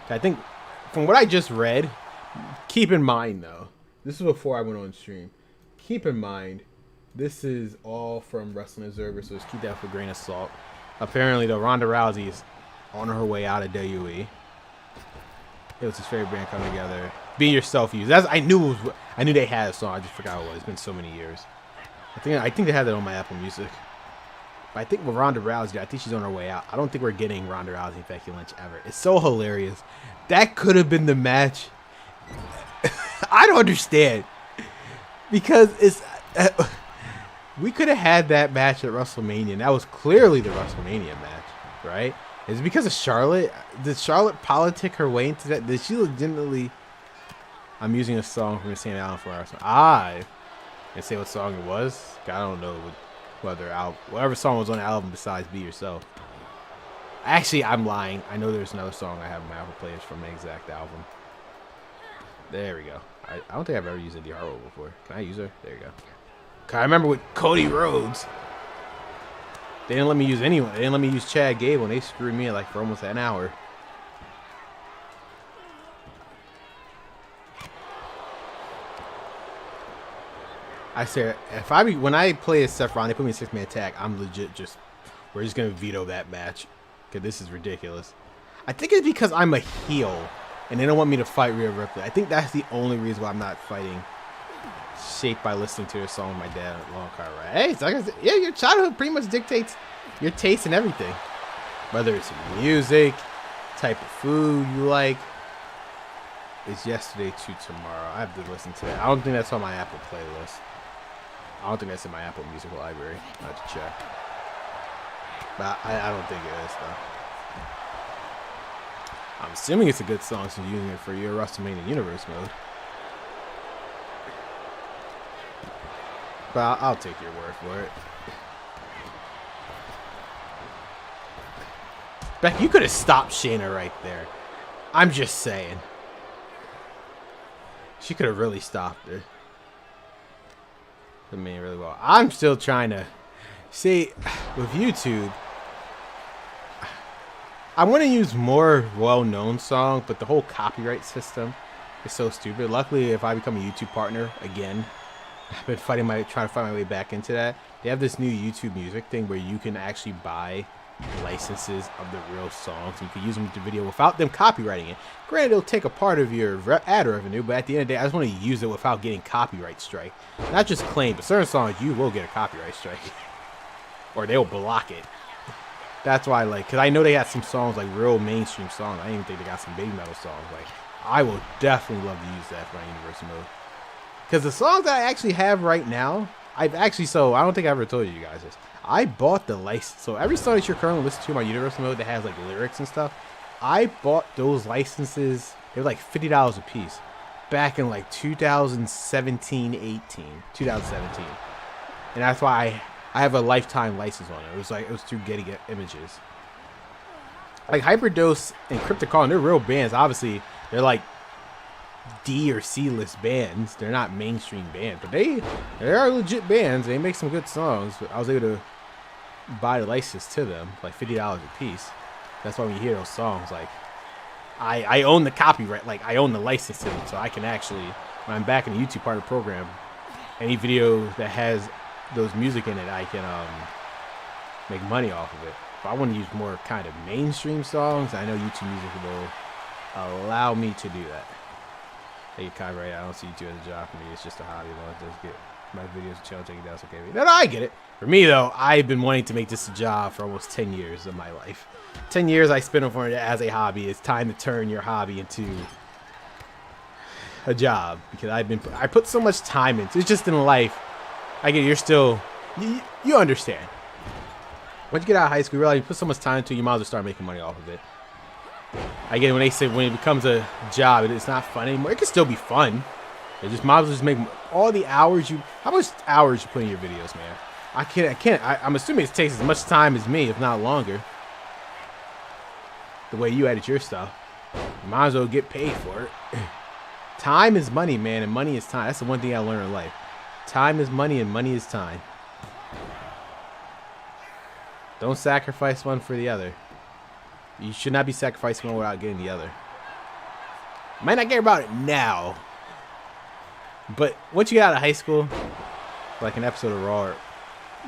I think from what I just read, keep in mind though, this is before I went on stream. Keep in mind, this is all from Wrestling Observer, so just keep that for a grain of salt. Apparently, though, Ronda Rousey is on her way out of WWE. It was his favorite band coming together. Be Yourself used. I knew they had a song. I just forgot what it was. It's been so many years. I think they had that on my Apple Music. But I think with Ronda Rousey, I think she's on her way out. I don't think we're getting Ronda Rousey and Becky Lynch ever. It's so hilarious. That could have been the match. I don't understand. Because it's... we could have had that match at WrestleMania, and that was clearly the WrestleMania match, right? Is it because of Charlotte? Did Charlotte politic her way into that? Did she legitimately... I'm using a song from the Sam Allen for us. I didn't say what song it was. I don't know whatever song was on the album besides Be Yourself. Actually, I'm lying. I know there's another song I have in my Apple playlist from the exact album. There we go. I don't think I've ever used Indie Harlow before. Can I use her? There you go. I remember with Cody Rhodes, they didn't let me use anyone. They didn't let me use Chad Gable, and they screwed me like for almost an hour. I said, when I play as Seth Rollins, they put me in 6-man tag. I'm legit we're just gonna veto that match because this is ridiculous. I think it's because I'm a heel, and they don't want me to fight Rhea Ripley. I think that's the only reason why I'm not fighting. Shaped by listening to their song with my dad at long car ride. Hey, it's like I said, yeah, your childhood pretty much dictates your taste and everything. Whether it's music, type of food you like. It's yesterday to tomorrow. I have to listen to it. I don't think that's on my Apple playlist. I don't think that's in my Apple Music library. I have to check. But I don't think it is, though. I'm assuming it's a good song since you're using it for your WrestleMania Universe mode. But I'll take your word for it. Beck, you could have stopped Shayna right there. I'm just saying. She could have really stopped her. I mean, really well. I'm still trying to see with YouTube. I want to use more well-known songs, but the whole copyright system is so stupid. Luckily, if I become a YouTube partner again, I've been trying to find my way back into that. They have this new YouTube music thing where you can actually buy licenses of the real songs. You can use them with the video without them copywriting it. Granted, it'll take a part of your ad revenue, but at the end of the day, I just want to use it without getting copyright strike. Not just claim, but certain songs you will get a copyright strike, or they'll block it. That's why, because I know they got some songs like real mainstream songs. I didn't even think they got some big metal songs. I will definitely love to use that for my universe mode. Because the songs that I actually have right now, I don't think I ever told you guys this. I bought the license. So every song that you're currently listening to in my universe mode that has lyrics and stuff, I bought those licenses. They were like $50 a piece back in 2017, 2017. And that's why I have a lifetime license on it. It was through Getty Images. Hyperdose and Crypticon, they're real bands. Obviously, they're D or C list bands. They're not mainstream bands, but they are legit bands. They make some good songs. I was able to buy the license to them, $50 a piece. That's why when you hear those songs, I own the copyright, I own the license to them, so I can actually, when I'm back in the YouTube partner program, any video that has those music in it, I can make money off of it. But I want to use more kind of mainstream songs. I know YouTube Music will allow me to do that. Hey, copyright. I don't see YouTube as a job for me. It's just a hobby. I'll just get my videos channel taken down. It's okay. No, I get it. For me, though, I've been wanting to make this a job for almost 10 years of my life. 10 years I spent on it as a hobby. It's time to turn your hobby into a job because I put so much time into it. It's just in life. I get it, you're still, you understand. Once you get out of high school, you realize you put so much time into it, you might as well start making money off of it. I get when they say when it becomes a job, it's not fun anymore. It can still be fun. It just might as well just make all the hours you. How much hours you put in your videos, man? I can't. I'm assuming it takes as much time as me, if not longer. The way you edit your stuff, you might as well get paid for it. Time is money, man, and money is time. That's the one thing I learned in life. Time is money, and money is time. Don't sacrifice one for the other. You should not be sacrificing one without getting the other. Might not care about it now, but once you get out of high school, like an episode of Raw, or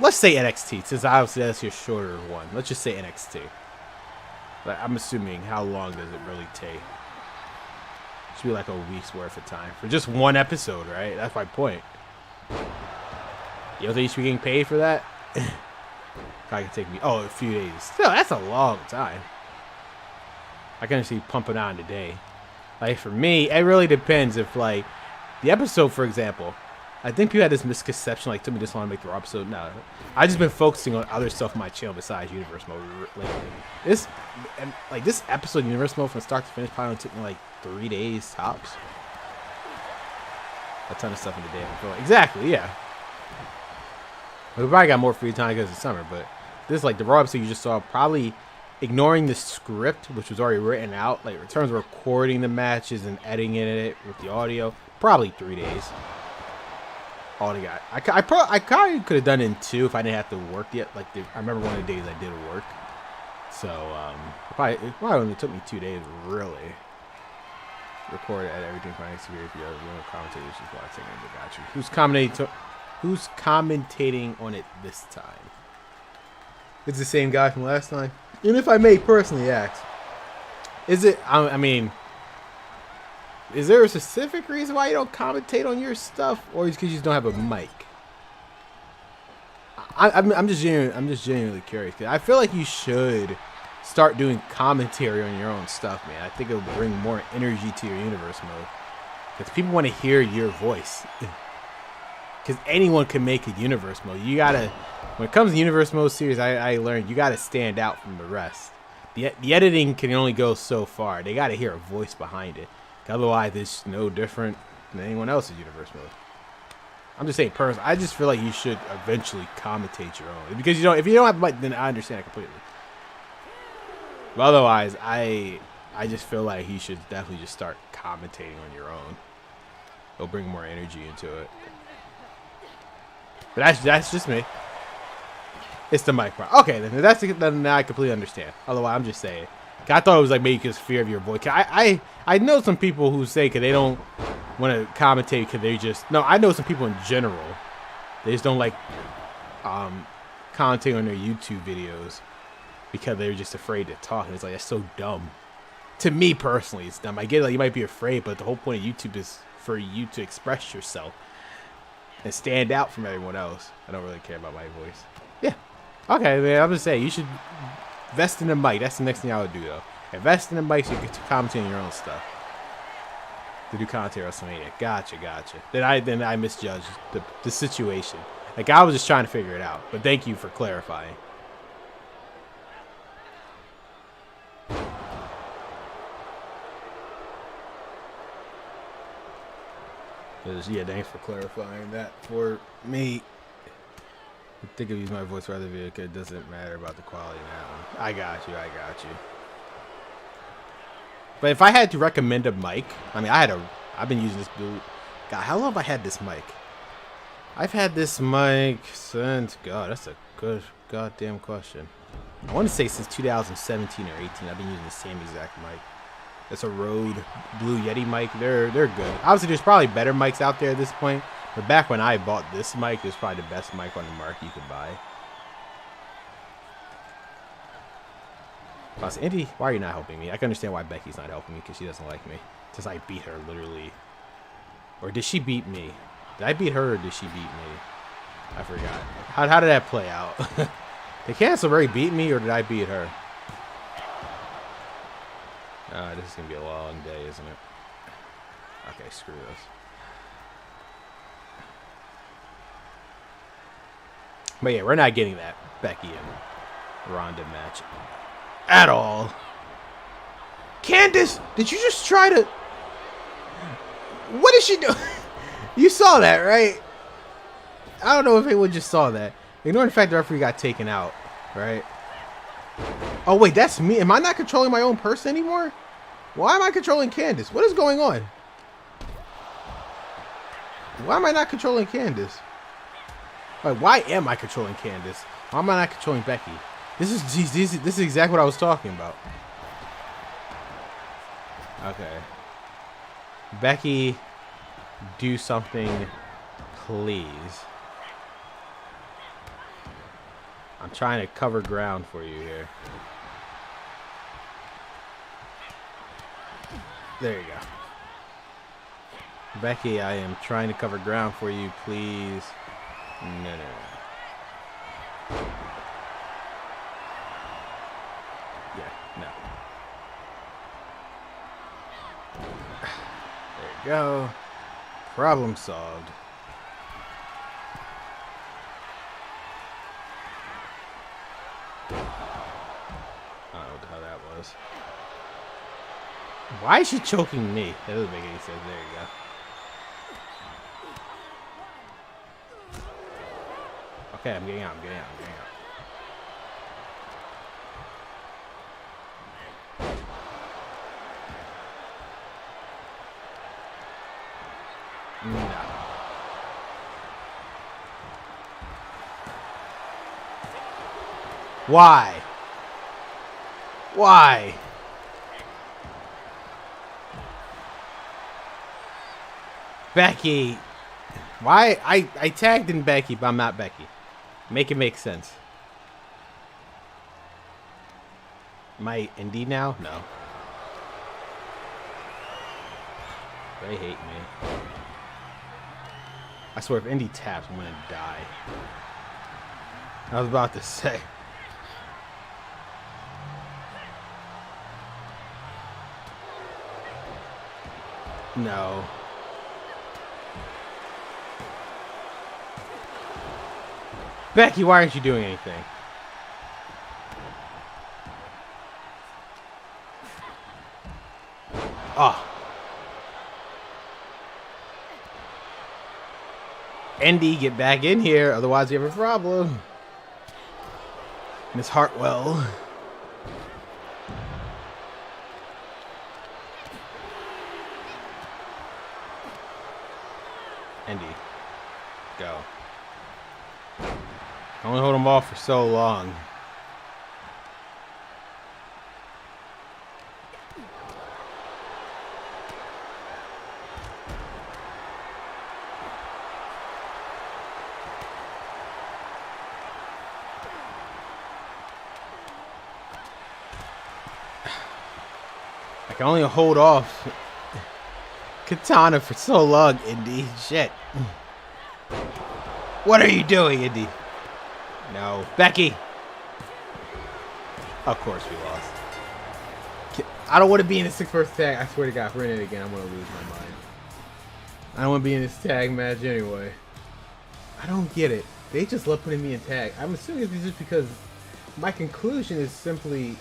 let's say NXT, since obviously that's your shorter one. Let's just say NXT. Like, I'm assuming, how long does it really take? It should be like a week's worth of time for just one episode, right? That's my point. You don't think you should be getting paid for that? Probably could take me, a few days. Still, that's a long time. I can see pumping on today. Like, for me, it really depends if, like, the episode, for example, I think people had this misconception, like, took me this long to make the Raw episode. No, I just been focusing on other stuff on my channel besides Universe Mode lately. This episode of Universe Mode from start to finish probably only took me, like, 3 days tops. A ton of stuff in the day. Exactly, yeah. We probably got more free time because it's summer, but this, like, the Raw episode you just saw, probably ignoring the script, which was already written out, like, in terms of recording the matches and editing it with the audio, probably 3 days. All they got. I probably could have done it in 2 if I didn't have to work yet. Like, I remember one of the days I did work. So, it probably only took me 2 days, really. Record at everything for next year if you have real commentators just watching it. I got you. Who's commentating on it this time? It's the same guy from last time. And if I may personally ask, is it? I mean, is there a specific reason why you don't commentate on your stuff, or is it because you just don't have a mic? I'm just genuinely curious. Cause I feel like you should start doing commentary on your own stuff, man. I think it'll bring more energy to your universe mode. Because people want to hear your voice. Because anyone can make a universe mode. You gotta, when it comes to universe mode series, I learned you gotta stand out from the rest. The editing can only go so far. They gotta hear a voice behind it. Otherwise, it's no different than anyone else's universe mode. I'm just saying, personally, I just feel like you should eventually commentate your own. Because if you don't have mic, then I understand it completely. But otherwise, I just feel like you should definitely just start commentating on your own. It'll bring more energy into it. But that's just me. It's the mic part. Okay, then I completely understand. Otherwise, I'm just saying. I thought it was like maybe because fear of your voice. I know some people who say because they don't want to commentate because they just... No, I know some people in general. They just don't like commentating on their YouTube videos because they're just afraid to talk. And it's like, that's so dumb. To me personally, it's dumb. I get it, like you might be afraid, but the whole point of YouTube is for you to express yourself and stand out from everyone else. I don't really care about my voice. Yeah. Okay, man. I'm just saying you should invest in a mic. That's the next thing I would do, though. Invest in a mic so you get to commentate on your own stuff. To do commentary on WrestleMania. Gotcha. Then I misjudged the situation. Like, I was just trying to figure it out. But thank you for clarifying. Yeah, thanks for clarifying that for me. I think I'll use my voice for other video because it doesn't matter about the quality now. I got you. But if I had to recommend a mic, I mean, I've been using this dude. God, how long have I had this mic? I've had this mic since, God, that's a good goddamn question. I want to say since 2017 or 18. I've been using the same exact mic. It's a Rode Blue Yeti mic. They're good. Obviously, there's probably better mics out there at this point. But back when I bought this mic, it was probably the best mic on the market you could buy. Andy, why are you not helping me? I can understand why Becky's not helping me because she doesn't like me. Since I beat her, literally. Or did she beat me? Did I beat her or did she beat me? I forgot. How did that play out? Did Cancelberry beat me or did I beat her? This is going to be a long day, isn't it? Okay, screw this. But yeah, we're not getting that Becky and Ronda match at all. Candace, did you just try to... What is she doing? You saw that, right? I don't know if anyone just saw that. Ignoring the fact the referee got taken out, right? Oh, wait, that's me. Am I not controlling my own person anymore? Why am I controlling Candace? What is going on? Why am I not controlling Candace? Like, why am I controlling Candace? Why am I not controlling Becky? This is exactly what I was talking about. Okay. Becky, do something, please. I'm trying to cover ground for you here. There you go. Becky, I am trying to cover ground for you, please. No. Yeah, no. There you go. Problem solved. I don't know how that was. Why is she choking me? That doesn't make any sense. There you go. Okay, I'm getting out. No. Why? Becky. Why? I tagged in Becky, but I'm not Becky. Make it make sense. Am I indie now? No. They hate me. I swear if Indy taps, I'm gonna die. I was about to say. No. Becky, why aren't you doing anything? Oh. Indy, get back in here, otherwise you have a problem. Miss Hartwell. Indy, go. Only hold them off for so long. I can only hold off Katana for so long, Indy. Shit. What are you doing, Indy? No. Becky! Of course we lost. I don't want to be in the 6-versus tag. I swear to God, if we're in it again, I'm going to lose my mind. I don't want to be in this tag match anyway. I don't get it. They just love putting me in tag. I'm assuming it's just because my conclusion is simply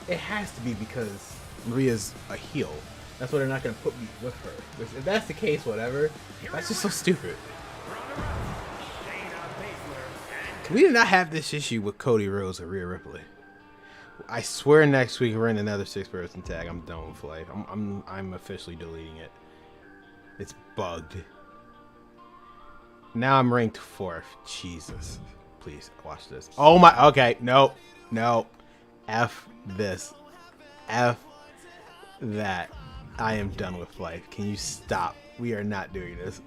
it has to be because Maria's a heel. That's why they're not going to put me with her. If that's the case, whatever. That's just so stupid. We did not have this issue with Cody Rhodes or Rhea Ripley. I swear next week we're in another 6-person tag. I'm done with Flay. I'm officially deleting it. It's bugged. Now I'm ranked 4th. Jesus. Please watch this. Oh my. Okay. No. F this. F that. I am done with life. Can you stop? We are not doing this.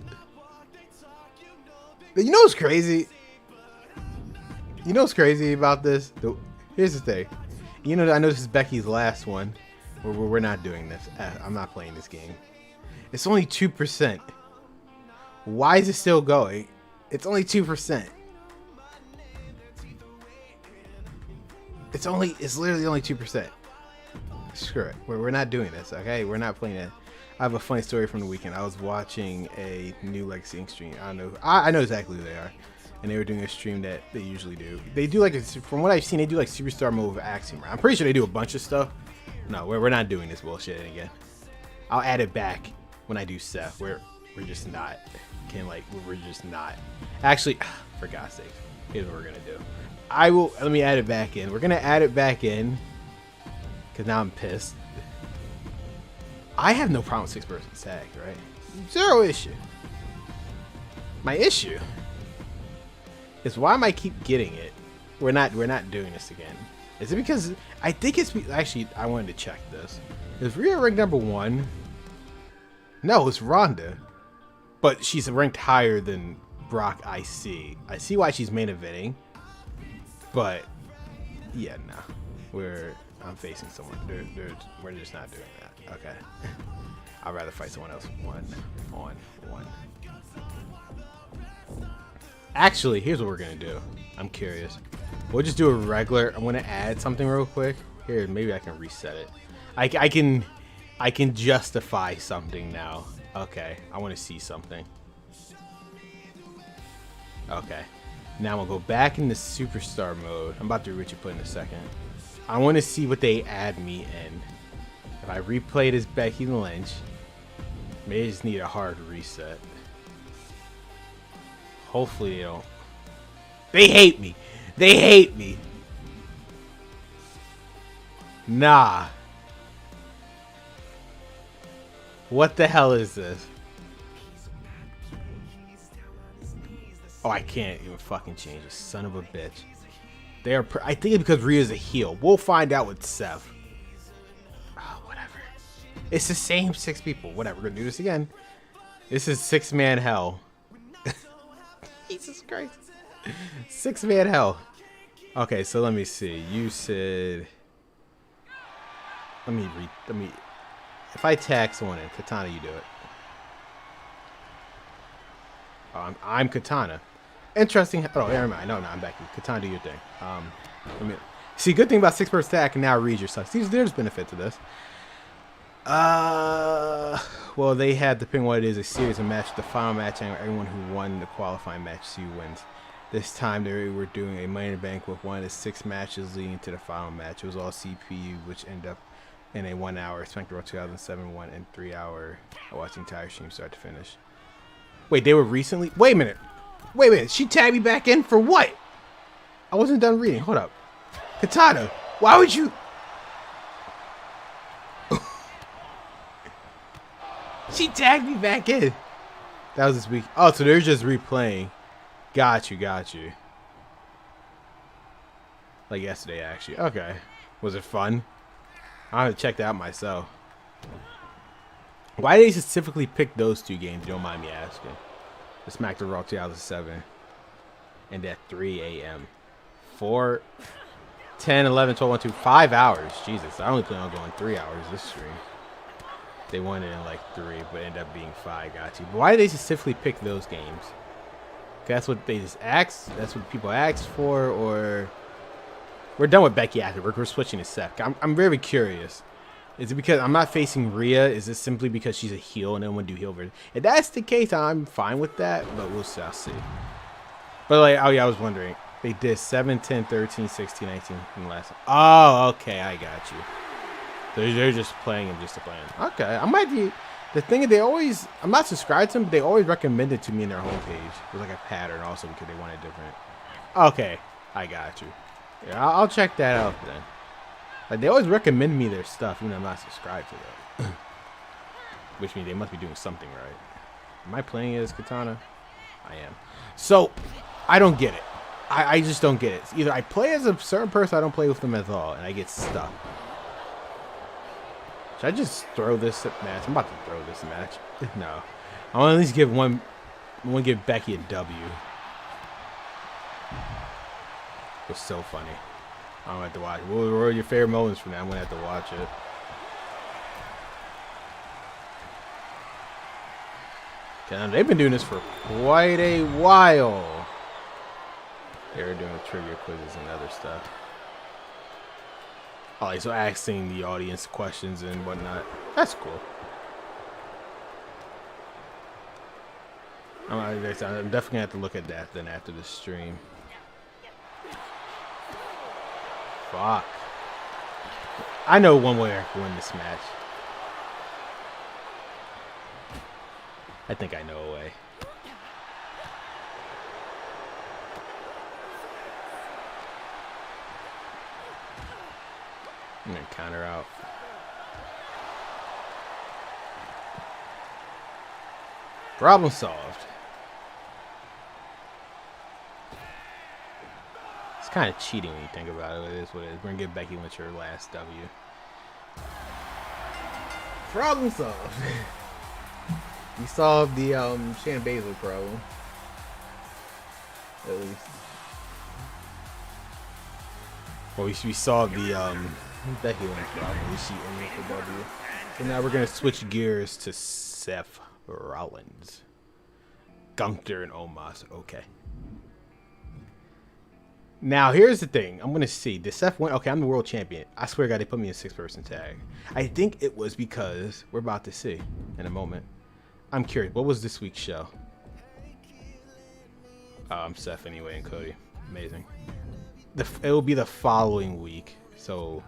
You know what's crazy? You know what's crazy about this? Here's the thing. You know, I know this is Becky's last one. We're not doing this. I'm not playing this game. It's only 2%. Why is it still going? It's only 2%. It's literally only 2%. Screw it. We're not doing this, okay? We're not playing it. I have a funny story from the weekend. I was watching a new Legacy Inc. stream. I don't know. I know exactly who they are. And they were doing a stream that they usually do. They do like, from what I've seen, they do like Superstar mode with Axiom. I'm pretty sure they do a bunch of stuff. No, we're not doing this bullshit again. I'll add it back when I do Seth. We're just not. We're just not. Actually, for God's sake, here's what we're gonna do. Let me add it back in. We're gonna add it back in because now I'm pissed. I have no problem with 6-person tag, right? Zero issue. My issue is why am I keep getting it? We're not doing this again. Is it because I think it's actually I wanted to check this. Is Rhea ranked number 1? No, it's Ronda. But she's ranked higher than Brock, I see. I see why she's main eventing. But yeah, no. I'm facing someone. We're just not doing that. Okay. I'd rather fight someone else 1-on-1. Actually, here's what we're gonna do. I'm curious. We'll just do a regular. I'm gonna add something real quick. Here, maybe I can reset it. I can justify something now. Okay, I want to see something. Okay, now we'll go back into superstar mode. I'm about to reach a put in a second. I want to see what they add me in. If I replay this Becky Lynch, maybe I just need a hard reset. Hopefully they don't. They hate me. They hate me. Nah. What the hell is this? Oh, I can't even fucking change it. Son of a bitch. They are. I think it's because Rhea's a heel. We'll find out with Seth. Oh, whatever. It's the same 6 people. Whatever. We're gonna do this again. This is 6-man hell. Jesus Christ. 6-man hell. Okay, so let me see. You said. Let me. If I tag someone in, Katana, you do it. Oh, I'm Katana. Interesting. Oh, never mind. No, I'm Becky. Katana, do your thing. Let me see. Good thing about 6-person tag, I can now read your stuff. See, there's benefit to this. Well, they had to pick what it is, a series of matches. The final match, and everyone who won the qualifying match, wins. This time they were doing a Money in the Bank with one of the 6 matches leading to the final match. It was all CPU, which ended up in a 1-hour SmackDown 2007 1 and 3-hour watching entire stream start to finish. Wait, they were recently. Wait a minute. She tagged me back in for what? I wasn't done reading. Hold up, Katana. Why would you? She tagged me back in. That was this week. Oh, so they're just replaying. Got you. Like yesterday, actually. Okay. Was it fun? I'm gonna check that out myself. Why did they specifically pick those 2 games? You don't mind me asking. The SmackDown Raw 2007 and at 3 a.m. 4, 10, 11, 12, 1, 2, 5 hours. Jesus, I only plan on going 3 hours this stream. They wanted it in like 3, but ended up being 5. Got you. But why did they specifically pick those games? That's what they just asked. That's what people asked for, or we're done with Becky after. We're switching to Seth. I'm very curious. Is it because I'm not facing Rhea? Is this simply because she's a heel and then want to do heel version? If that's the case, I'm fine with that, but we'll see. I'll see. But like, oh yeah, I was wondering. They did 7, 10, 13, 16, 19 in the last one. Oh, okay, I got you. They're just playing him just to play him. Okay, I might be. The thing is, I'm not subscribed to them, but they always recommend it to me in their homepage. There's like a pattern also because they want it different. Okay, I got you. Yeah, I'll check that out then. Like, they always recommend me their stuff, even though I'm not subscribed to them. Which means they must be doing something right. Am I playing it as Katana? I am. So, I don't get it. I just don't get it. Either I play as a certain person, or I don't play with them at all, and I get stuck. Should I just throw this match? I'm about to throw this match. No. I want to at least give one. I want to give Becky a W. It was so funny. I'm going to have to watch it. What were your favorite moments from that? I'm going to have to watch it. Okay, they've been doing this for quite a while. They were doing trivia quizzes and other stuff. Oh, so asking the audience questions and whatnot. That's cool. I'm definitely going to have to look at that then after the stream. Fuck. I know one way I can win this match. I think I know a way. I'm gonna counter out. Problem solved. It's kind of cheating when you think about it. It is what it is. We're gonna give Becky Lynch her last W. Problem solved. We solved the Shayna Baszler problem. At least. Well, we solved the Becky Lynch problem. She ended the W. So now we're gonna switch gears to Seth Rollins, Gunther, and Omos. Okay. Now here's the thing. I'm gonna see. Did Seth win? Okay, I'm the world champion. I swear to God, they put me in a 6-person tag. I think it was because we're about to see in a moment. I'm curious. What was this week's show? I'm Seth anyway, and Cody. Amazing. It will be the following week. So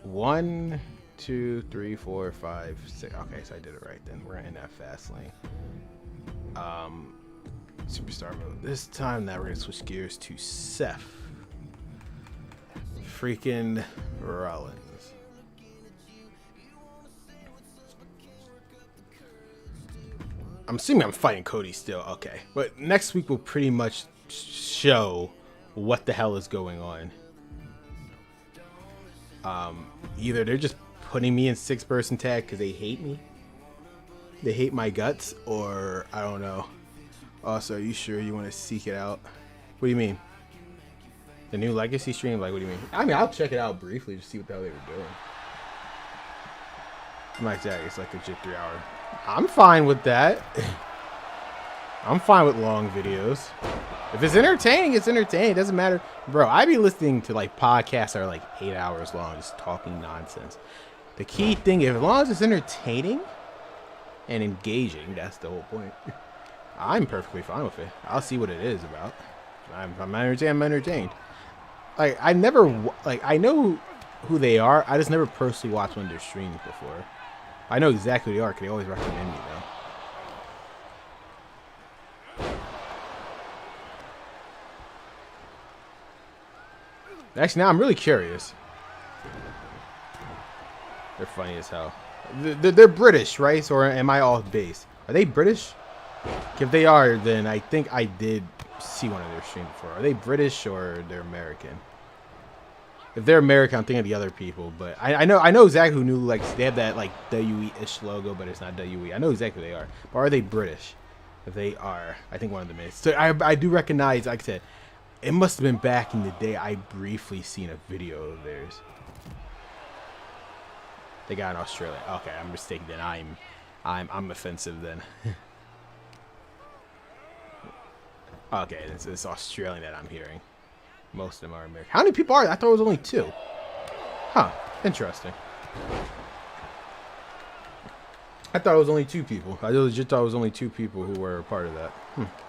1, 2, 3, 4, 5, 6. Okay, so I did it right then. We're in that fast lane. Superstar mode. This time now we're gonna switch gears to Seth freaking Rollins. I'm assuming I'm fighting Cody still. Okay, but next week will pretty much show what the hell is going on. Either they're just putting me in 6-person tag because they hate me, they hate my guts, or I don't know. Also, are you sure you want to seek it out? What do you mean? The new Legacy stream? Like, what do you mean? I mean, I'll check it out briefly to see what the hell they were doing. I'm like, yeah, it's like a legit 3-hour. I'm fine with that. I'm fine with long videos. If it's entertaining, it's entertaining. It doesn't matter. Bro, I be listening to like podcasts that are like 8 hours long, just talking nonsense. The key thing, as long as it's entertaining and engaging, that's the whole point. I'm perfectly fine with it. I'll see what it is about. I'm entertained. I'm entertained. Like, I never, like, I know who they are. I just never personally watched one of their streams before. I know exactly who they are because they always recommend me, though. Actually, now I'm really curious. They're funny as hell. They're British, right? Or am I off base? Are they British? If they are, then I think I did see one of their streams before. Are they British or they're American? If they're American, I'm thinking of the other people. But I know exactly who knew. Like, they have that like WE-ish logo, but it's not WE. I know exactly who they are. But are they British? If they are, I think one of them is. So I do recognize. Like I said, it must have been back in the day. I briefly seen a video of theirs. They got in Australia. Okay, I'm mistaken. Then I'm offensive then. Okay, it's Australian that I'm hearing. Most of them are American. How many people are there? I thought it was only 2. Huh. Interesting. I thought it was only 2 people. I legit thought it was only 2 people who were a part of that.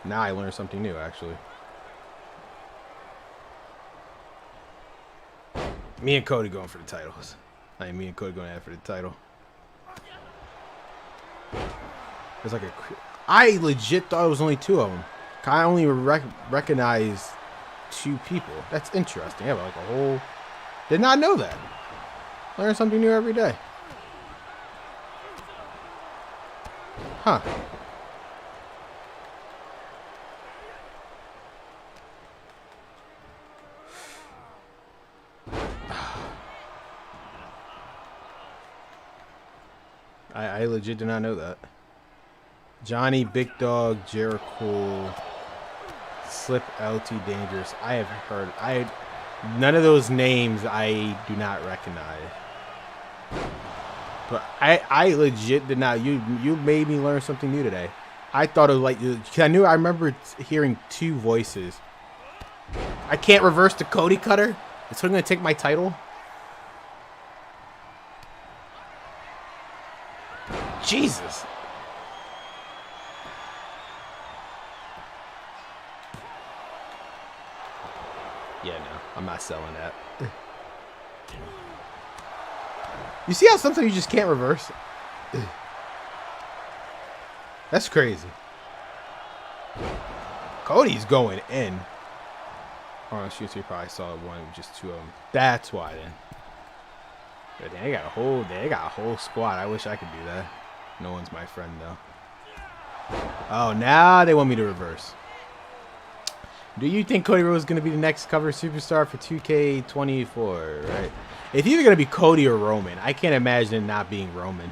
Now I learned something new, actually. Me and Cody going for the titles. I mean, me and Cody going at it for the title. It's like a... I legit thought it was only 2 of them. I only recognize 2 people. That's interesting. Yeah, like a whole... Did not know that. Learn something new every day. Huh. I legit did not know that. Johnny, Big Dog, Jericho, Slip, LT, Dangerous. I have heard. None of those names I do not recognize. But I legit did not. You made me learn something new today. I thought it was like, cause I remember hearing 2 voices. I can't reverse the Cody Cutter. It's going to take my title. Jesus. Yeah, no, I'm not selling that. You see how sometimes you just can't reverse? That's crazy. Cody's going in. Oh, shoot, you probably saw one with just two of them. That's why then. But they got a whole squad. I wish I could do that. No one's my friend though. Oh, now they want me to reverse. Do you think Cody Rhodes is going to be the next cover superstar for 2K24, right? It's either going to be Cody or Roman. I can't imagine it not being Roman.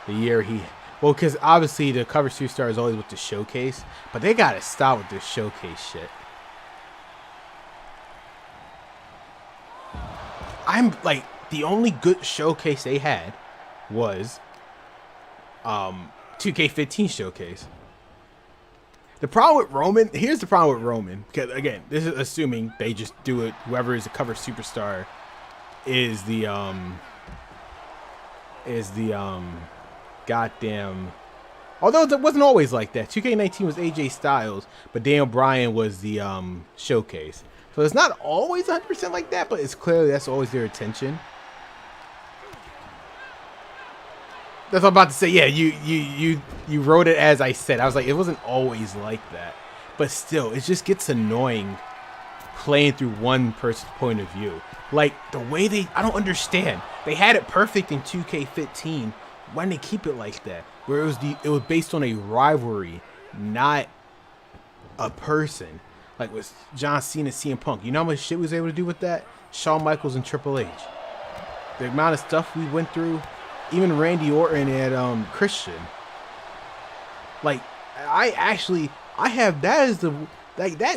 The year he... Well, because obviously the cover superstar is always with the showcase. But they got to stop with this showcase shit. I'm like... The only good showcase they had was 2K15 showcase. The problem with Roman, here's the problem with Roman. Because again, this is assuming they just do it. Whoever is the cover superstar is the goddamn. Although it wasn't always like that. 2K19 was AJ Styles, but Daniel Bryan was the showcase. So it's not always 100% like that, but it's clearly that's always their intention. That's what I'm about to say. Yeah, you wrote it as I said. I was like, it wasn't always like that. But still, it just gets annoying playing through one person's point of view. Like, the way I don't understand. They had it perfect in 2K15. Why didn't they keep it like that? Where it was based on a rivalry, not a person. Like with John Cena and CM Punk. You know how much shit we was able to do with that? Shawn Michaels and Triple H. The amount of stuff we went through. Even Randy Orton and Christian. Like, that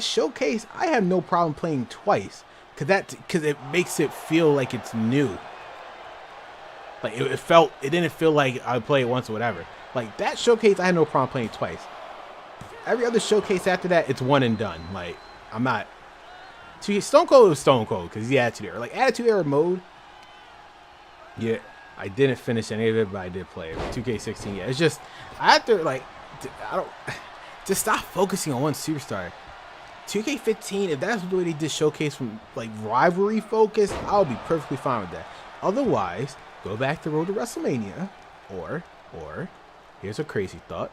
showcase. I have no problem playing twice, because it makes it feel like it's new. Like it didn't feel like I would play it once or whatever. Like that showcase, I had no problem playing twice. Every other showcase after that, it's one and done. Like I'm not. Stone Cold was Stone Cold because he Attitude Era. Like Attitude Era mode. Yeah. I didn't finish any of it, but I did play it. 2K16, yeah. It's just, I have to, like, just stop focusing on one superstar. 2K15, if that's the way they did showcase from, like, rivalry focus, I'll be perfectly fine with that. Otherwise, go back to Road to WrestleMania, or, here's a crazy thought,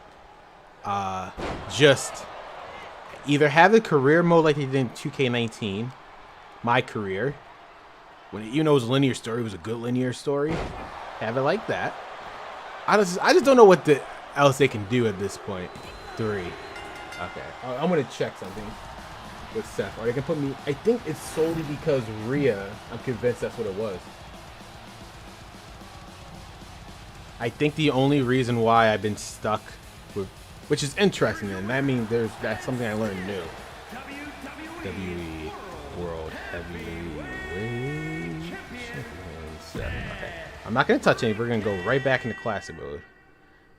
just either have a career mode like they did in 2K19, my career, when even though it was a linear story, it was a good linear story. Have it like that. I just don't know what else they can do at this point. 3. Okay. I'm gonna check something with Seth. Or they can put me. I think it's solely because Rhea. I'm convinced that's what it was. I think the only reason why I've been stuck with, which is interesting, and that means that's something I learned new. WWE World Heavyweight. Okay. I'm not going to touch any. We're going to go right back into classic mode.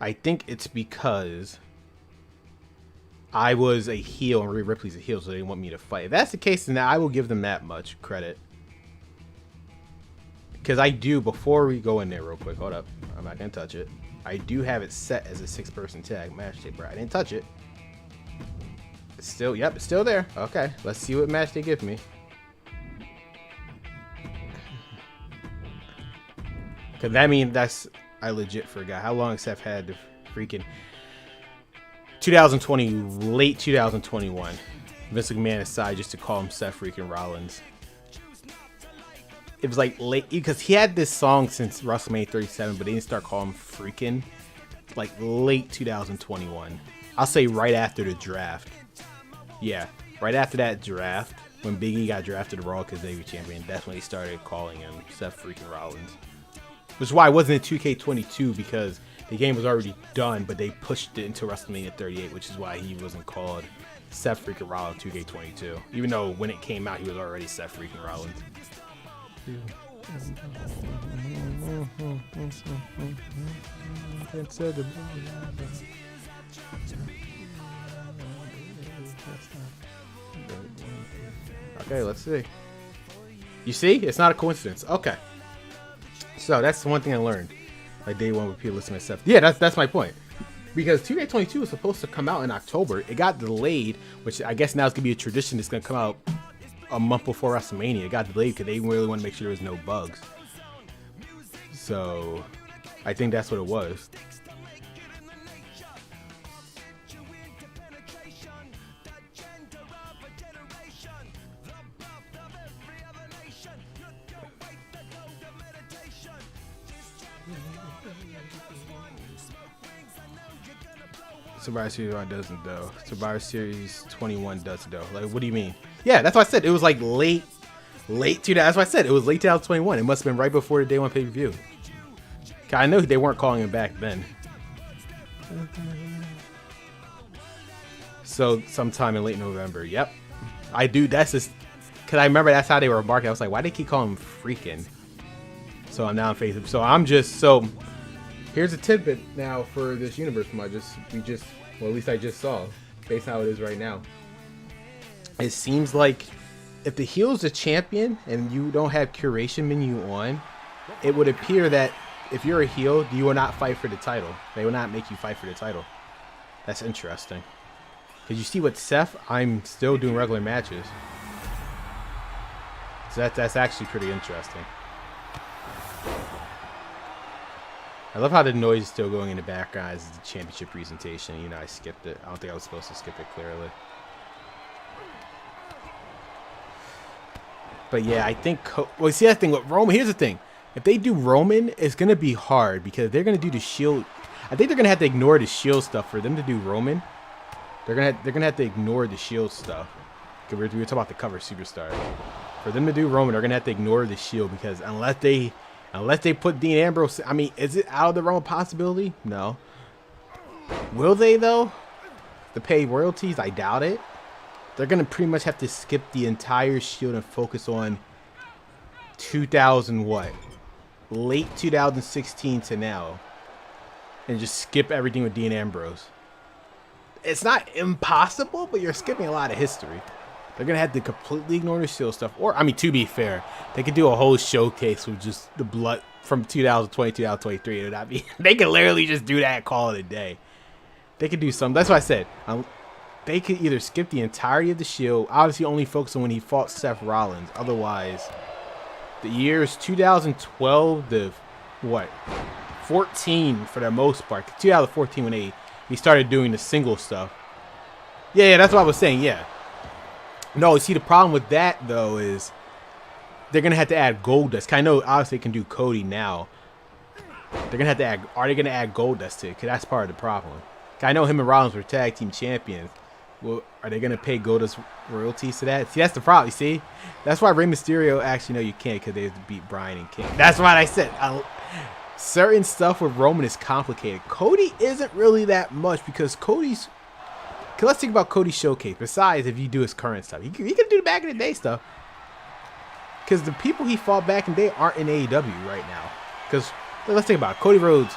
I think it's because I was a heel and Rhea Ripley's a heel, so they didn't want me to fight. If that's the case, then I will give them that much credit. Because I do, before we go in there real quick, hold up. I'm not going to touch it. I do have it set as a 6-person tag match day, bro. I didn't touch it. It's still, yep, it's still there. Okay, let's see what match they give me. Because that means I legit forgot how long Seth had the freaking 2020, late 2021. Vince McMahon aside just to call him Seth freaking Rollins. It was like late, because he had this song since WrestleMania 37, but they didn't start calling him freaking like late 2021. I'll say right after the draft. Yeah, right after that draft, when Big E got drafted to Raw because they were champion, that's when they started calling him Seth freaking Rollins. Which is why it wasn't in 2K22, because the game was already done, but they pushed it into WrestleMania 38, which is why he wasn't called Seth freaking Rollins 2K22. Even though when it came out, he was already Seth freaking Rollins. Okay, let's see. You see? It's not a coincidence. Okay. So that's the one thing I learned. Like day one with people listening to stuff. Yeah, that's my point. Because 2K22 was supposed to come out in October. It got delayed, which I guess now it's going to be a tradition. It's going to come out a month before WrestleMania. It got delayed because they really want to make sure there was no bugs. So I think that's what it was. Survivor Series 1 doesn't though. Survivor Series 21 does though. Like, what do you mean? Yeah, that's what I said. It was like late 2000. That's what I said. It was late 2021. It must have been right before the day one pay-per-view. I know they weren't calling him back then. So sometime in late November. Yep, I do. That's just because I remember that's how they were marketing. I was like, why do they keep calling him freaking? So I'm now on Facebook. So I'm just so. Here's a tidbit now for this universe from well, at least I just saw, based on how it is right now. It seems like if the heel's a champion and you don't have curation menu on, it would appear that if you're a heel, you will not fight for the title. They will not make you fight for the title. That's interesting. Because you see with Seth, I'm still doing regular matches. So that's actually pretty interesting. I love how the noise is still going in the background as the championship presentation. You know, I skipped it. I don't think I was supposed to skip it clearly. But yeah, I think... well, see that thing with Roman. Here's the thing. If they do Roman, it's going to be hard because they're going to do the Shield. I think they're going to have to ignore the Shield stuff for them to do Roman. They're gonna have to ignore the Shield stuff. We were talking about the cover superstar. For them to do Roman, they're going to have to ignore the Shield because unless they put Dean Ambrose, I mean, is it out of the realm of possibility? No. Will they though? To pay royalties? I doubt it. They're gonna pretty much have to skip the entire Shield and focus on 2000 what? Late 2016 to now, and just skip everything with Dean Ambrose. It's not impossible, but you're skipping a lot of history. They're going to have to completely ignore the Shield stuff. Or, I mean, to be fair, they could do a whole showcase with just the blood from 2020, 2023. It would not be, they could literally just do that and call it a day. They could do something. That's what I said. They could either skip the entirety of the Shield, obviously only focus on when he fought Seth Rollins. Otherwise, the years 2012 to, what, 14 for the most part. 2014 when he started doing the single stuff. Yeah, that's what I was saying, yeah. No, see, the problem with that, though, is they're going to have to add Goldust. I know, obviously, they can do Cody now. They're going to have to add, are they going to add Goldust to it? Because that's part of the problem. I know him and Rollins were tag team champions. Well, are they going to pay Goldust royalties to that? See, that's the problem, you see? That's why Rey Mysterio, actually, no, you can't, because they have to beat Bryan and King. That's what I said. Certain stuff with Roman is complicated. Cody isn't really that much, because Cody's... let's think about Cody's showcase. Besides, if you do his current stuff, he can do the back in the day stuff. Because the people he fought back in the day aren't in AEW right now. Because let's think about it. Cody Rhodes.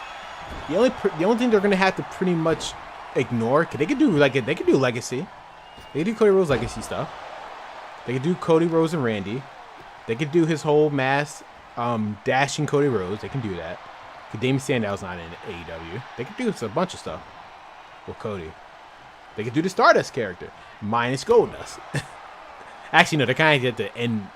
The only thing they're gonna have to pretty much ignore. Cause they could do legacy. They could do Cody Rhodes legacy stuff. They could do Cody Rhodes and Randy. They could do his whole mass dashing Cody Rhodes. They can do that. Damien Sandow's not in AEW. They could do a bunch of stuff with Cody. They could do the Stardust character, minus Goldust. Actually, no, they kind of at the end.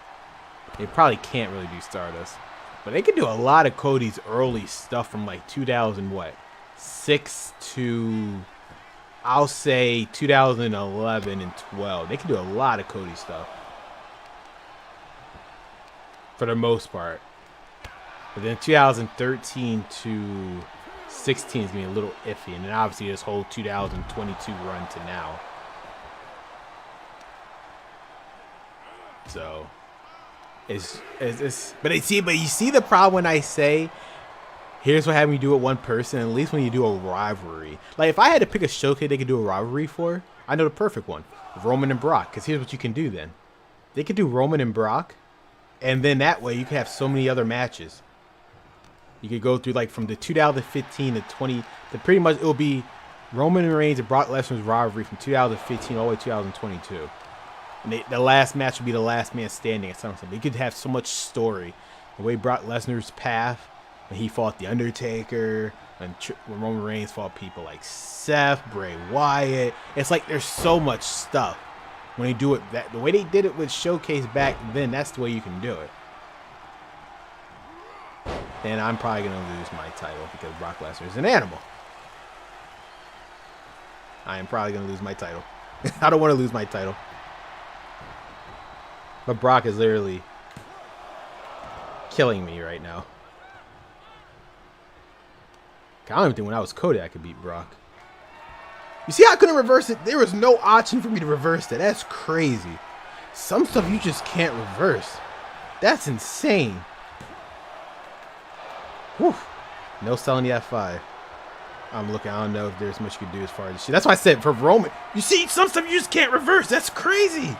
They probably can't really do Stardust. But they could do a lot of Cody's early stuff from like 2006 to, I'll say, 2011 and 12. They could do a lot of Cody stuff. For the most part. But then 2013 to 16 is going to be a little iffy, and then obviously this whole 2022 run to now. So it's but you see the problem when I say here's what having you do it one person. At least when you do a rivalry, like if I had to pick a showcase they could do a rivalry for, I know the perfect one, Roman and Brock. Because here's what you can do then: they could do Roman and Brock, and then that way you could have so many other matches. You could go through like from the 2015 to 20. To pretty much it'll be Roman Reigns and Brock Lesnar's rivalry from 2015 all the way to 2022. And the last match would be the last man standing at SummerSlam. You could have so much story. The way Brock Lesnar's path when he fought The Undertaker, when Roman Reigns fought people like Seth, Bray Wyatt. It's like there's so much stuff when they do it. The way they did it with Showcase back then, that's the way you can do it. then I'm probably going to lose my title because Brock Lesnar is an animal. I am probably going to lose my title. I don't want to lose my title. But Brock is literally killing me right now. I don't even think when I was Cody I could beat Brock. You see, I couldn't reverse it. There was no option for me to reverse it. That's crazy. Some stuff you just can't reverse. That's insane. Whew. No selling the F5. I'm looking. I don't know if there's much you can do as far as shit. That's why I said for Roman. You see, some stuff you just can't reverse. That's crazy.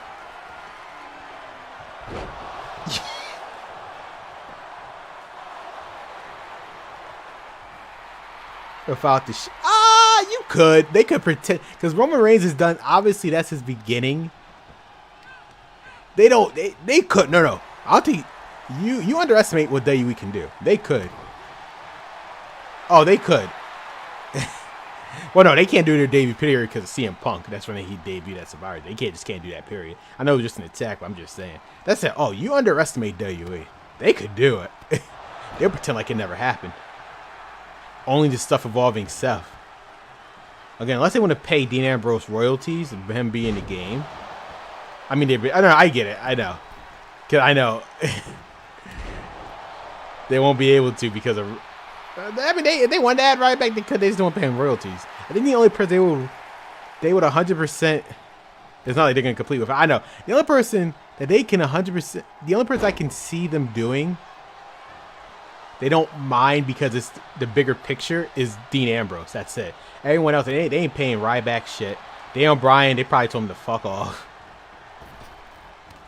Without the you could. They could pretend because Roman Reigns is done. Obviously, that's his beginning. They don't. They could. No. I'll tell you. You underestimate what WWE can do. They could. Oh, they could. Well, no, they can't do their debut period because of CM Punk. That's when he debuted at Survivor. They just can't do that period. I know it was just an attack, but I'm just saying. That's it. Oh, you underestimate WWE. They could do it. They'll pretend like it never happened. Only the stuff involving Seth. Again, unless they want to pay Dean Ambrose royalties and him be in the game. I mean, I know. I get it. I know. Cause I know they won't be able to because of. I mean, they want to add right back because they just don't pay him royalties. I think the only person they would 100%. It's not like they're gonna complete with. I know the only person that they can 100%. The only person I can see them doing. They don't mind because it's the bigger picture is Dean Ambrose. That's it. Everyone else, they ain't paying Ryback shit. Daniel Bryan, they probably told him to fuck off.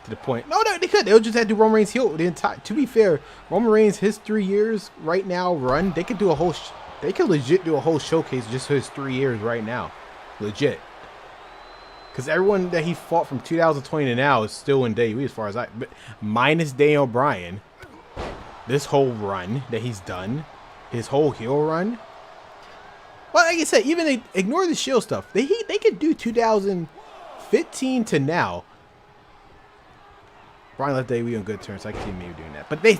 To the point. No, they could. They'll just have to do Roman Reigns heel the entire. To be fair, Roman Reigns his 3 years right now run. They could do a whole. They could legit do a whole showcase just for his 3 years right now, legit. Because everyone that he fought from 2020 to now is still in WWE as far as but minus Daniel Bryan. This whole run that he's done, his whole heel run. Well, like I said, even they ignore the Shield stuff. They could do 2015 to now. Brian left WWE on good terms, so I can see maybe doing that. But they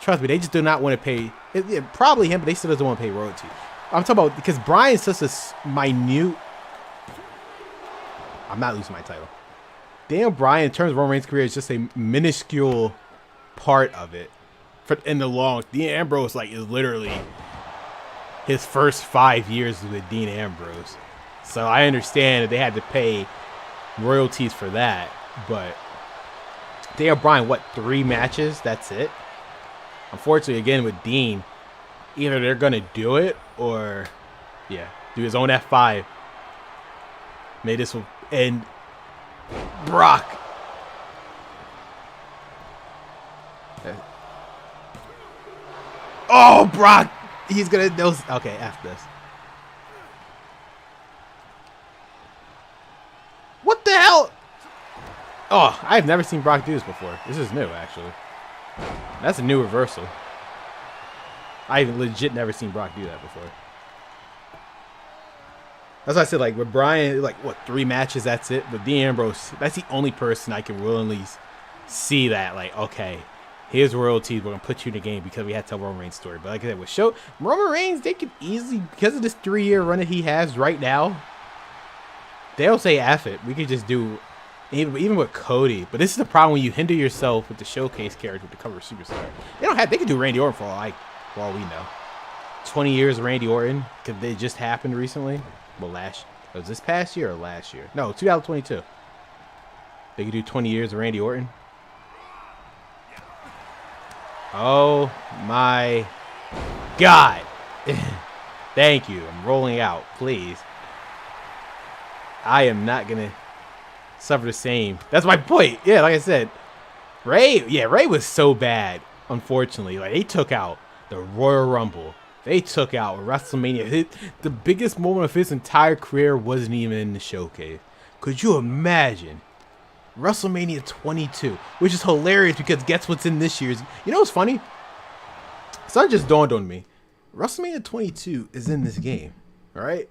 trust me, they just do not want to pay. Probably him, but they still doesn't want to pay royalty. I'm talking about because Brian's such a minute. I'm not losing my title. Daniel Bryan, in terms of Roman Reigns' career, is just a minuscule part of it. In the long, Dean Ambrose is literally his first 5 years with Dean Ambrose. So I understand that they had to pay royalties for that, but Daniel Bryan, 3 matches? That's it. Unfortunately, again with Dean, either they're gonna do it or, do his own F5. Maybe this will end. Brock. Oh, Brock! He's gonna okay, after this. What the hell? Oh, I've never seen Brock do this before. This is new, actually. That's a new reversal. I've legit never seen Brock do that before. That's why I said, with Bryan, 3 matches, that's it. But Dean Ambrose, that's the only person I can willingly see that, okay. Here's royalties. We're gonna put you in the game because we had to tell Roman Reigns' story. But like I said, with Roman Reigns, they could easily, because of this 3-year run that he has right now, they'll say F it. We could just do even with Cody. But this is the problem when you hinder yourself with the showcase character with the cover superstar. They could do Randy Orton for all we know. 20 years of Randy Orton because they just happened recently. Well, was this past year or last year? No, 2022. They could do 20 years of Randy Orton. Oh my God. Thank you. I'm rolling out, please. I am not going to suffer the same. That's my point. Yeah, like I said, Ray was so bad, unfortunately. They took out the Royal Rumble. They took out WrestleMania. The biggest moment of his entire career wasn't even in the showcase. Could you imagine? WrestleMania 22, which is hilarious because guess what's in this year's? You know what's funny? Something just dawned on me. WrestleMania 22 is in this game, all right?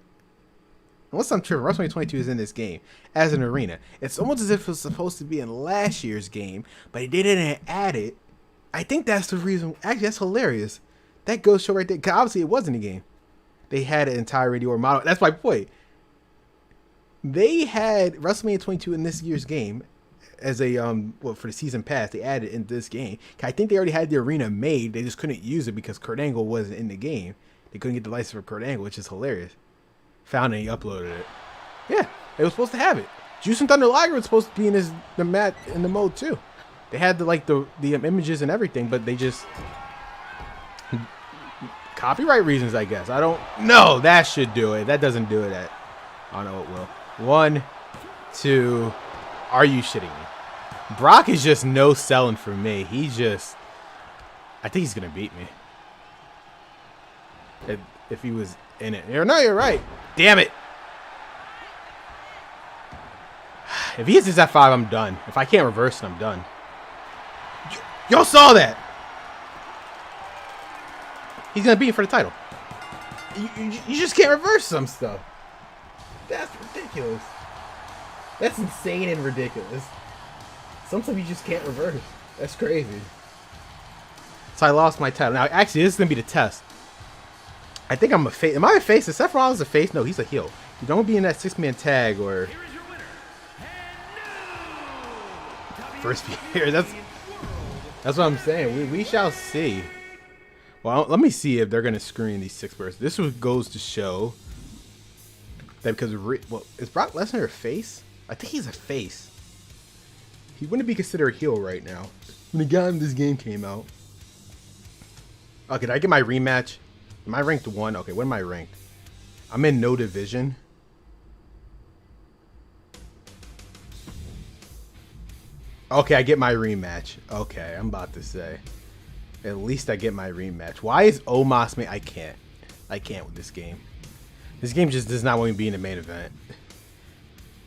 Unless I'm tripping, WrestleMania 22 is in this game as an arena. It's almost as if it was supposed to be in last year's game, but they didn't add it I think that's the reason. Actually, that's hilarious. That goes show right there. Cause obviously, it wasn't a game. They had an entire radio model. That's my point. They had WrestleMania 22 in this year's game as a for the season pass. They added it in this game. I think they already had the arena made. They just couldn't use it because Kurt Angle wasn't in the game. They couldn't get the license for Kurt Angle, which is hilarious. Found it, and he uploaded it. Yeah, they were supposed to have it. Juice and Thunder Liger was supposed to be in the mode too. They had the images and everything, but they just copyright reasons, I guess. I don't know. That should do it. That doesn't do it. I don't know what will. 1, 2. Are you shitting me? Brock is just no selling for me. I think he's gonna beat me. If he was in it. No, you're right. Damn it. If he hits this F5, I'm done. If I can't reverse it, I'm done. Y'all saw that. He's gonna beat him for the title. You just can't reverse some stuff. That's ridiculous. That's insane and ridiculous. Sometimes you just can't reverse. That's crazy. So I lost my title. Now, actually, this is gonna be the test. I think I'm a face. Am I a face? Is Seth Rollins a face? No, he's a heel. You don't be in that 6-man tag or first year. That's what I'm saying. We shall see. Well, let me see if they're gonna screen these 6 persons. This goes to show that because is Brock Lesnar a face? I think he's a face. He wouldn't be considered a heel right now. When the guy in this game came out. Okay, did I get my rematch? Am I ranked 1? Okay, what am I ranked? I'm in no division. Okay, I get my rematch. Okay, I'm about to say. At least I get my rematch. Why is Omos me? I can't with this game. This game just does not want me to be in the main event.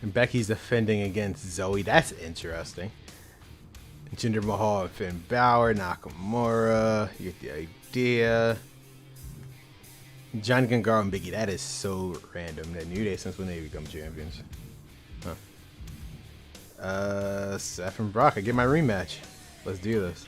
And Becky's defending against Zoe. That's interesting. Jinder Mahal and Finn Balor, Nakamura. You get the idea. Johnny Gargano and Biggie. That is so random. That New Day since when they become champions. Huh. Seth and Brock. I get my rematch. Let's do this.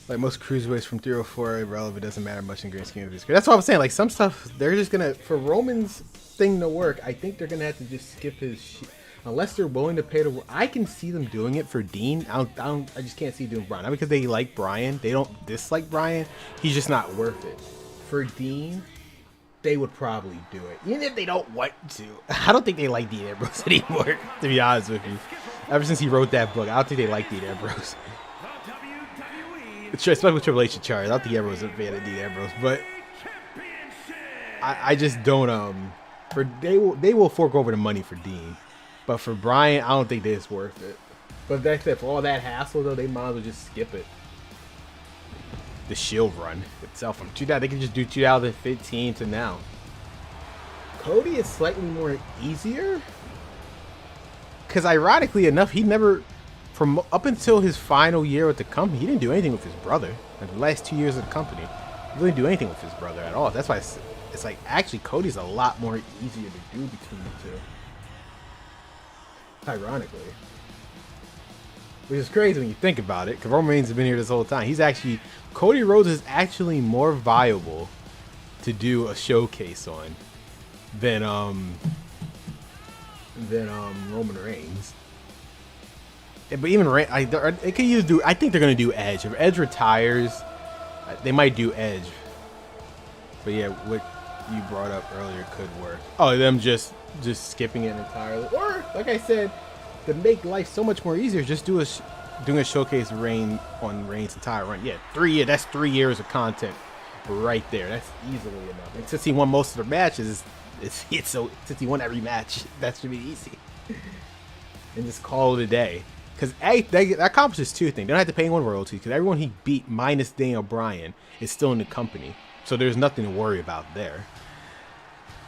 Like most cruiserweights from 304, irrelevant. Doesn't matter much in grand scheme of this. That's what I'm saying. Like some stuff, they're just gonna for Roman's thing to work. I think they're gonna have to just skip his. Unless they're willing to pay the. I can see them doing it for Dean. I just can't see doing Bryan. Not because they like Bryan. They don't dislike Bryan. He's just not worth it. For Dean, they would probably do it. Even if they don't want to. I don't think they like Dean Ambrose anymore, to be honest with you. Ever since he wrote that book, I don't think they like Dean Ambrose. Especially with Triple H and Charles. I don't think everyone was a fan of Dean Ambrose. But I just don't. They will fork over the money for Dean. But for Bryan, I don't think that it's worth it. But that's it. For all that hassle, though, they might as well just skip it. The Shield run itself from 2000, they can just do 2015 to now. Cody is slightly more easier. Because ironically enough, he never, from up until his final year with the company, he didn't do anything with his brother. Like the last 2 years of the company, he didn't do anything with his brother at all. That's why it's like actually Cody's a lot more easier to do between the two. Ironically. Which is crazy when you think about it, because Roman Reigns has been here this whole time. Cody Rhodes is actually more viable to do a showcase on than Roman Reigns. But even it could either do. I think they're gonna do Edge. If Edge retires, they might do Edge. But yeah, what you brought up earlier could work. Oh, them just skipping it entirely, or like I said, to make life so much more easier, just doing a showcase Reigns on Reigns' entire run. Yeah, 3 years. That's 3 years of content right there. That's easily enough. And since he won most of their matches, since he won every match, that should be easy. And just call it a day. Because that accomplishes 2 things. They don't have to pay anyone royalties because everyone he beat minus Daniel Bryan is still in the company. So there's nothing to worry about there.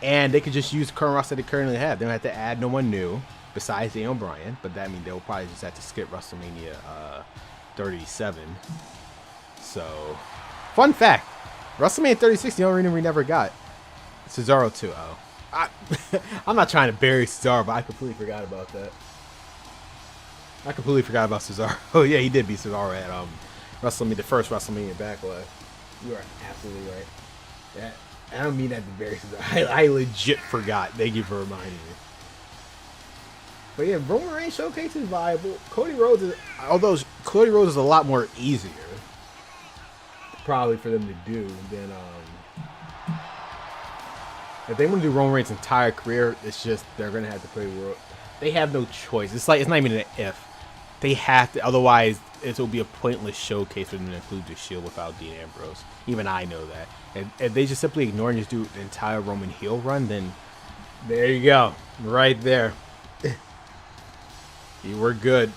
And they could just use the current roster they currently have. They don't have to add no one new besides Daniel Bryan. But that means they'll probably just have to skip WrestleMania 37. So, fun fact. WrestleMania 36, the only reason we never got Cesaro 2-0. I'm not trying to bury Cesaro, but I completely forgot about that. I completely forgot about Cesaro. Oh yeah, he did beat Cesaro at WrestleMania, the first WrestleMania Backlash. You are absolutely right. That, I don't mean that to embarrass you. I legit forgot. Thank you for reminding me. But yeah, Roman Reigns showcase is viable. Cody Rhodes is, although Cody Rhodes is a lot more easier, probably for them to do than if they want to do Roman Reigns' entire career. It's just they're gonna have to play World. They have no choice. It's like it's not even an if. They have to. Otherwise, it will be a pointless showcase for them to include the Shield without Dean Ambrose. Even I know that. And if they just simply ignore and just do the entire Roman heel run, then there you go, right there. We're good.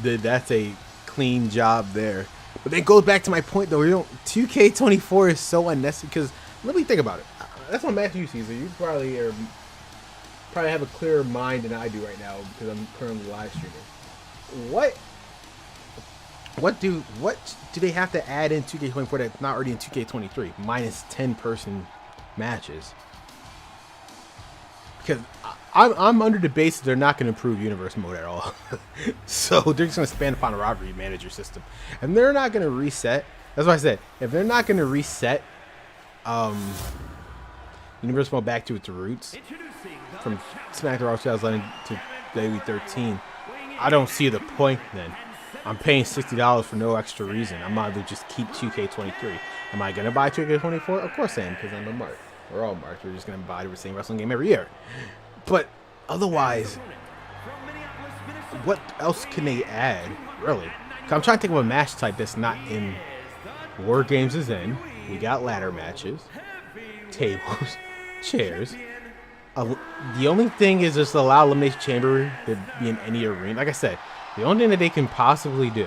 That's a clean job there. But it goes back to my point though. 2K24 is so unnecessary because let me think about it. That's what I'm asking you, Caesar. You probably have a clearer mind than I do right now because I'm currently live streaming. What do they have to add in 2K24 that's not already in 2K23? Minus 10-person matches. Because I'm under the base that they're not going to improve universe mode at all. So they're just going to expand upon a rivalry manager system. And they're not going to reset. That's what I said. If they're not going to reset universe mode back to its roots from SmackDown Raw 2011 to WWE 13, I don't see the point then. I'm paying $60 for no extra reason. I might as well just keep 2K23. Am I going to buy 2K24? Of course I am, because I'm a mark. We're all marks. We're just going to buy the same wrestling game every year. But otherwise, what else can they add, really? I'm trying to think of a match type that's not in War Games is in. We got ladder matches, tables, chairs. The only thing is just allow Elimination Chamber to be in any arena. Like I said, the only thing that they can possibly do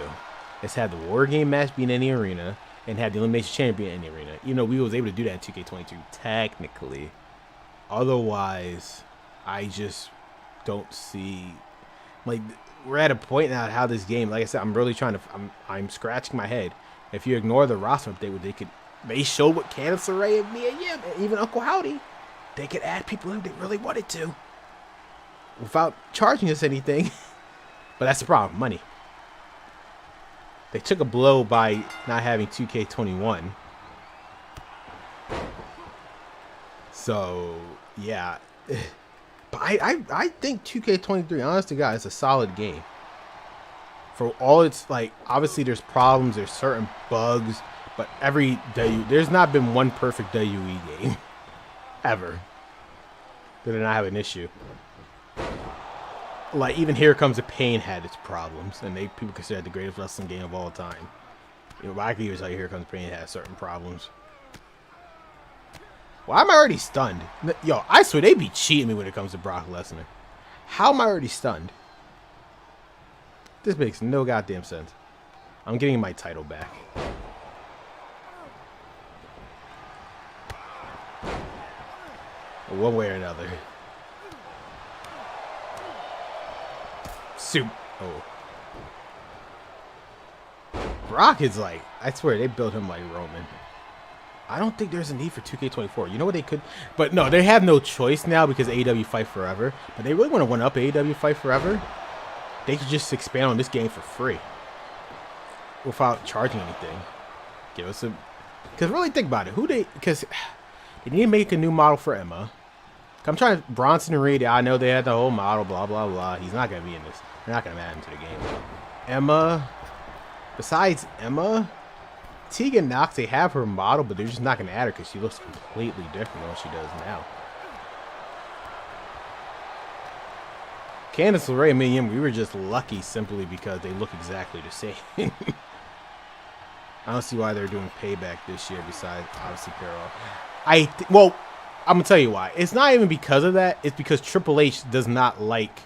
is have the War Game match be in any arena and have the Elimination Chamber be in any arena. You know, we was able to do that in 2K22 technically. Otherwise, I just don't see, like, we're at a point now how this game, like I said, I'm really trying to, I'm scratching my head. If you ignore the roster update, they showed what Candice LeRae and Mia Yim and even Uncle Howdy, they could add people if they really wanted to without charging us anything. But that's the problem, money. They took a blow by not having 2K21. So, yeah. But I think 2K23, honest to God, is a solid game. For all its, like, obviously there's problems, there's certain bugs, but there's not been one perfect WE game. Ever. That did not have an issue. Like, even Here Comes the Pain had its problems, and people consider it the greatest wrestling game of all time. You know, I can even tell you Here Comes the Pain has certain problems. Why am I already stunned? Yo, I swear they be cheating me when it comes to Brock Lesnar. How am I already stunned? This makes no goddamn sense. I'm getting my title back. One way or another. Soup. Oh. Brock is like, I swear they built him like Roman. I don't think there's a need for 2K24. You know what they could, but no, they have no choice now because AEW Fight Forever. But they really want to one up AEW Fight Forever. They could just expand on this game for free without charging anything. Give us a, because really think about it. Because they need to make a new model for Emma. I'm trying to, Bronson and Reed, I know they had the whole model, blah, blah, blah. He's not going to be in this. They're not going to add him to the game. Emma, besides Emma, Tegan Knox, they have her model, but they're just not going to add her because she looks completely different than what she does now. Candice LeRae and Mia Yim, we were just lucky simply because they look exactly the same. I don't see why they're doing Payback this year besides, obviously, Carol. Well, I'm going to tell you why. It's not even because of that. It's because Triple H does not like...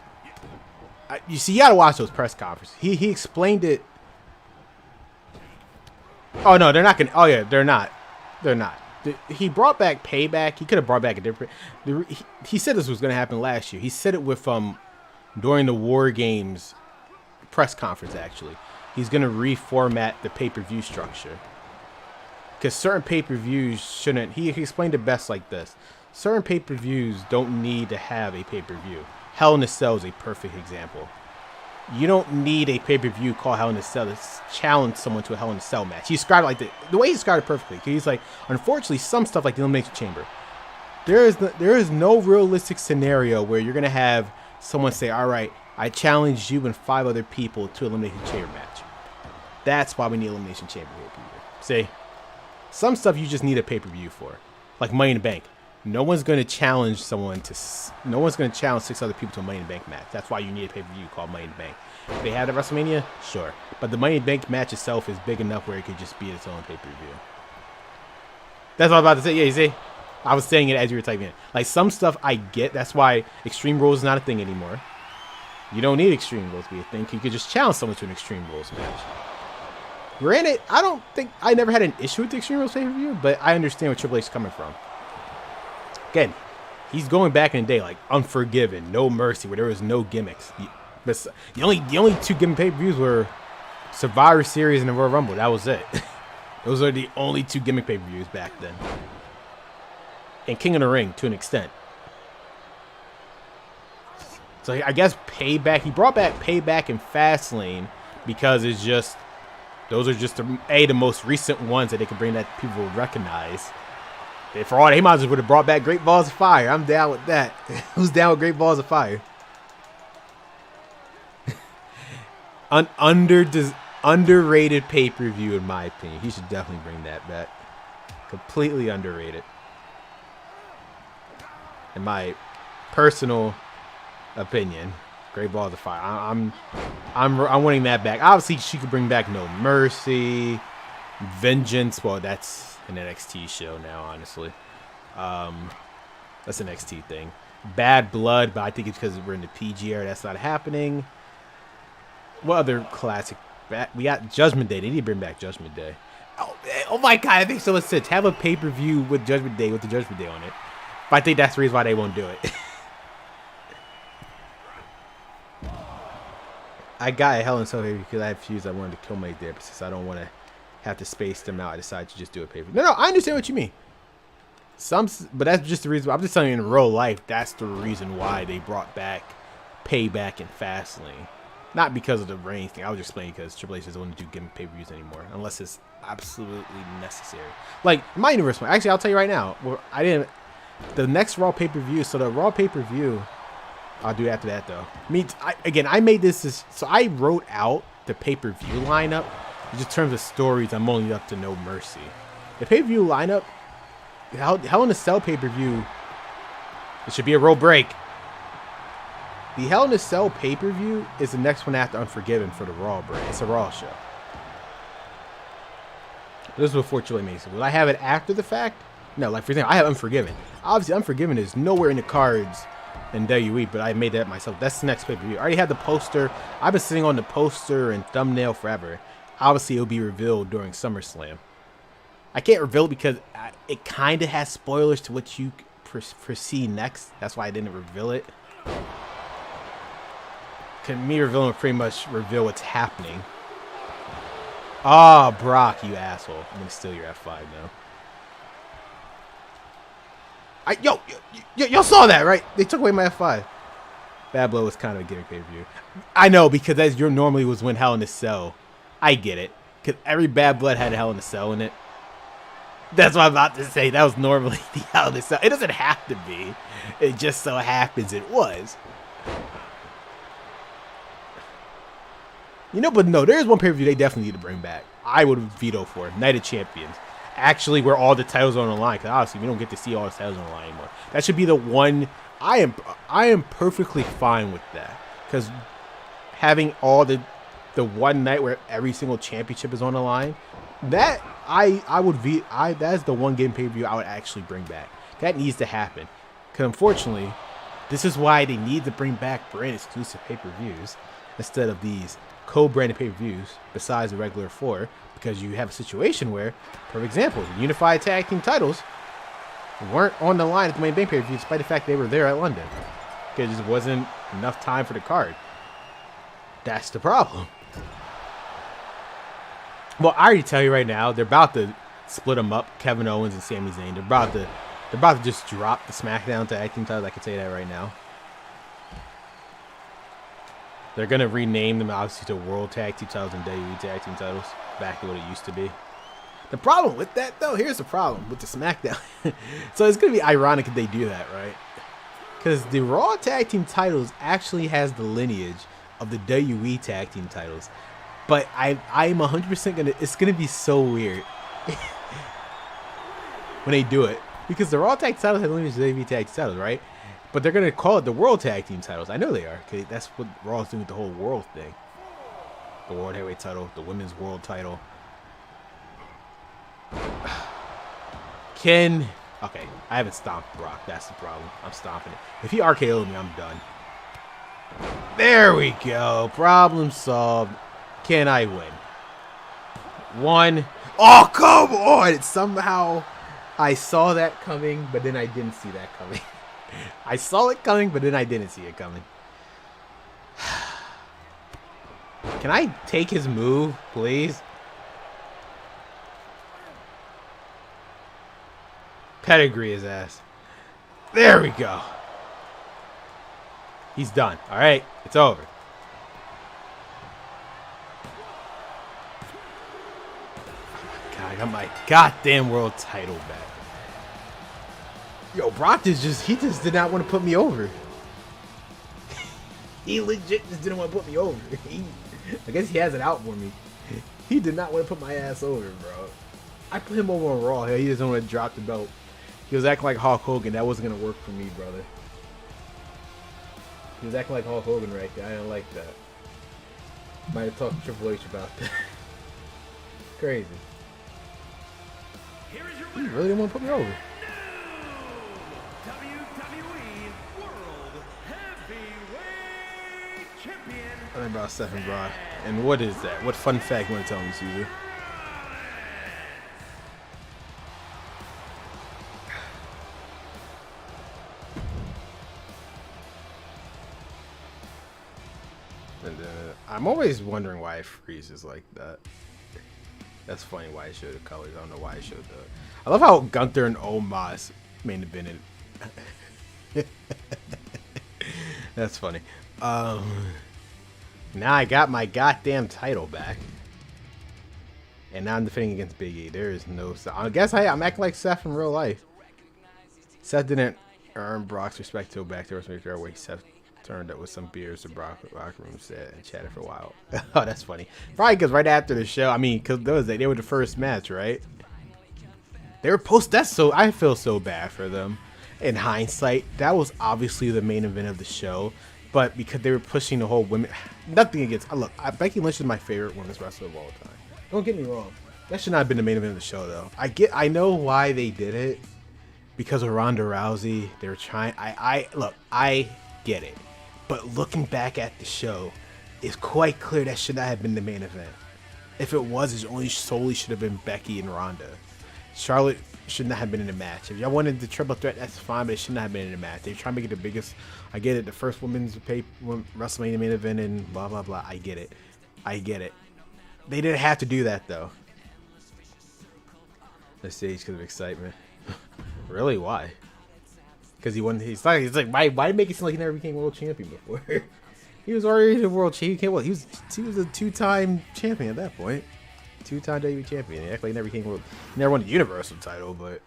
you see, you got to watch those press conferences. He explained it. Oh, no, they're not going to... Oh, yeah, they're not. They're not. He brought back Payback. He could have brought back a different... He said this was going to happen last year. He said it with... during the War Games press conference, actually. He's going to reformat the pay-per-view structure. Because certain pay-per-views shouldn't... He explained it best like this. Certain pay-per-views don't need to have a pay-per-view. Hell in a Cell is a perfect example. You don't need a pay-per-view called Hell in a Cell to challenge someone to a Hell in a Cell match. He described it like the way he described it perfectly. He's like, unfortunately, some stuff like the Elimination Chamber, there is no realistic scenario where you're gonna have someone say, "All right, I challenge you and 5 other people to Elimination Chamber match." That's why we need Elimination Chamber pay-per-view. See, some stuff you just need a pay-per-view for, like Money in the Bank. No one's going to challenge someone to. No one's going to challenge 6 other people to a Money in the Bank match. That's why you need a pay-per-view called Money in the Bank. If they had it at WrestleMania, sure, but the Money in the Bank match itself is big enough where it could just be its own pay-per-view. That's what I'm about to say. Yeah, you see, I was saying it as you were typing it. Like some stuff I get. That's why Extreme Rules is not a thing anymore. You don't need Extreme Rules to be a thing. You could just challenge someone to an Extreme Rules match. Granted, I don't think I never had an issue with the Extreme Rules pay-per-view, but I understand where Triple H is coming from. Again, he's going back in the day like Unforgiven, No Mercy, where there was no gimmicks. The only 2 gimmick pay-per-views were Survivor Series and the Royal Rumble. That was it. Those are the only 2 gimmick pay-per-views back then. And King of the Ring to an extent. So I guess Payback. He brought back Payback and Fastlane because it's just those are just the most recent ones that they can bring that people will recognize. For all they might as well would have brought back Great Balls of Fire. I'm down with that. Who's down with Great Balls of Fire? Underrated pay-per-view in my opinion. He should definitely bring that back. Completely underrated. In my personal opinion, Great Balls of Fire. I'm winning that back. Obviously, she could bring back No Mercy, Vengeance. Well, that's an NXT show now, honestly. That's an NXT thing. Bad Blood, but I think it's because we're in the PG era. That's not happening. What other classic? We got Judgment Day. They need to bring back Judgment Day. Oh my God, I think so much sense. Have a pay-per-view with Judgment Day with the Judgment Day on it. But I think that's the reason why they won't do it. I got a Hell in a Cell because I have feuds I wanted to kill my there, but since I don't want to have to space them out, I decided to just do a pay-per-view. No, I understand what you mean. But that's just the reason. I'm just telling you in real life, that's the reason why they brought back Payback and Fastlane. Not because of the Reigns thing. I was just explaining because Triple H doesn't want to do gimmick pay-per-views anymore unless it's absolutely necessary. Like my universe one. Actually, I'll tell you right now. The next Raw pay-per-view. So the Raw pay-per-view, I'll do after that though. I made this. So I wrote out the pay-per-view lineup. In terms of stories, I'm only up to No Mercy. The pay-per-view lineup, Hell in a Cell pay-per-view, it should be a roll break. The Hell in a Cell pay-per-view is the next one after Unforgiven for the Raw brand. It's a Raw show. This is before Chile Mason. Will I have it after the fact? No, like for example, I have Unforgiven. Obviously, Unforgiven is nowhere in the cards in WWE, but I made that myself. That's the next pay-per-view. I already had the poster. I've been sitting on the poster and thumbnail forever. Obviously, it'll be revealed during SummerSlam. I can't reveal it because it kind of has spoilers to what you foresee next. That's why I didn't reveal it. Because me revealing will pretty much reveal what's happening. Ah, Brock, you asshole. I'm going to steal your F5 now. Y'all saw that, right? They took away my F5. Bad Blood was kind of a gimmick pay-per-view. I know, because as your normally was when Hell in a Cell. I get it. Because every Bad Blood had a Hell in a Cell in it. That's what I'm about to say. That was normally the Hell in a Cell. It doesn't have to be. It just so happens it was. You know, but no, there is one pay-per-view they definitely need to bring back. I would veto for it. Night of Champions. Actually, where all the titles are on the line. Because obviously, we don't get to see all the titles on the line anymore. That should be the one. I am perfectly fine with that. Because having all the one night where every single championship is on the line, that that is the one game pay-per-view I would actually bring back. That needs to happen. Because unfortunately, this is why they need to bring back brand exclusive pay-per-views instead of these co-branded pay-per-views besides the regular 4, because you have a situation where, for example, the Unified Tag Team titles weren't on the line at the main bank pay-per-view despite the fact they were there at London. Because it just wasn't enough time for the card. That's the problem. Well, I already tell you right now, they're about to split them up, Kevin Owens and Sami Zayn. They're about to just drop the SmackDown Tag Team titles. I can tell you that right now. They're going to rename them, obviously, to World Tag Team titles and WWE Tag Team titles. Back to what it used to be. The problem with that, though, here's the problem with the SmackDown. So it's going to be ironic if they do that, right? Because the Raw Tag Team titles actually has the lineage of the WWE Tag Team titles. But I'm 100% going to... It's going to be so weird when they do it. Because the Raw Tag Team titles have the lineage of the WWE Tag Team titles, right? But they're going to call it the World Tag Team titles. I know they are. Because that's what Raw's doing with the whole world thing. The World Heavyweight title, the Women's World title. Okay, I haven't stomped Brock. That's the problem. I'm stomping it. If he RKO'd me, I'm done. There we go. Problem solved. Can I win? One. Oh, come on. Somehow I saw that coming, but then I didn't see that coming. I saw it coming, but then I didn't see it coming. Can I take his move, please? Pedigree his ass. There we go. He's done. All right, it's over. God, I got my goddamn world title back. Yo, Brock he just did not want to put me over. He legit just didn't want to put me over. I guess he has it out for me. He did not want to put my ass over, bro. I put him over on Raw. He just don't want to drop the belt. He was acting like Hulk Hogan. That wasn't going to work for me, brother. He was acting like Hulk Hogan right there. I didn't like that. Might have talked to Triple H about that. Crazy. He really didn't want to put me over. I think about Seth and Brock. And what is that? What fun fact you want to tell me, Caesar? And I'm always wondering why it freezes like that. That's funny why I showed the colors. I don't know why I showed that. I love how Gunther and Omos main evented. That's funny. Now I got my goddamn title back. And now I'm defending against Big E. There is no... I guess I'm acting like Seth in real life. Seth didn't earn Brock's respect till back to WrestleMania where Seth turned up with some beers to Brock locker room set and chatted for a while. Oh, that's funny. Probably because right after the show, I mean, because they were the first match, right? They were post... That's so... I feel so bad for them. In hindsight, that was obviously the main event of the show. But because they were pushing the whole women... Nothing against... Look, Becky Lynch is my favorite women's wrestler of all time. Don't get me wrong. That should not have been the main event of the show, though. I know why they did it. Because of Ronda Rousey. They were trying... Look, I get it. But looking back at the show, it's quite clear that should not have been the main event. If it was, it only solely should have been Becky and Ronda. Charlotte should not have been in the match. If y'all wanted the triple threat, that's fine, but it should not have been in the match. They try to make it the biggest. I get it. The first women's WrestleMania main event and blah, blah, blah. I get it. I get it. They didn't have to do that, though. The stage because of excitement. Really? Why? Because he won. He's like, why make it seem like he never became world champion before? He was already the world champion. Well, he was a two-time champion at that point. Two-time WWE champion. He actually never never won the Universal title, but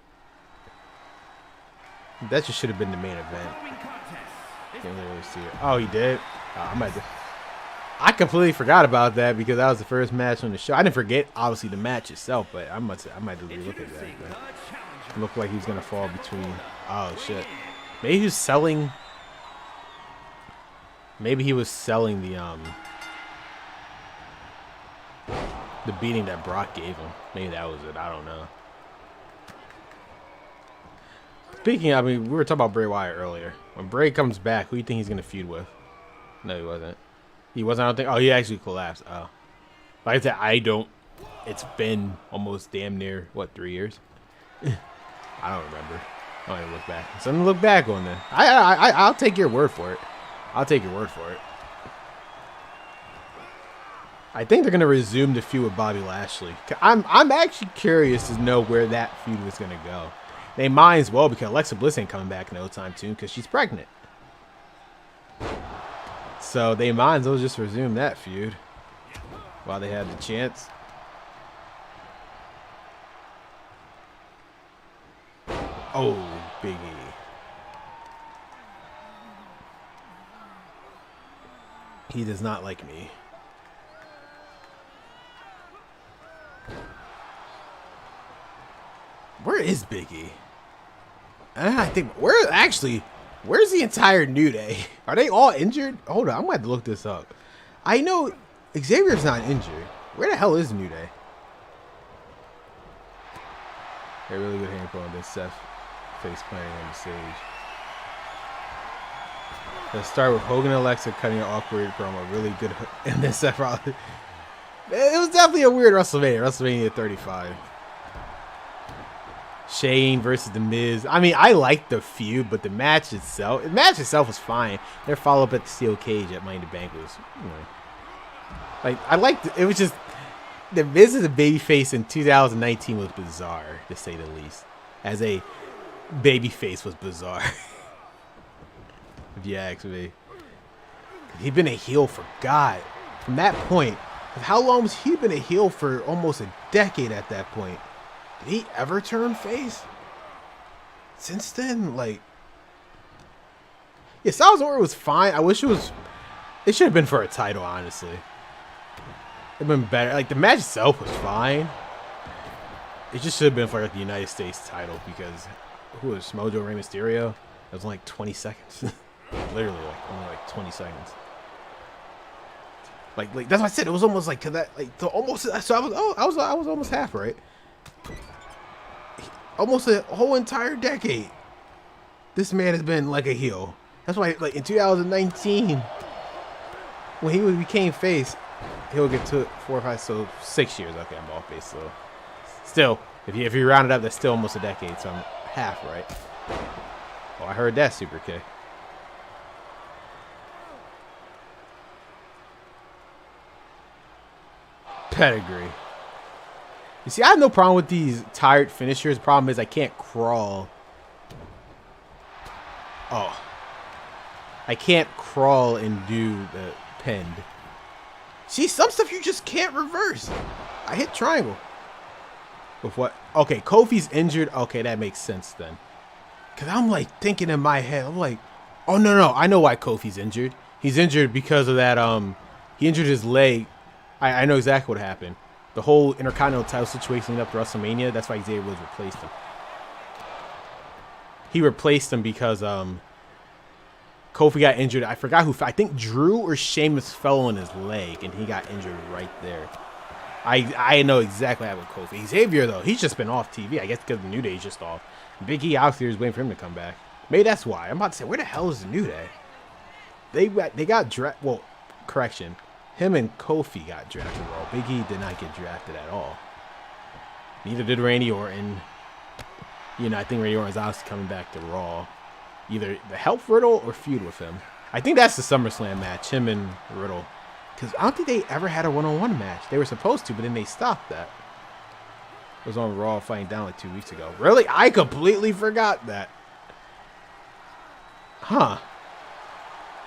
that just should have been the main event. Can't really see it. Oh, he did. I completely forgot about that because that was the first match on the show. I didn't forget, obviously, the match itself, but I might look at that. It looked like he was gonna fall between. Oh shit. Maybe he was selling. Maybe he was selling the beating that Brock gave him. Maybe that was it. I don't know. Speaking, I mean, we were talking about Bray Wyatt earlier. When Bray comes back, who do you think he's gonna feud with? No, he wasn't. He wasn't. I don't think. Oh, he actually collapsed. Oh, like I said, I don't. It's been almost damn near what 3 years. I don't remember. I don't even look back. Something to look back on then. I'll take your word for it. I'll take your word for it. I think they're gonna resume the feud with Bobby Lashley. I'm actually curious to know where that feud was gonna go. They might as well because Alexa Bliss ain't coming back no time soon because she's pregnant. So they might as well just resume that feud while they had the chance. Oh, Big E. He does not like me. Where is Big E? I think where's the entire New Day? Are they all injured? Hold on, I'm gonna have to look this up. I know Xavier's not injured. Where the hell is New Day? A really good hand on this Seth face planting on the stage. Let's start with Hogan and Alexa cutting an awkward promo. Really good, and then Seth Rollins. It was definitely a weird WrestleMania 35. Shane versus The Miz. I mean, I liked the feud, but the match itself was fine. Their follow up at the steel cage at Money in the Bank was, like, I liked it. It was just The Miz as a babyface in 2019 was bizarre, to say the least. As a babyface was bizarre, if you ask me. He'd been a heel for God. From that point, how long was he been a heel for? Almost a decade at that point. Did he ever turn face? Since then, like... Yeah, Styles Order was fine. I wish it was... It should have been for a title, honestly. It'd been better. Like, the match itself was fine. It just should have been for, like, the United States title, because... Who was Mojo Rey Mysterio? It was like 20 seconds. Literally, like, only like 20 seconds. Like that's what I said. It was almost like to that, like, to almost... So I was almost half right. Almost a whole entire decade, this man has been like a heel. That's why, like, in 2019, when he became face, he'll get to 4 or 5, so 6 years. Okay, I'm off base. So still, if you round it up, that's still almost a decade. So I'm half right. Oh, I heard that super kick. Pedigree. You see, I have no problem with these tired finishers. The problem is I can't crawl. Oh. I can't crawl and do the pinned. See, some stuff you just can't reverse. I hit triangle. With what? Okay, Kofi's injured. Okay, that makes sense then. Because I'm like thinking in my head. I'm like, oh, no. I know why Kofi's injured. He's injured because of that. He injured his leg. I know exactly what happened. The whole Intercontinental title situation up to WrestleMania, that's why Xavier Woods replaced him. He replaced him because Kofi got injured. I forgot who. I think Drew or Sheamus fell on his leg, and he got injured right there. I know exactly what happened with Kofi. Xavier, though, he's just been off TV. I guess because the New Day's just off. Big E out here is waiting for him to come back. Maybe that's why. I'm about to say, where the hell is the New Day? They got drafted. Well, correction. Him and Kofi got drafted. Well, Big E did not get drafted at all. Neither did Randy Orton. You know, I think Randy Orton's obviously coming back to Raw. Either the help Riddle or feud with him. I think that's the SummerSlam match, him and Riddle. Because I don't think they ever had a one-on-one match. They were supposed to, but then they stopped that. It was on Raw fighting down like 2 weeks ago. Really? I completely forgot that. Huh.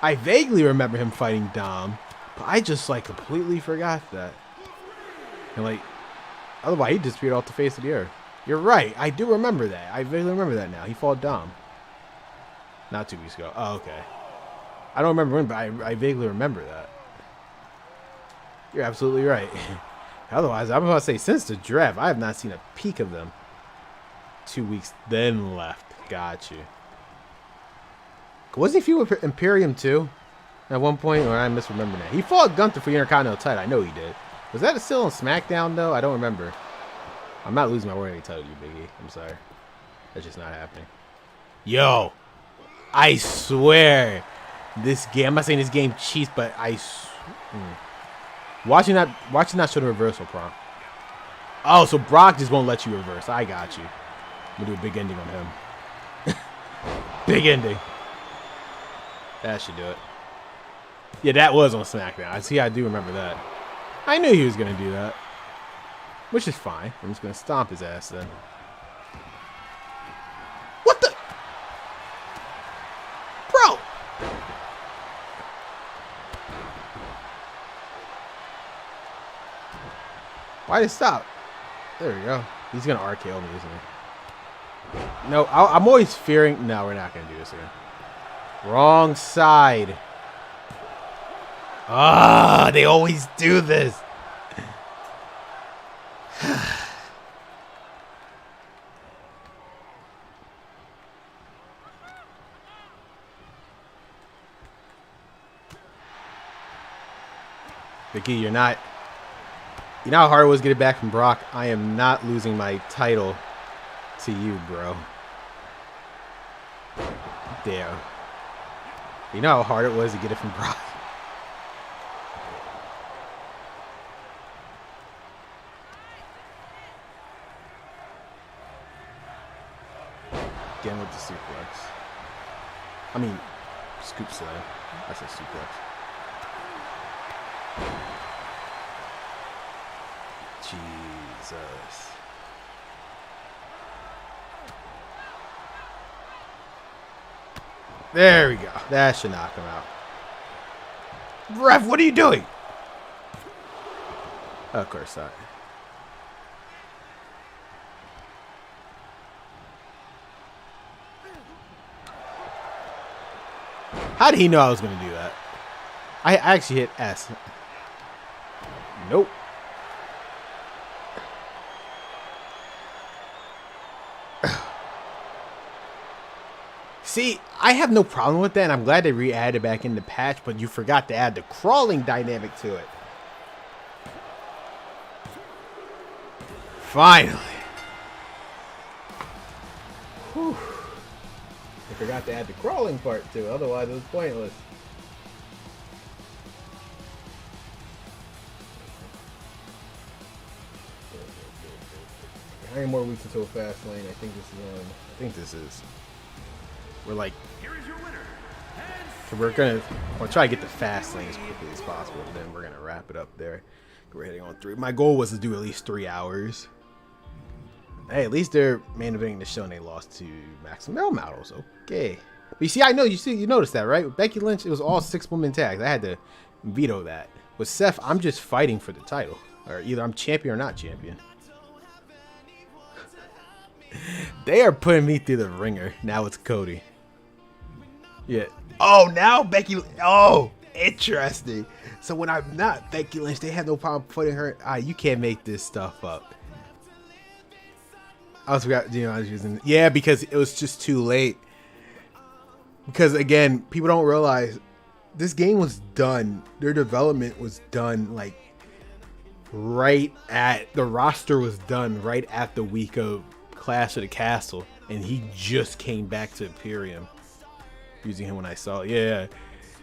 I vaguely remember him fighting Dom. But I just, like, completely forgot that. And, like, otherwise he disappeared off the face of the earth. You're right. I do remember that. I vaguely remember that now. He fought Dom. Not 2 weeks ago. Oh, okay. I don't remember when, but I vaguely remember that. You're absolutely right. Otherwise, I'm about to say, since the draft, I have not seen a peek of them. 2 weeks, then left. Got you. Wasn't he feud with Imperium, too? At one point, or I misremember that. He fought Gunther for the Intercontinental title. I know he did. Was that still on SmackDown, though? I don't remember. I'm not losing my word any title, you Biggie. I'm sorry. That's just not happening. Yo. I swear. This game. I'm not saying this game cheats, but watching that show the reversal prompt. Oh, so Brock just won't let you reverse. I got you. I'm going to do a big ending on him. Big ending. That should do it. Yeah, that was on SmackDown. I do remember that. I knew he was going to do that. Which is fine. I'm just going to stomp his ass then. What the? Bro! Why did it stop? There we go. He's going to RKO me, isn't he? No, I'm always fearing. No, we're not going to do this again. Wrong side. Ah, they always do this. Becky, you're not. You know how hard it was to get it back from Brock? I am not losing my title to you, bro. Damn. You know how hard it was to get it from Brock? Again with the suplex. I mean, scoop slam. I said suplex. Jesus. There we go. That should knock him out. Ref, what are you doing? Of course not. How did he know I was going to do that? I actually hit S. Nope. See, I have no problem with that, and I'm glad they re-added it back in the patch, but you forgot to add the crawling dynamic to it. Finally. Whew. I forgot to add the crawling part too, otherwise it was pointless. How many more weeks until Fast Lane? I think this is on. I think this is. We're like. So we're gonna. I'll try to get the Fast Lane as quickly as possible, and then we're gonna wrap it up there. We're hitting on 3. My goal was to do at least 3 hours. Hey, at least they're main eventing the show and they lost to Maximum Models. Okay. But you see, I know you noticed that, right? With Becky Lynch, it was all 6-woman tags. I had to veto that. With Seth, I'm just fighting for the title. Or either I'm champion or not champion. They are putting me through the ringer. Now it's Cody. Yeah. Oh, now Becky. Oh, interesting. So when I'm not Becky Lynch, they have no problem putting her. You can't make this stuff up. I also forgot, I was using. Yeah, because it was just too late. Because again, people don't realize this game was done. Their development was done like right at the roster was done right at the week of Clash of the Castle, and he just came back to Imperium. Using him when I saw it. Yeah,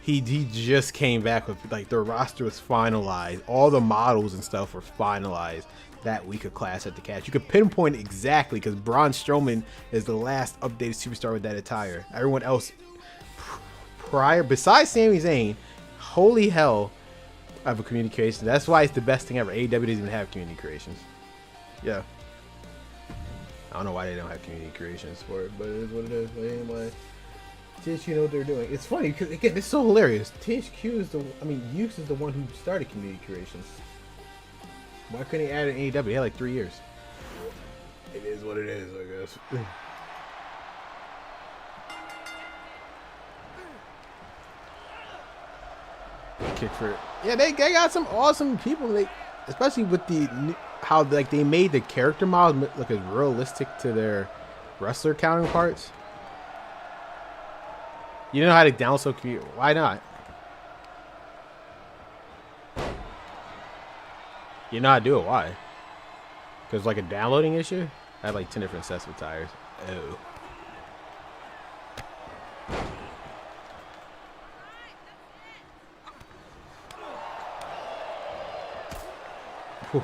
he just came back with like the roster was finalized. All the models and stuff were finalized that week of Clash at the Castle. You could pinpoint it exactly because Braun Strowman is the last updated superstar with that attire. Everyone else prior, besides Sami Zayn, holy hell, I have a communication. That's why it's the best thing ever. AEW doesn't even have community creations. Yeah. I don't know why they don't have community creations for it, but it is what it is. Anyway, THQ know what they're doing. It's funny because again, it's so hilarious. THQ is Hughes is the one who started community creations. Why couldn't he add an AEW? He had like 3 years. It is what it is, I guess. Kick for it. Yeah, they got some awesome people. They, especially with how like they made the character models look as realistic to their wrestler counterparts. You know how to download so cute. Why not? You know how to do it. Why? Because like a downloading issue. I have like 10 different sets of tires. Oh. Whew.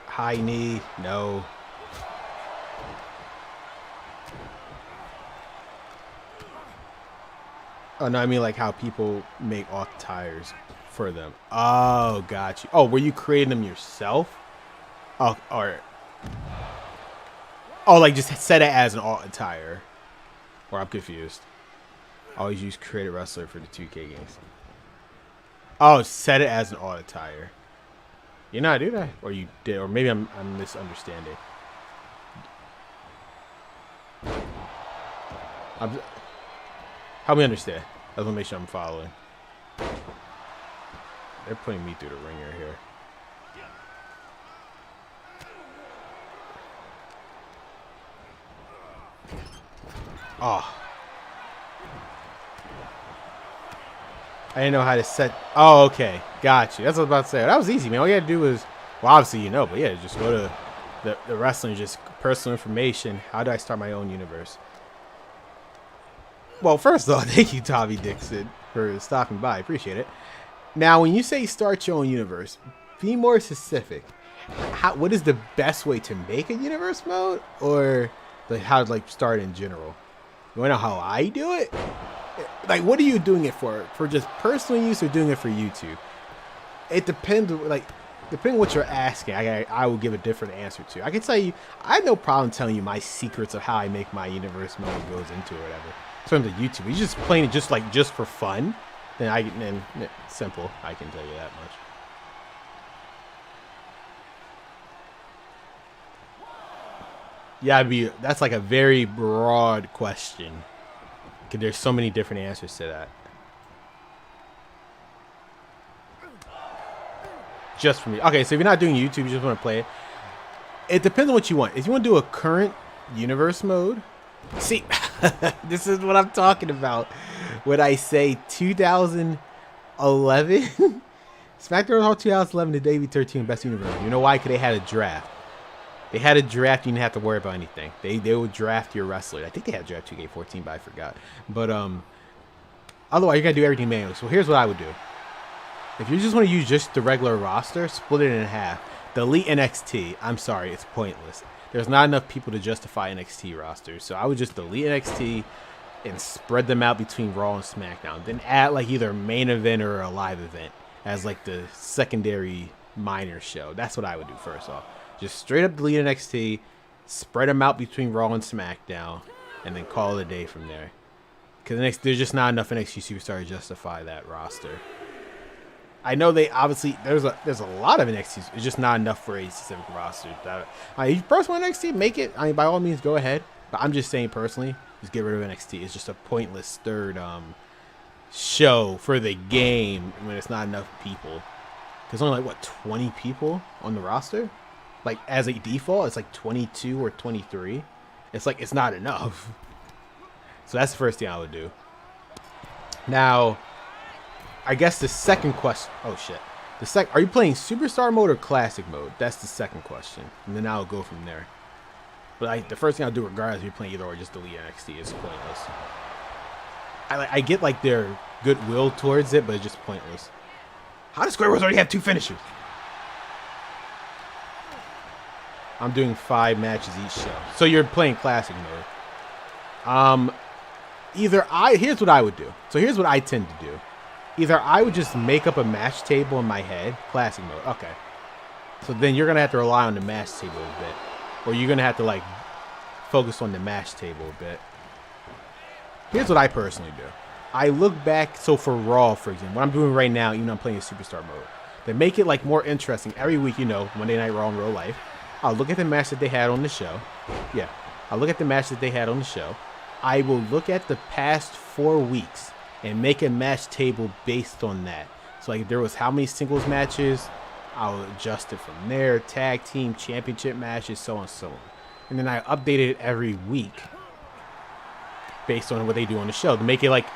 High knee. No. Oh no, I mean like how people make off tires for them. Oh, got you. Oh, were you creating them yourself? Oh, or like just set it as an alt tire. Or I'm confused. Always use created wrestler for the 2K games. Oh, set it as an alt tire. You know I do that, or you did, or maybe I'm misunderstanding. Help me understand. I just want to make sure I'm following. They're putting me through the ringer here. Oh. I didn't know how to set. Oh, okay. Got you. That's what I was about to say. That was easy, man. All you had to do was, well, obviously you know, but yeah, just go to the wrestling, just personal information. How do I start my own universe? Well, first of all, thank you, Tommy Dixon, for stopping by. Appreciate it. Now, when you say start your own universe, be more specific. What is the best way to make a universe mode, or like how to like start in general? You want to know how I do it? Like, what are you doing it for? For just personal use or doing it for YouTube? It depends. Like, depending on what you're asking, I will give a different answer to. I can tell you, I have no problem telling you my secrets of how I make my universe mode goes into it or whatever. In terms of YouTube, you're just playing it just for fun. Then simple. I can tell you that much. Yeah, that's like a very broad question. Because there's so many different answers to that. Just for me. Okay, so if you're not doing YouTube, you just want to play it. It depends on what you want. If you want to do a current universe mode, see, this is what I'm talking about when I say 2011. SmackDown Raw 2011 to Davey 13 Best Universe. You know why? Because they had a draft. They had a draft. You didn't have to worry about anything. They would draft your wrestler. I think they had draft 2K23, but I forgot. But otherwise, you gotta do everything manually. So here's what I would do. If you just want to use just the regular roster, split it in half. Delete NXT. I'm sorry, it's pointless. There's not enough people to justify NXT rosters. So I would just delete NXT and spread them out between Raw and SmackDown. Then add like either a main event or a live event as like the secondary minor show. That's what I would do first off. Just straight up delete NXT, spread them out between Raw and SmackDown, and then call it a day from there. Because there's just not enough NXT superstars to justify that roster. I know they obviously there's a lot of NXT. It's just not enough for a specific roster. If you personally want NXT, make it. I mean, by all means, go ahead. But I'm just saying personally, just get rid of NXT. It's just a pointless third show for the game when it's not enough people. There's only like what 20 people on the roster. Like as a default, it's like 22 or 23. It's like it's not enough. So that's the first thing I would do. Now, I guess the second question. Oh shit. Are you playing superstar mode or classic mode? That's the second question, and then I'll go from there. But the first thing I'll do, regardless if you're playing either or, just delete NXT. It's pointless. I get like their goodwill towards it, but it's just pointless. How does Square Wars already have 2 finishers? I'm doing 5 matches each show. So you're playing classic mode. Here's what I would do. So here's what I tend to do. Either I would just make up a match table in my head, classic mode. Okay. So then you're going to have to rely on the match table a bit. Or you're going to have to like focus on the match table a bit. Here's what I personally do. I look back, so for Raw, for example, what I'm doing right now, even though I'm playing superstar mode, they make it like more interesting every week, you know, Monday Night Raw in real life. I'll look at the match that they had on the show. Yeah. I'll look at the match that they had on the show. I will look at the past 4 weeks and make a match table based on that. So like if there was how many singles matches, I'll adjust it from there. Tag team, championship matches, so on and so on. And then I update it every week based on what they do on the show to make it like,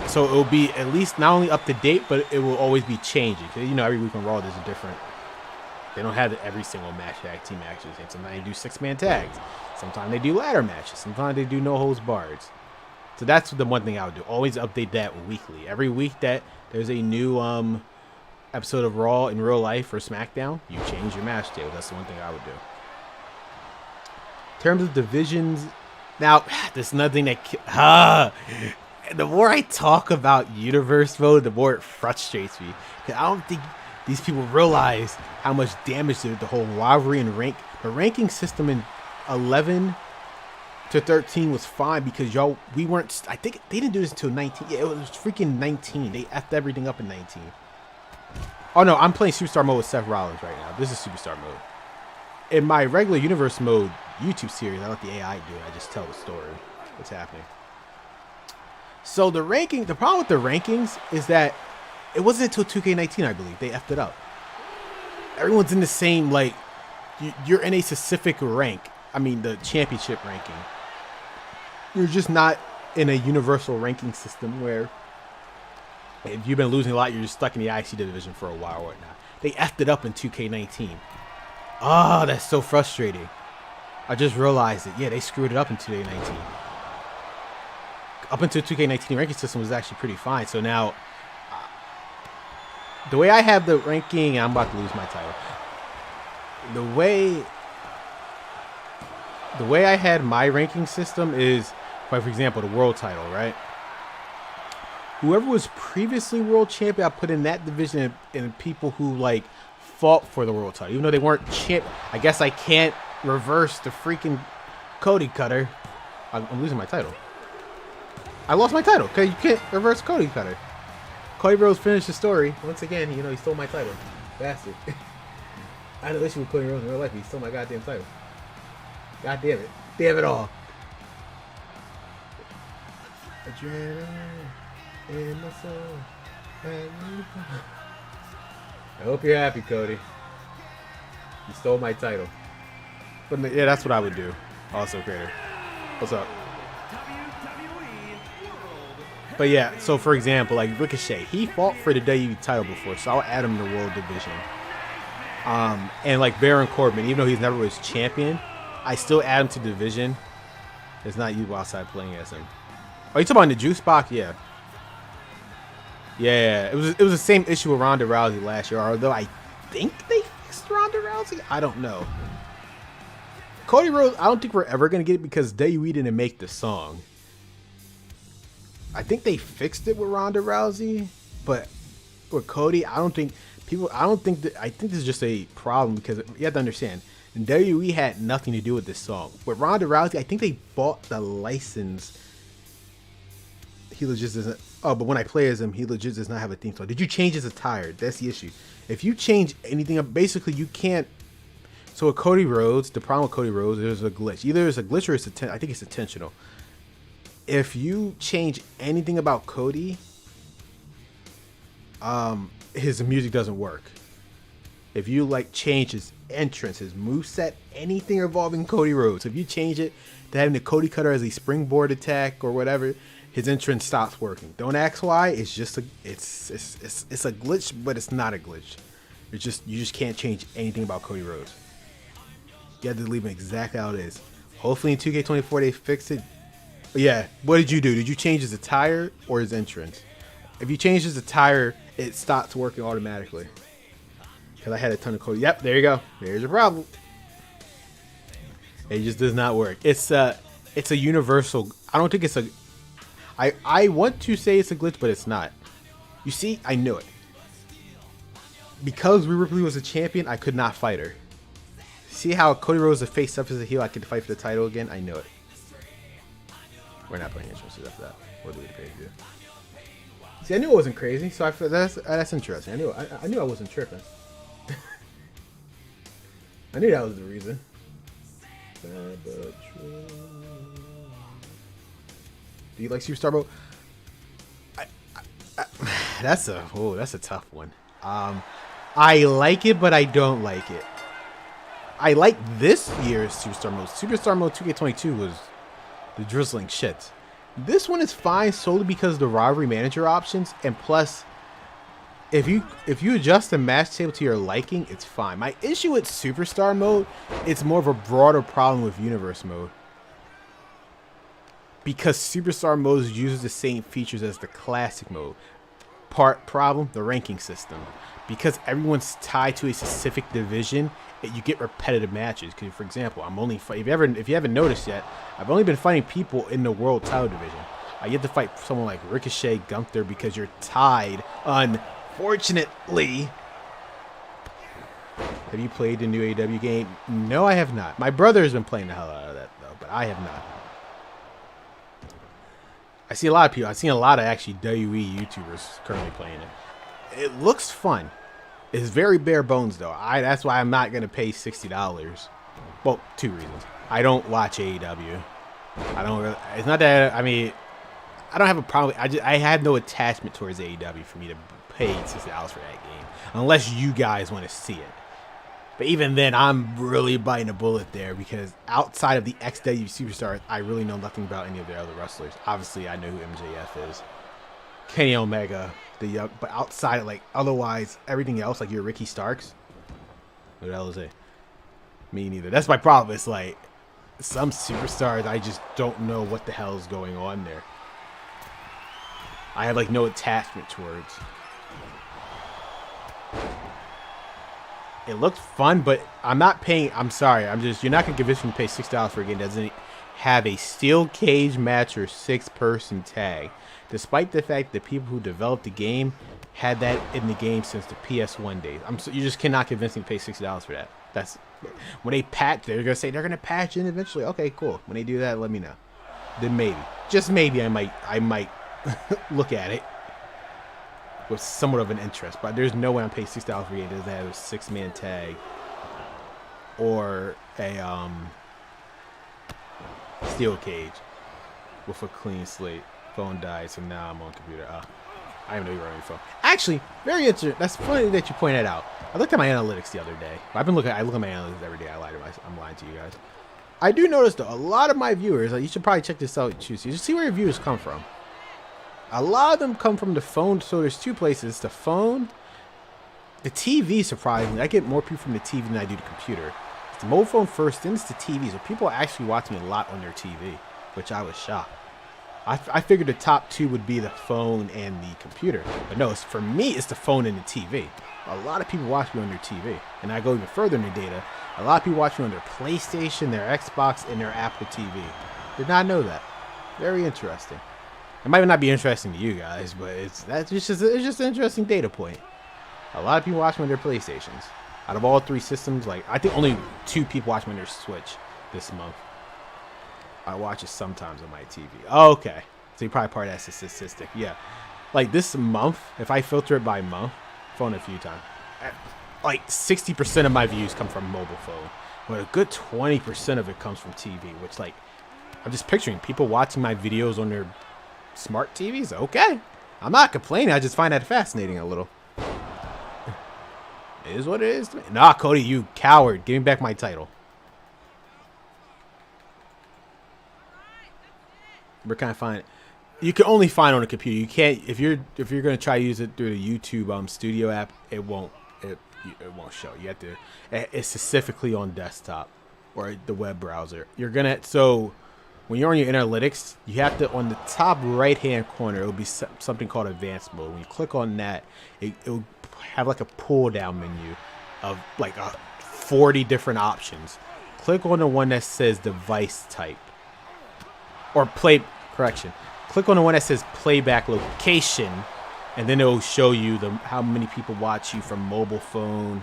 so it will be at least not only up to date, but it will always be changing. Cause, you know, every week on Raw there's a different. They don't have every single match tag team matches. And sometimes they do 6-man tags. Sometimes they do ladder matches. Sometimes they do no holds barred. So that's the one thing I would do. Always update that weekly. Every week that there's a new episode of Raw in real life or SmackDown, you change your match table. That's the one thing I would do. In terms of divisions, now there's nothing that the more I talk about universe mode, the more it frustrates me. I don't think these people realize how much damage the whole rivalry and the ranking system in 11 to 13 was fine because we weren't. I think they didn't do this until 19. Yeah, it was freaking 19. They effed everything up in 19. Oh no, I'm playing Superstar mode with Seth Rollins right now. This is Superstar mode. In my regular universe mode YouTube series, I let the AI do it. I just tell the story. What's happening. So the problem with the rankings is that it wasn't until 2K19, I believe. They effed it up. Everyone's in the same, like, you're in a specific rank. I mean, the championship ranking. You're just not in a universal ranking system where if you've been losing a lot, you're just stuck in the IC division for a while or whatnot. They effed it up in 2K19. Oh, that's so frustrating. I just realized it. Yeah, they screwed it up in 2K19. Up until 2K19 ranking system was actually pretty fine. So now, the way I have the ranking, I'm about to lose my title. The way I had my ranking system is, like, for example, the world title, right? Whoever was previously world champion, I put in that division and people who, like, fought for the world title. Even though they weren't champ, I guess I can't reverse the freaking Cody Cutter. I'm losing my title. I lost my title because you can't reverse Cody Cutter. Cody Rhodes finished the story. Once again, you know, he stole my title. Bastard. I had an issue with Cody Rhodes in real life. He stole my goddamn title. God damn it. Damn it all. Adrenaline in my soul. I hope you're happy, Cody. You stole my title. But yeah, that's what I would do. Also, creator. What's up? But yeah, so for example, like Ricochet, he fought for the WWE title before, so I'll add him to the World Division. And like Baron Corbin, even though he's never was champion, I still add him to the division. It's not you outside playing as him. Oh, you talking about the juice box? Yeah. Yeah, it was the same issue with Ronda Rousey last year, although I think they fixed Ronda Rousey. I don't know. Cody Rhodes, I don't think we're ever gonna get it because WWE didn't make the song. I think they fixed it with Ronda Rousey, but with Cody, I think this is just a problem because you have to understand, WWE had nothing to do with this song. With Ronda Rousey, I think they bought the license. He legit doesn't. Oh, but when I play as him, he legit does not have a theme song. Did you change his attire? That's the issue. If you change anything up, basically you can't. So with Cody Rhodes, the problem with Cody Rhodes, there's a glitch. Either it's a glitch or I think it's intentional. If you change anything about Cody, his music doesn't work. If you like change his entrance, his moveset, anything involving Cody Rhodes, if you change it to having the Cody Cutter as a springboard attack or whatever, his entrance stops working. Don't ask why. It's just it's a glitch, but it's not a glitch. You just can't change anything about Cody Rhodes. You have to leave him exactly how it is. Hopefully in 2K24 they fix it. Yeah, what did you do? Did you change his attire or his entrance? If you change his attire, it stops working automatically. Because I had a ton of Cody. Yep, there you go. There's your problem. It just does not work. It's a universal. I don't think it's a. I want to say it's a glitch, but it's not. You see, I knew it. Because Rhea Ripley was a champion, I could not fight her. See how Cody Rhodes is a face up as a heel? I could fight for the title again. I knew it. We're not playing entrances after that. What do we pay to do? See, I knew it wasn't crazy, so that's interesting. I knew I wasn't tripping. I knew that was the reason. Do you like Superstar Mode? That's a tough one. I like it, but I don't like it. I like this year's Superstar Mode. Superstar Mode 2K22 was the drizzling shit. This one is fine solely because of the rivalry manager options, and plus, if you adjust the match table to your liking, it's fine. My issue with Superstar Mode, it's more of a broader problem with Universe Mode. Because Superstar Mode uses the same features as the Classic Mode. Part problem, the ranking system. Because everyone's tied to a specific division, you get repetitive matches. Because, for example, if you haven't noticed yet, I've only been fighting people in the World Title Division. I get to fight someone like Ricochet, Gunther, because you're tied. Unfortunately. Have you played the new AEW game? No, I have not. My brother has been playing the hell out of that, though, but I have not. I see a lot of people. I've seen a lot of actually WWE YouTubers currently playing it. It looks fun. It's very bare bones though. That's why I'm not gonna pay $60. Well, two reasons. I don't watch AEW. I don't really, it's not that, I mean, I don't have a problem. I have no attachment towards AEW for me to pay $60 for that game. Unless you guys want to see it. But even then, I'm really biting a bullet there because outside of the XW Superstars, I really know nothing about any of their other wrestlers. Obviously, I know who MJF is. Kenny Omega, but outside of, like, otherwise, everything else, like your Ricky Starks. What the hell is it? Me neither. That's my problem. It's like, some superstars, I just don't know what the hell is going on there. I have, like, no attachment towards. It looked fun, but I'm not paying. I'm sorry. You're not going to convince me to pay $6 for a game that doesn't have a steel cage match or 6-person tag. Despite the fact that people who developed the game had that in the game since the PS1 days. You just cannot convince me to pay $60 for that. That's when they patch. They're going to say they're going to patch in eventually. Okay, cool. When they do that, let me know. Then maybe, just maybe, I might look at it with somewhat of an interest, but there's no way I'm paying $6 for a game that doesn't have a 6-man tag or a steel cage with a clean slate. Phone died, so now I'm on computer. I didn't know you were on your phone. Actually, very interesting. That's funny that you pointed that out. I looked at my analytics the other day. I look at my analytics every day. I'm lying to you guys. I do notice though, a lot of my viewers, you should probably check this out. You should see where your viewers come from. A lot of them come from the phone, so there's two places. The phone, the TV, surprisingly. I get more people from the TV than I do the computer. It's the mobile phone first, then it's the TV. So people actually watch me a lot on their TV, which I was shocked. I figured the top two would be the phone and the computer. But no, for me, it's the phone and the TV. A lot of people watch me on their TV. And I go even further in the data. A lot of people watch me on their PlayStation, their Xbox, and their Apple TV. Did not know that. Very interesting. It might not be interesting to you guys, but it's just an interesting data point. A lot of people watch me on their PlayStations. Out of all 3 systems, like I think only 2 people watch me on their Switch this month. I watch it sometimes on my TV. Oh, okay, so you're probably part of that statistic. Yeah, like this month, if I filter it by month, phone a few times, like 60% of my views come from mobile phone, but a good 20% of it comes from TV. Which, like, I'm just picturing people watching my videos on their smart TVs. Okay, I'm not complaining. I just find that fascinating a little. It is what it is to me. Nah, Cody, you coward. Give me back my title. We're kind of fine. You can only find on a computer. You can't if you're gonna try to use it through the YouTube Studio app. It won't show. You have to. It's specifically on desktop or the web browser. So when you're on your analytics, you have to, on the top right hand corner, it will be something called advanced mode. When you click on that, it will have like a pull down menu of like 40 different options. Click on the one that says device type or click on the one that says playback location, and then it will show you how many people watch you from mobile phone,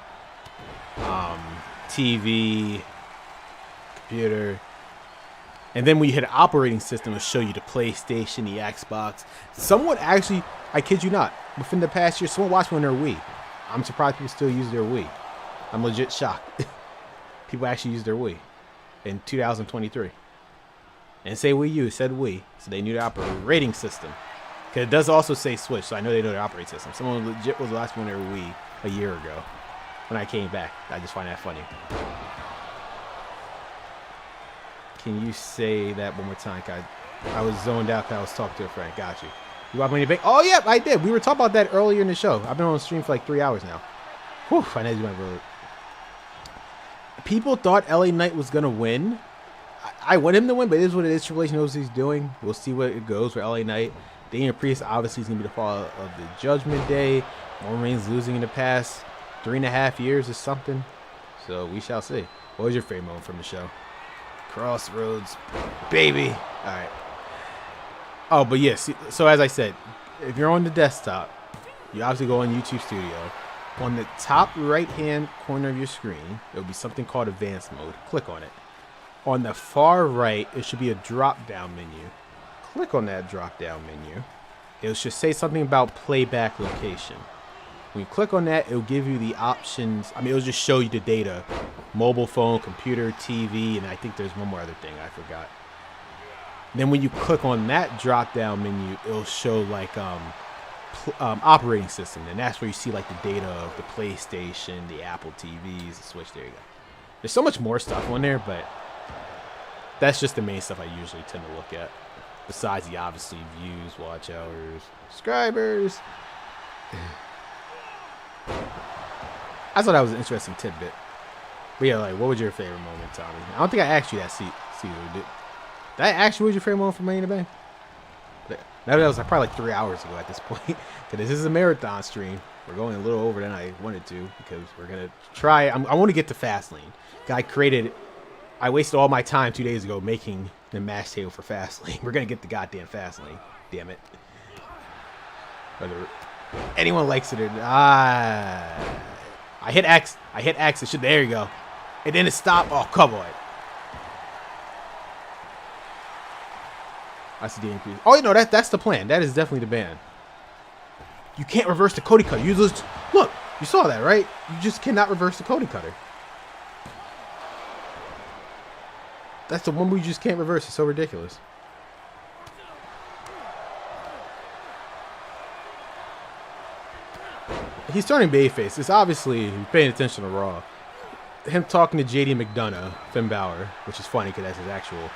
TV, computer. And then when you hit operating system, it'll show you the PlayStation, the Xbox. Someone actually, I kid you not, within the past year, someone watched me on their Wii. I'm surprised people still use their Wii. I'm legit shocked. People actually use their Wii in 2023. And say Wii U, it said Wii, so they knew the operating system. Because it does also say Switch, so I know they know the operating system. Someone legit was watching on their Wii a year ago when I came back. I just find that funny. Can you say that one more time? I was zoned out because I was talking to a friend. Got you. You want me to bake? Oh, yeah, I did. We were talking about that earlier in the show. I've been on the stream for like 3 hours now. Whew, I know you went really. People thought LA Knight was going to win. I want him to win, but it is what it is. Triple H knows what he's doing. We'll see what it goes for LA Knight. Damian Priest obviously is going to be the fall of the Judgment Day. Roman Reigns losing in the past 3.5 years or something. So we shall see. What was your favorite moment from the show? Crossroads, baby. All right. Oh, but yes. So as I said, if you're on the desktop, you obviously go on YouTube Studio. On the top right-hand corner of your screen, there will be something called Advanced Mode. Click on it. On the far right, it should be a drop-down menu. Click on that drop-down menu. It should say something about playback location. When you click on that, it'll give you the options. I mean, it'll just show you the data. Mobile phone, computer, TV, and I think there's one more other thing I forgot. Then when you click on that drop-down menu, it'll show like operating system, and that's where you see like the data of the PlayStation, the Apple TVs, the Switch. There you go. There's so much more stuff on there, but that's just the main stuff I usually tend to look at. Besides the obviously views, watch hours, subscribers. I thought that was an interesting tidbit. But yeah, like, what was your favorite moment, Tommy? I don't think I asked you that, Caesar. Did I ask you what was your favorite moment from Money in the Bank? That was like probably like 3 hours ago at this point. Because this is a marathon stream. We're going a little over than I wanted to because we're going to try. I want to get to Fastlane. I wasted all my time 2 days ago making the match table for Fastlane. We're going to get the goddamn Fastlane. Damn it. Whether anyone likes it or not. I hit X. It should, there you go. And then it stopped. Oh, come on. I see the increase. Oh, you know, that's the plan. That is definitely the ban. You can't reverse the Cody Cutter. Look, you saw that, right? You just cannot reverse the Cody Cutter. That's the one we just can't reverse. It's so ridiculous. He's turning babyface. It's obviously he's paying attention to Raw. Him talking to JD McDonough, Finn Balor, which is funny because that's his actual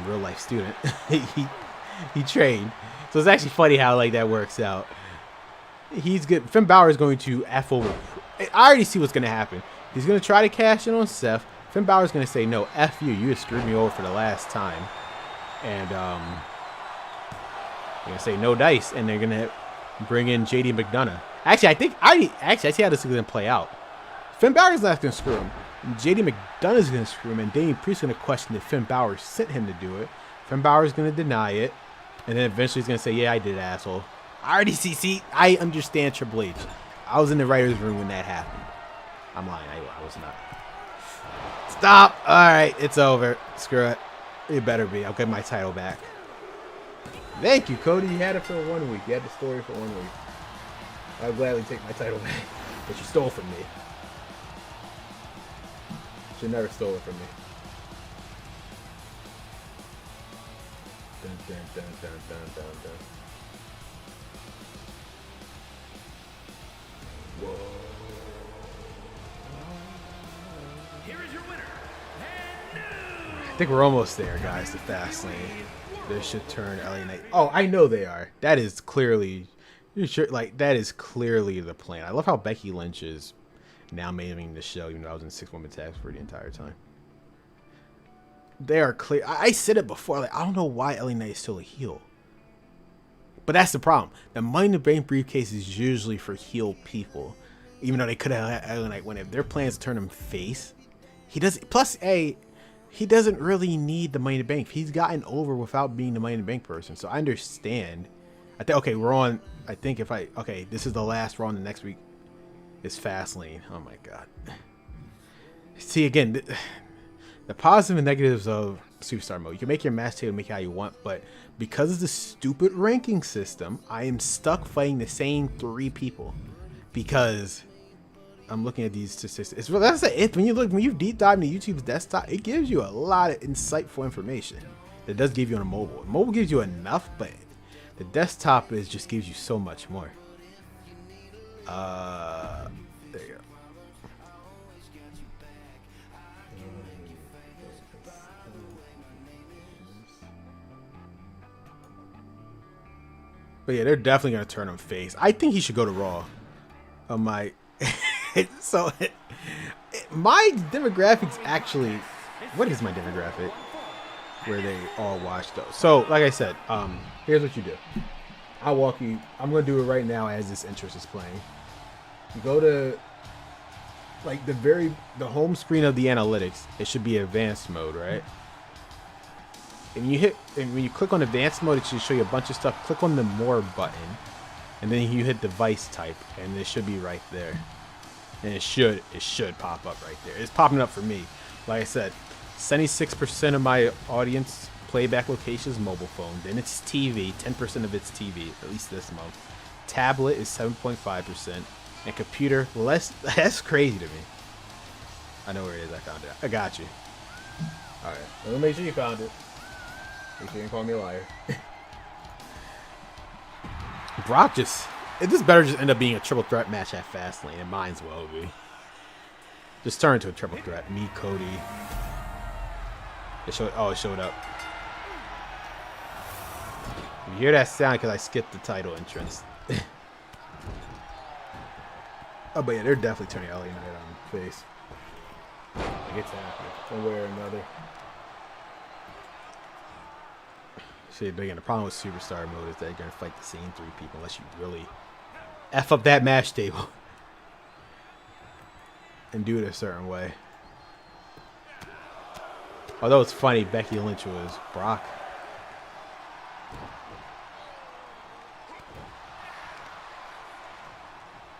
real life student. he trained, so it's actually funny how like that works out. He's good. Finn Balor is going to F over. I already see what's going to happen. He's going to try to cash in on Seth. Finn Balor is going to say, "No, F you. You have screwed me over for the last time," and they're going to say no dice, and they're going to bring in JD McDonough. Actually, I see how this is going to play out. Finn Balor's not going to screw him. JD McDonough is going to screw him, and Damian Priest is going to question if Finn Balor sent him to do it. Finn Balor is going to deny it, and then eventually he's going to say, "Yeah, I did, asshole." I already see. I understand Triple H. I was in the writer's room when that happened. I'm lying. I was not. Stop. All right, it's over. Screw it. It better be. I'll get my title back. Thank you, Cody. You had it for 1 week. You had the story for 1 week. I'll gladly take my title back, but you stole from me. You never stole it from me. Dun, dun, dun, dun, dun, dun, dun. Whoa. Here is your winner. I think we're almost there, guys, to Fastlane. They should turn LA Knight. Oh, I know they are. That is clearly, that is clearly the plan. I love how Becky Lynch is now maiming the show, even though I was in 6-woman tags for the entire time. They are clear. I said it before. Like, I don't know why LA Knight is still a heel. But that's the problem. The Money in the Bank briefcase is usually for heel people. Even though they could have had LA Knight win. If their plan is to turn him face, he does. Plus, he doesn't really need the Money in the Bank. He's gotten over without being the Money in the Bank person. So I understand. I think, okay, we're on. I think if I, okay, this is the last Raw. The next week is Fastlane. Oh my God. See, again, the positive and negatives of Superstar Mode. You can make your match table make it how you want, but because of the stupid ranking system, I am stuck fighting the same 3 people. Because I'm looking at these statistics. That's it. When you deep dive into YouTube's desktop, it gives you a lot of insightful information. It does give you on a mobile. Mobile gives you enough, but the desktop just gives you so much more. There you go. But yeah, they're definitely gonna turn him face. I think he should go to Raw. Oh my. So my demographics actually, what is my demographic where they all watch those? So like I said, here's what you do. I'll walk you. I'm gonna do it right now as this interest is playing. You go to like the home screen of the analytics. It should be advanced mode, right? And when you click on advanced mode, it should show you a bunch of stuff. Click on the more button, and then you hit device type, and it should be right there. And it should pop up right there. It's popping up for me. Like I said, 76% of my audience playback location is mobile phone. Then it's TV. 10% of it's TV, at least this month. tablet is 7.5%, and computer less. That's crazy to me. I know where it is. I found it. I got you. All right. Let me make sure you found it. Make sure you didn't call me a liar. Brock just. This better just end up being a triple threat match at Fastlane, and might as well be. Just turn into a triple threat. Me, Cody. It showed. Oh, it showed up. You hear that sound because I skipped the title entrance. Oh, but yeah, they're definitely turning LA Knight on face. Like it's happening one way or another. See, again, the problem with Superstar mode is that you're going to fight the same 3 people unless you really F up that match table and do it a certain way. Although it's funny, Becky Lynch was Brock.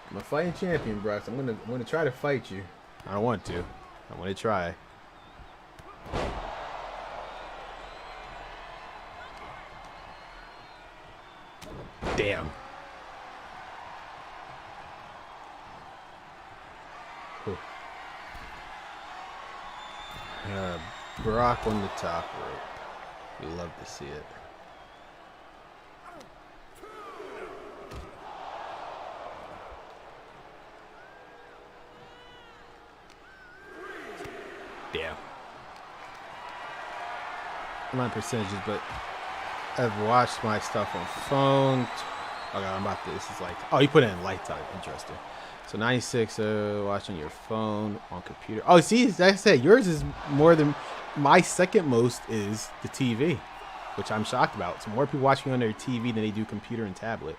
I'm a fighting champion, Brock. So I'm gonna try to fight you. I don't want to. I'm gonna try. Damn. Brock on the top rope. We love to see it. Damn. My percentages, but I've watched my stuff on phone. Okay, I'm about to. This is like. Oh, you put it in lifetime. Interesting. So 96, watch on your phone, on computer. Oh, see, like I said, yours is more than my second most is the TV, which I'm shocked about. So more people watching on their TV than they do computer and tablet.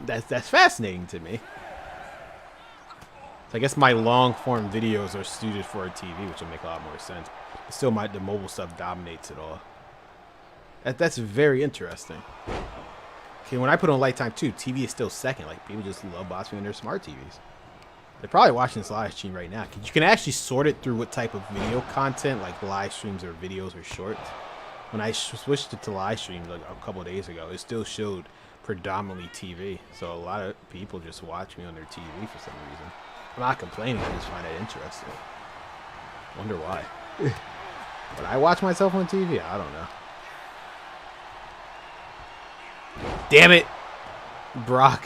That's fascinating to me. So I guess my long form videos are suited for a TV, which will make a lot more sense. But still, the mobile stuff dominates it all. That's very interesting. Okay, when I put on Lifetime too, TV is still second. Like, people just love watching on their smart TVs. They're probably watching this live stream right now. You can actually sort it through what type of video content, like live streams or videos or shorts. When I switched it to live stream like a couple of days ago, it still showed predominantly TV. So a lot of people just watch me on their TV for some reason. I'm not complaining. I just find it interesting. Wonder why. But I watch myself on TV? I don't know. Damn it, Brock.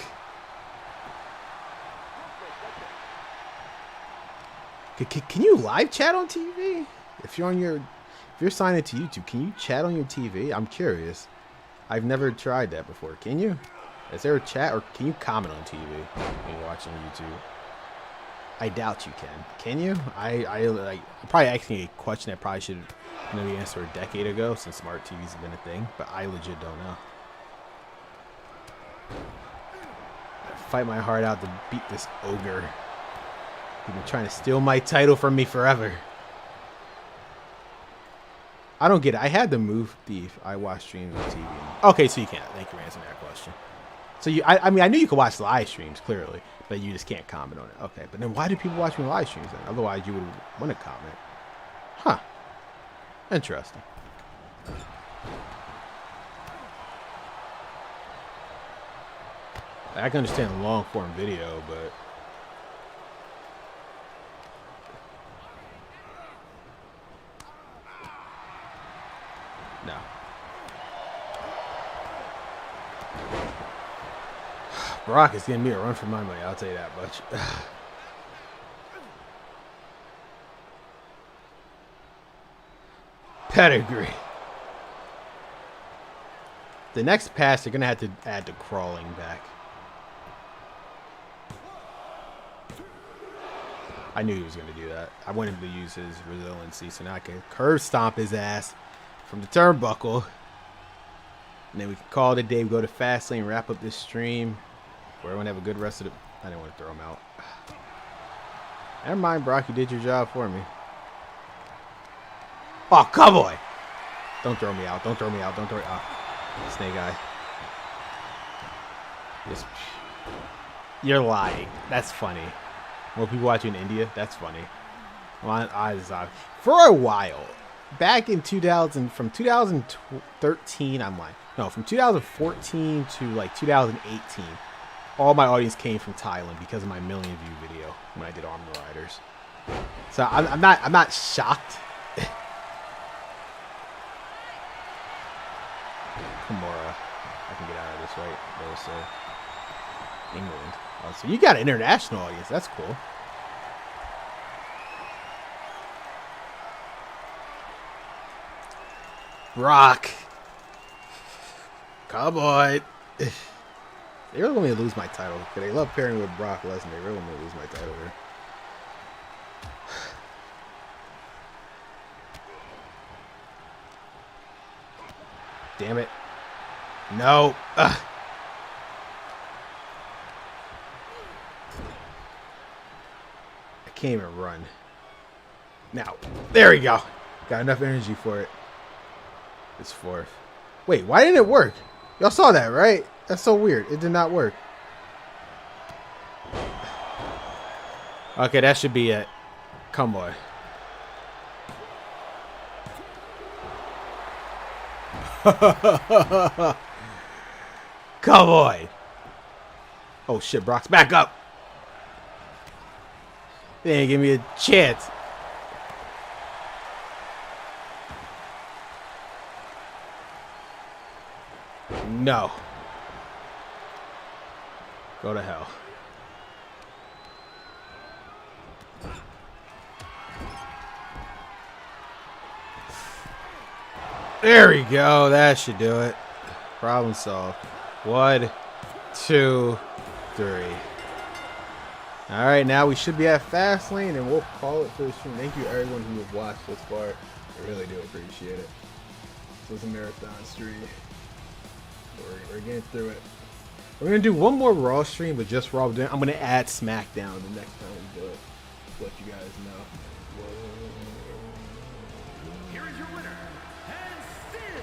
Can you live chat on TV? If you're signed into YouTube, can you chat on your TV? I'm curious. I've never tried that before. Can you? Is there a chat, or can you comment on TV when you're watching YouTube? I doubt you can. Can you? I'm probably asking a question that probably should know the answer a decade ago, since smart TVs have been a thing, but I legit don't know. Fight my heart out to beat this ogre. He's been trying to steal my title from me forever. I don't get it. I had to move thief. I watch streams on TV. Okay, so you can't. Thank you for answering that question. So I mean, I knew you could watch live streams clearly, but you just can't comment on it. Okay, but then why do people watch me live streams then? Otherwise, you would want to comment. Huh. Interesting. I can understand long form video, but no. Brock is giving me a run for my money, I'll tell you that much. Pedigree. The next pass, they're going to have to add the crawling back. I knew he was going to do that. I wanted him to use his resiliency, so now I can curve stomp his ass from the turnbuckle. And then we can call it a day. We go to Fastlane, wrap up this stream. We're going to have a good rest of the... I didn't want to throw him out. Never mind, Brock. You did your job for me. Oh, cowboy! Don't throw me out. Don't throw me out. Don't throw me out. Oh, snake eye. Just... You're lying. That's funny. More people watching in India? That's funny. For a while, back in 2000, from 2013, I'm like, no, from 2014 to like 2018, all my audience came from Thailand because of my million view video when I did Armor Riders. So I'm not shocked. Kimura, I can get out of this, right? There's England. Oh, so you got an international audience. That's cool. Brock. Come on. They really want me to lose my title. Because they love pairing with Brock Lesnar. They really want me to lose my title here. Damn it. No. Ugh. I can't even run. Now. There we go. Got enough energy for it. It's fourth. Wait, why didn't it work? Y'all saw that, right? That's so weird. It did not work. Okay, that should be it. Come on. Come on. Oh shit, Brock's back up. They didn't give me a chance. No. Go to hell. There we go. That should do it. Problem solved. 1, 2, 3. All right, now we should be at Fastlane, and we'll call it for the stream. Thank you, everyone who has watched this far. I really do appreciate it. This was a marathon stream. We're getting through it. We're gonna do one more Raw stream, but just Raw. I'm gonna add SmackDown the next time we do it. Just let you guys know. Here is your winner, and still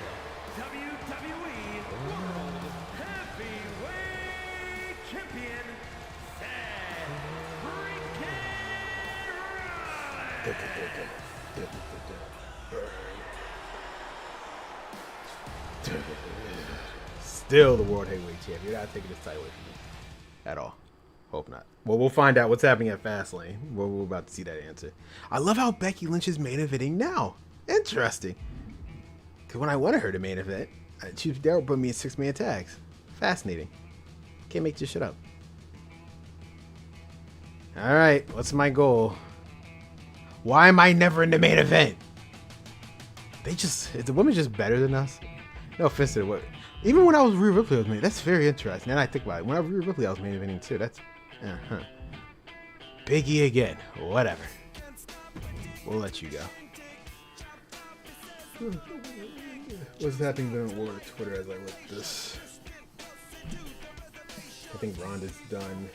WWE World Heavyweight Champion, Seth Rollins. Still the World Heavyweight Champion. You're not taking this title away from me at all. Hope not. Well, we'll find out what's happening at Fastlane. We're about to see that answer. I love how Becky Lynch is main eventing now. Interesting. Because when I wanted her to main event, Chief Darrell put me in 6-man tags. Fascinating. Can't make this shit up. All right, what's my goal? Why am I never in the main event? Is the women just better than us? No offense to the women. Even when I was Rhea Ripley, was main. That's very interesting. And I think about it. When I was Rhea Ripley, I was main eventing too. That's Biggie again. Whatever. We'll let you go. What's happening during War of Twitter as I look at this? I think Ronda's done.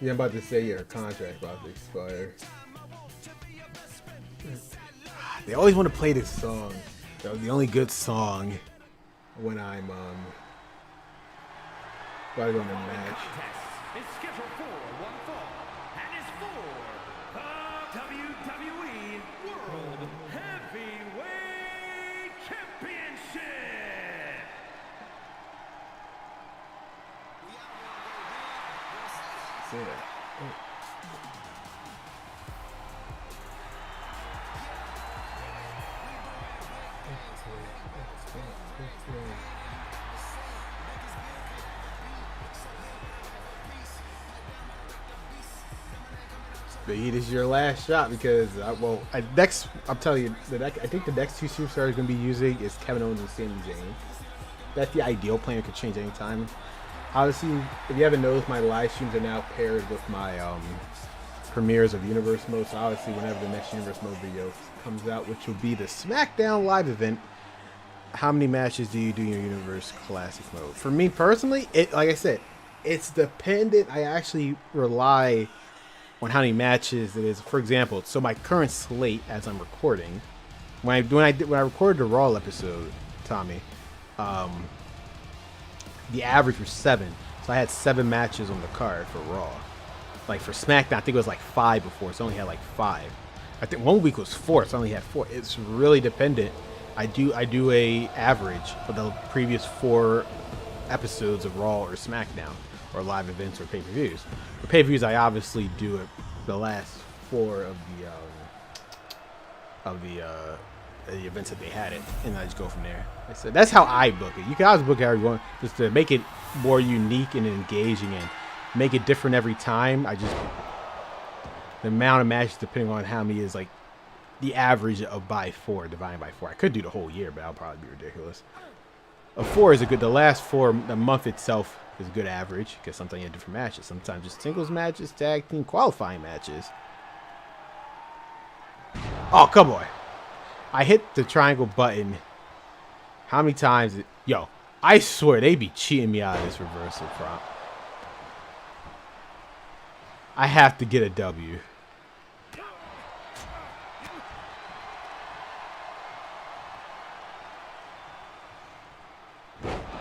Yeah, I'm about to say her contract about to expire. They always want to play this song. That was the only good song when I'm about to go in a match. It's scheduled for one fall, and is for the WWE World Heavyweight Championship. See that? Biggie, this is your last shot because, next, I'm telling you, I think the next two superstars going to be using is Kevin Owens and Sami Zayn. That's the ideal plan. It could change anytime. Obviously, if you haven't noticed, my live streams are now paired with my premieres of Universe Mode. So obviously, whenever the next Universe Mode video comes out, which will be the SmackDown live event, how many matches do you do in your Universe Classic Mode? For me personally, like I said, it's dependent. I actually rely on how many matches it is. For example, so my current slate as I'm recording, when I recorded the Raw episode, Tommy, the average was 7. So I had 7 matches on the card for Raw. Like for SmackDown, I think it was like 5 before, so I only had like 5. I think one week was 4, so I only had 4. It's really dependent. I do a average for the previous 4 episodes of Raw or SmackDown or live events or pay-per-views. For pay-per-views, I obviously do it the last 4 of the events that they had it, and I just go from there. So that's how I book it. You can always book it how you want, just to make it more unique and engaging and make it different every time. The amount of matches, depending on how many, is like the average of by 4, divided by 4. I could do the whole year, but that'll probably be ridiculous. A 4 is a good. The last 4, the month itself is a good average, because sometimes you have different matches. Sometimes just singles matches, tag team, qualifying matches. Oh, come on. I hit the triangle button. How many times? Yo, I swear they be cheating me out of this reversal prompt. I have to get a W.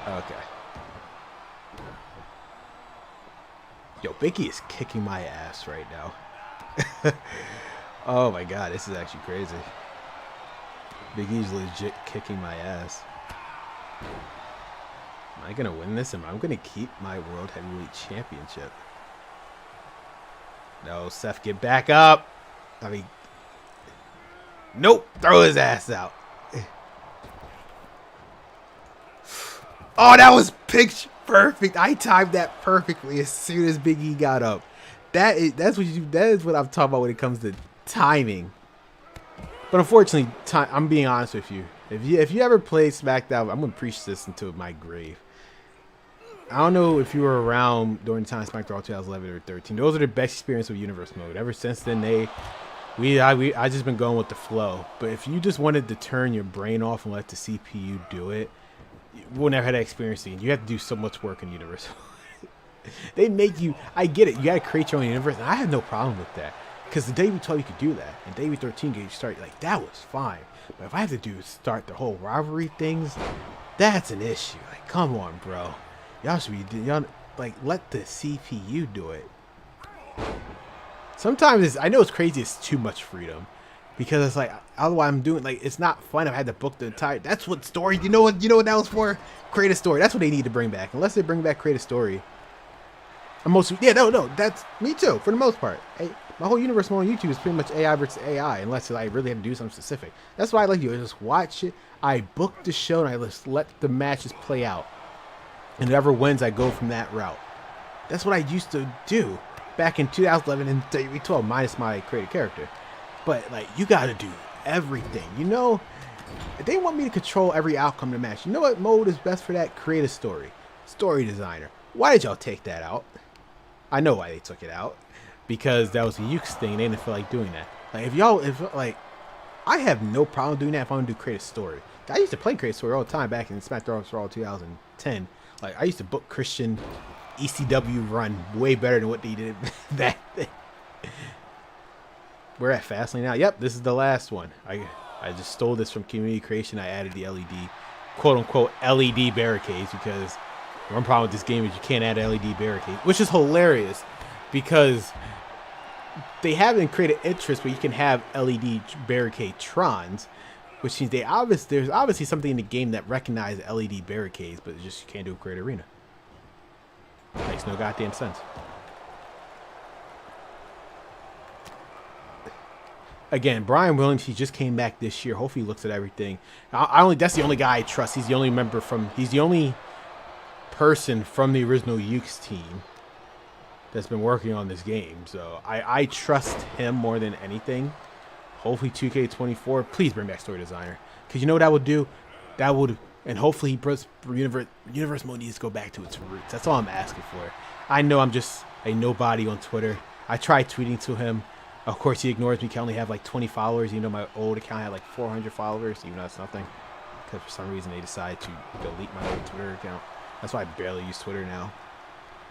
Okay. Yo, Becky is kicking my ass right now. Oh my god, this is actually crazy. Big E's legit kicking my ass. Am I gonna win this? Am I gonna keep my World Heavyweight Championship? No, Seth, get back up. I mean, nope, throw his ass out. Oh, that was picture perfect. I timed that perfectly as soon as Big E got up. That is what I'm talking about when it comes to timing. But unfortunately, I'm being honest with you. If you ever played SmackDown, I'm gonna preach this into my grave. I don't know if you were around during the time SmackDown 2011 or 13. Those are the best experience with Universe Mode. Ever since then, I just been going with the flow. But if you just wanted to turn your brain off and let the CPU do it, we'll never have that experience again. You have to do so much work in Universe. They make you. I get it. You got to create your own universe, and I have no problem with that. Because the WWE 12 you could do that, and WWE 13 you start like that was fine. But if I have to start the whole rivalry things, that's an issue. Like, come on, bro. Y'all should be like let the CPU do it. Sometimes I know it's crazy. It's too much freedom because it's like otherwise I'm doing like it's not fun. I've had to book the entire. That's what story. You know what that was for? Create a story. That's what they need to bring back. Unless they bring back create a story. No. That's me too for the most part. My whole universe on YouTube is pretty much AI versus AI, unless I really have to do something specific. That's why I like you. I just watch it. I book the show and I just let the matches play out. And whoever wins, I go from that route. That's what I used to do back in 2011 and WWE 12, minus my created character. But like, you got to do everything. You know, if they want me to control every outcome of the match, you know what mode is best for that? Create a story. Story designer. Why did y'all take that out? I know why they took it out. Because that was a Ukes thing. They didn't feel like doing that. Like, I have no problem doing that if I want to do create a story. I used to play create a story all the time back in SmackDown Raw 2010. Like, I used to book Christian ECW run way better than what they did that. We're at Fastlane now. Yep, this is the last one. I just stole this from Community Creation. I added the LED, quote unquote LED barricades because one problem with this game is you can't add LED barricades, which is hilarious because they haven't created interest where you can have LED barricade trons, which means there's obviously something in the game that recognizes LED barricades, but it's just you can't do a Create Arena. Makes no goddamn sense. Again, Brian Williams, he just came back this year. Hopefully he looks at everything. That's the only guy I trust. He's the only person from the original Ukes team that's been working on this game. So I trust him more than anything. Hopefully 2K24, please bring back story designer. Because you know what that would do? And hopefully universe mode needs to go back to its roots. That's all I'm asking for. I know I'm just a nobody on Twitter. I tried tweeting to him. Of course, he ignores me. I only have like 20 followers. You know, my old account had like 400 followers, even though that's nothing. Because for some reason, they decided to delete my old Twitter account. That's why I barely use Twitter now.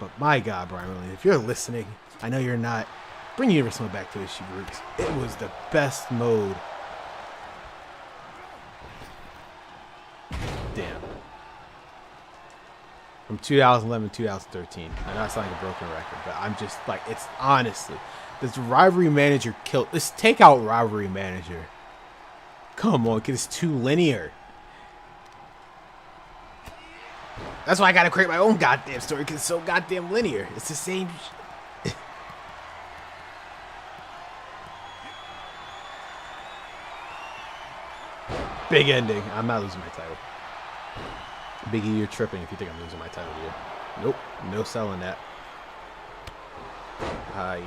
But my God, Brian Williams, if you're listening, I know you're not. Bring Universe Mode back to its roots. It was the best mode. Damn. From 2011 to 2013. I know it's like a broken record, but I'm just like, it's honestly, this rivalry manager killed. Let's take out rivalry manager. Come on, because it's too linear. That's why I gotta create my own goddamn story, because it's so goddamn linear. It's the same. Big ending. I'm not losing my title. Biggie, you're tripping if you think I'm losing my title here. Nope. No selling that.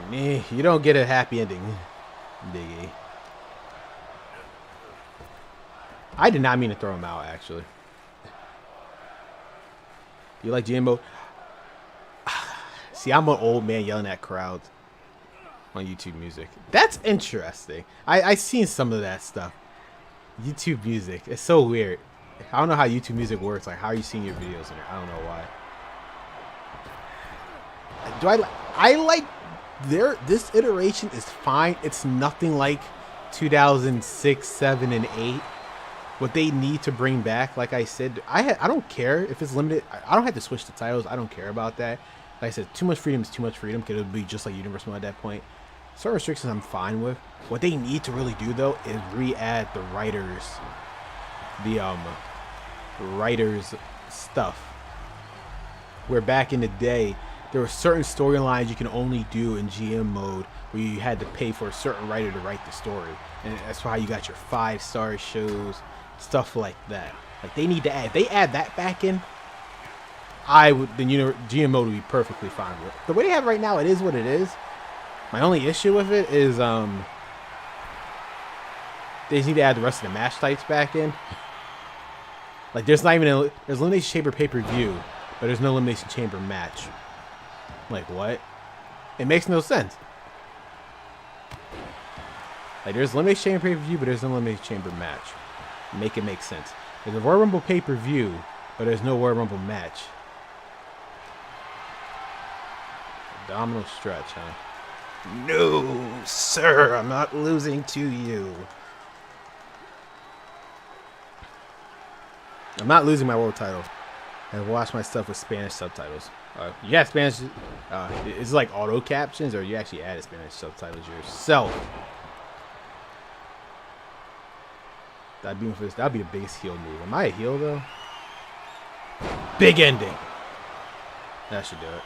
You don't get a happy ending, Biggie. I did not mean to throw him out, actually. You like GM mode? See, I'm an old man yelling at crowds on YouTube music. That's interesting. I seen some of that stuff. YouTube music. It's so weird. I don't know how YouTube music works. Like, how are you seeing your videos in it? I don't know why. I like this iteration is fine. It's nothing like 2006, 7, and 8. What they need to bring back, like I said, I don't care if it's limited. I don't have to switch the titles. I don't care about that. Like I said, too much freedom is too much freedom, because it would be just like Universal at that point. Certain restrictions I'm fine with. What they need to really do though is re-add the writers stuff. Where back in the day there were certain storylines you can only do in GM mode, where you had to pay for a certain writer to write the story, and that's why you got your 5-star shows, stuff like that. Like, they need to add. If they add that back in, GM mode would be perfectly fine with it. The way they have it right now, it is what it is. My only issue with it is they just need to add the rest of the match types back in. Like, there's Elimination Chamber pay-per-view, but there's no Elimination Chamber match. Like, what? It makes no sense. Like, there's Elimination Chamber pay-per-view, but there's no Elimination Chamber match. Make it make sense. There's a Royal Rumble pay-per-view, but there's no Royal Rumble match. Abdominal stretch, huh? No, sir, I'm not losing to you. I'm not losing my world title. I've watched my stuff with Spanish subtitles. You got Spanish. Is it like auto captions, or you actually added Spanish subtitles yourself? That'd be the biggest heel move. Am I a heel though? Big ending. That should do it.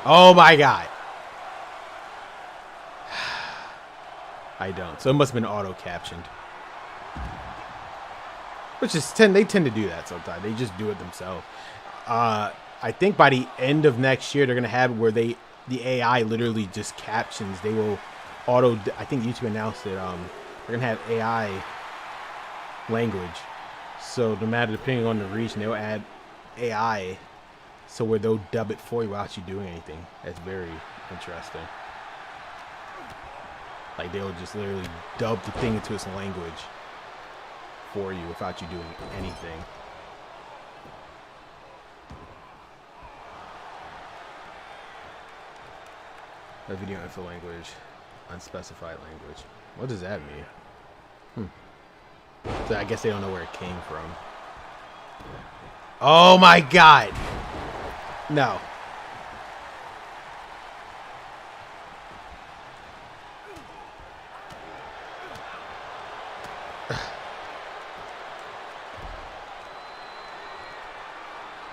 Oh my god. I don't. So it must have been auto captioned. Which is they tend to do that sometimes. They just do it themselves. I think by the end of next year they're gonna have it where the AI literally just captions. They will auto. I think YouTube announced it. They're gonna have AI language. So no matter depending on the region, they'll add AI. So where they'll dub it for you without you doing anything. That's very interesting. Like, they'll just literally dub the thing into its language for you without you doing anything. A video info language, unspecified language. What does that mean? So I guess they don't know where it came from. Oh my god! No.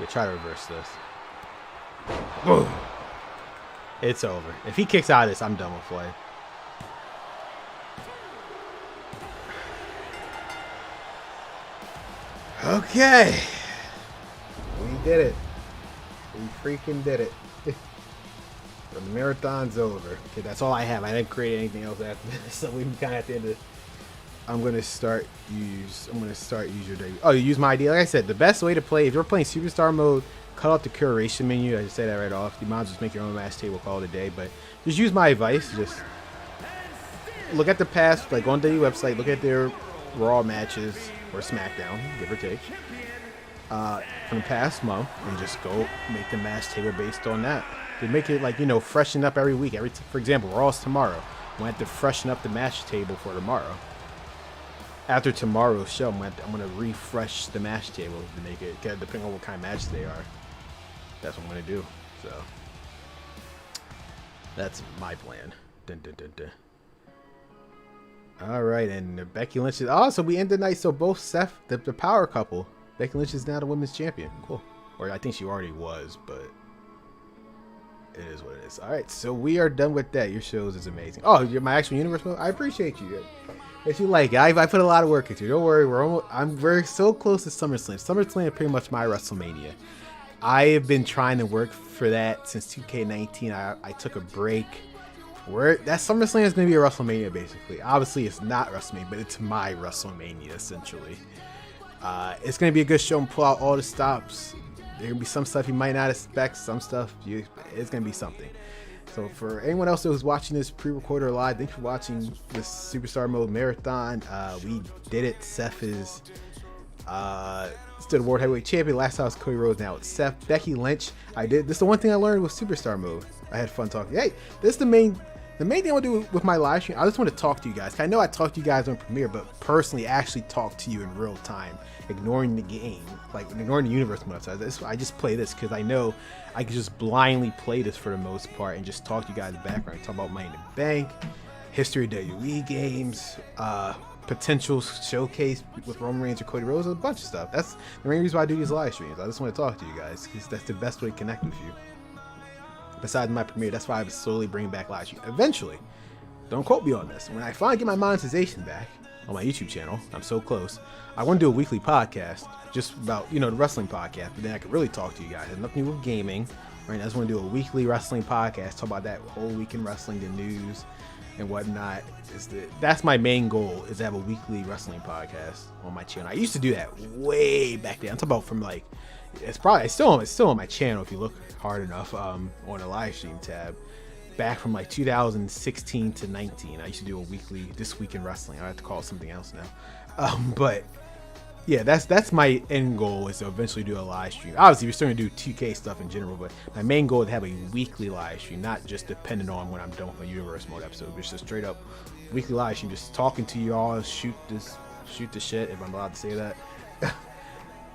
Yeah, try to reverse this. Boom. It's over. If he kicks out of this, I'm done with play. Okay. We did it. We freaking did it. The marathon's over. Okay, that's all I have. I didn't create anything else after this, so we kind of at the end of. I'm gonna start use your debut. Oh, you use my ID. Like I said, the best way to play if you're playing superstar mode, cut off the curation menu. I just say that right off. You might as well just make your own match table, call it a day. But just use my advice. Just look at the past, like on the website. Look at their Raw matches or SmackDown, give or take. From the past month, and just go make the match table based on that. To make it like, you know, freshen up every week. For example, Raw's tomorrow. We have to freshen up the match table for tomorrow. After tomorrow's show, I'm gonna refresh the match table to make it, depending on what kind of match they are. That's what I'm gonna do. So that's my plan. Dun, dun, dun, dun. All right, and Becky Lynch. Oh, so we end the night. So both Seth, the power couple, Becky Lynch is now the women's champion. Cool. Or I think she already was, but it is what it is. All right, so we are done with that. Your shows is amazing. Oh, you're my actual universe mode. I appreciate you. If you like it, I put a lot of work into it. Don't worry, we're so close to SummerSlam. SummerSlam is pretty much my WrestleMania. I have been trying to work for that since 2K19. I took a break. That SummerSlam is going to be a WrestleMania, basically. Obviously, it's not WrestleMania, but it's my WrestleMania, essentially. It's going to be a good show and pull out all the stops. There going to be some stuff you might not expect. Some stuff, it's going to be something. So for anyone else who's watching this pre-recorded or live, thanks for watching this Superstar Mode Marathon. We did it. Seth is still the World Heavyweight Champion. Last time was Cody Rhodes, now it's Seth. Becky Lynch. This is the one thing I learned with Superstar Mode. I had fun talking. Hey, this is the main thing I want to do with my live stream. I just want to talk to you guys. I know I talk to you guys on Premiere, but personally actually talk to you in real time, ignoring the game, like ignoring the universe mode. So I just play this because I know I can just blindly play this for the most part and just talk to you guys in the background. Talk about Money in the Bank, history of WWE games, potential showcase with Roman Reigns or Cody Rhodes, a bunch of stuff. That's the main reason why I do these live streams. I just want to talk to you guys because that's the best way to connect with you. Besides my Premiere, that's why I was slowly bringing back live stream. Eventually, don't quote me on this, when I finally get my monetization back on my YouTube channel, I'm so close, I want to do a weekly podcast just about, the wrestling podcast, but then I could really talk to you guys. It has nothing to do with gaming, right? I just want to do a weekly wrestling podcast, talk about that whole week in wrestling, the news and whatnot. That's my main goal, is to have a weekly wrestling podcast on my channel. I used to do that way back then. I'm talking about from like, it's still on my channel if you look hard enough, on the live stream tab. Back from like 2016 to 19, I used to do a weekly This Week in Wrestling. I have to call it something else now. But yeah, that's my end goal, is to eventually do a live stream. Obviously, we're still gonna do 2K stuff in general, but my main goal is to have a weekly live stream, not just dependent on when I'm done with a Universe Mode episode. It's just a straight up weekly live stream, just talking to y'all, shoot the shit, if I'm allowed to say that.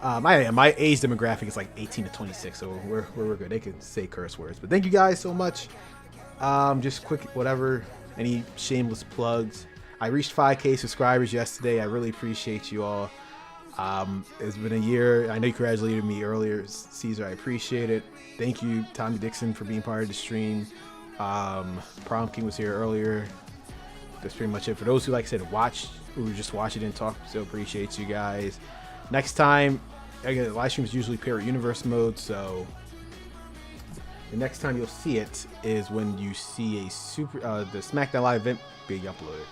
My age demographic is like 18 to 26, so we're good. They can say curse words. But thank you guys so much. Just quick, whatever, any shameless plugs. I reached 5K subscribers yesterday. I really appreciate you all. It's been a year. I know you congratulated me earlier, Caesar. I appreciate it. Thank you, Tommy Dixon, for being part of the stream. Prom King was here earlier. That's pretty much it. For those who, like I said, who just watch it and talk, still appreciate you guys. Next time, again, the live stream is usually paired with Universe Mode, so the next time you'll see it is when you see the SmackDown Live event being uploaded.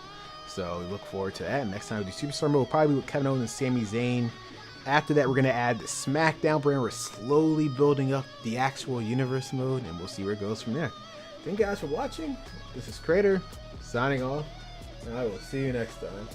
So we look forward to that. Next time we'll do Superstar Mode, probably with Kevin Owens and Sami Zayn. After that, we're going to add the SmackDown brand. We're slowly building up the actual Universe Mode, and we'll see where it goes from there. Thank you guys for watching. This is Crater, signing off, and I will see you next time.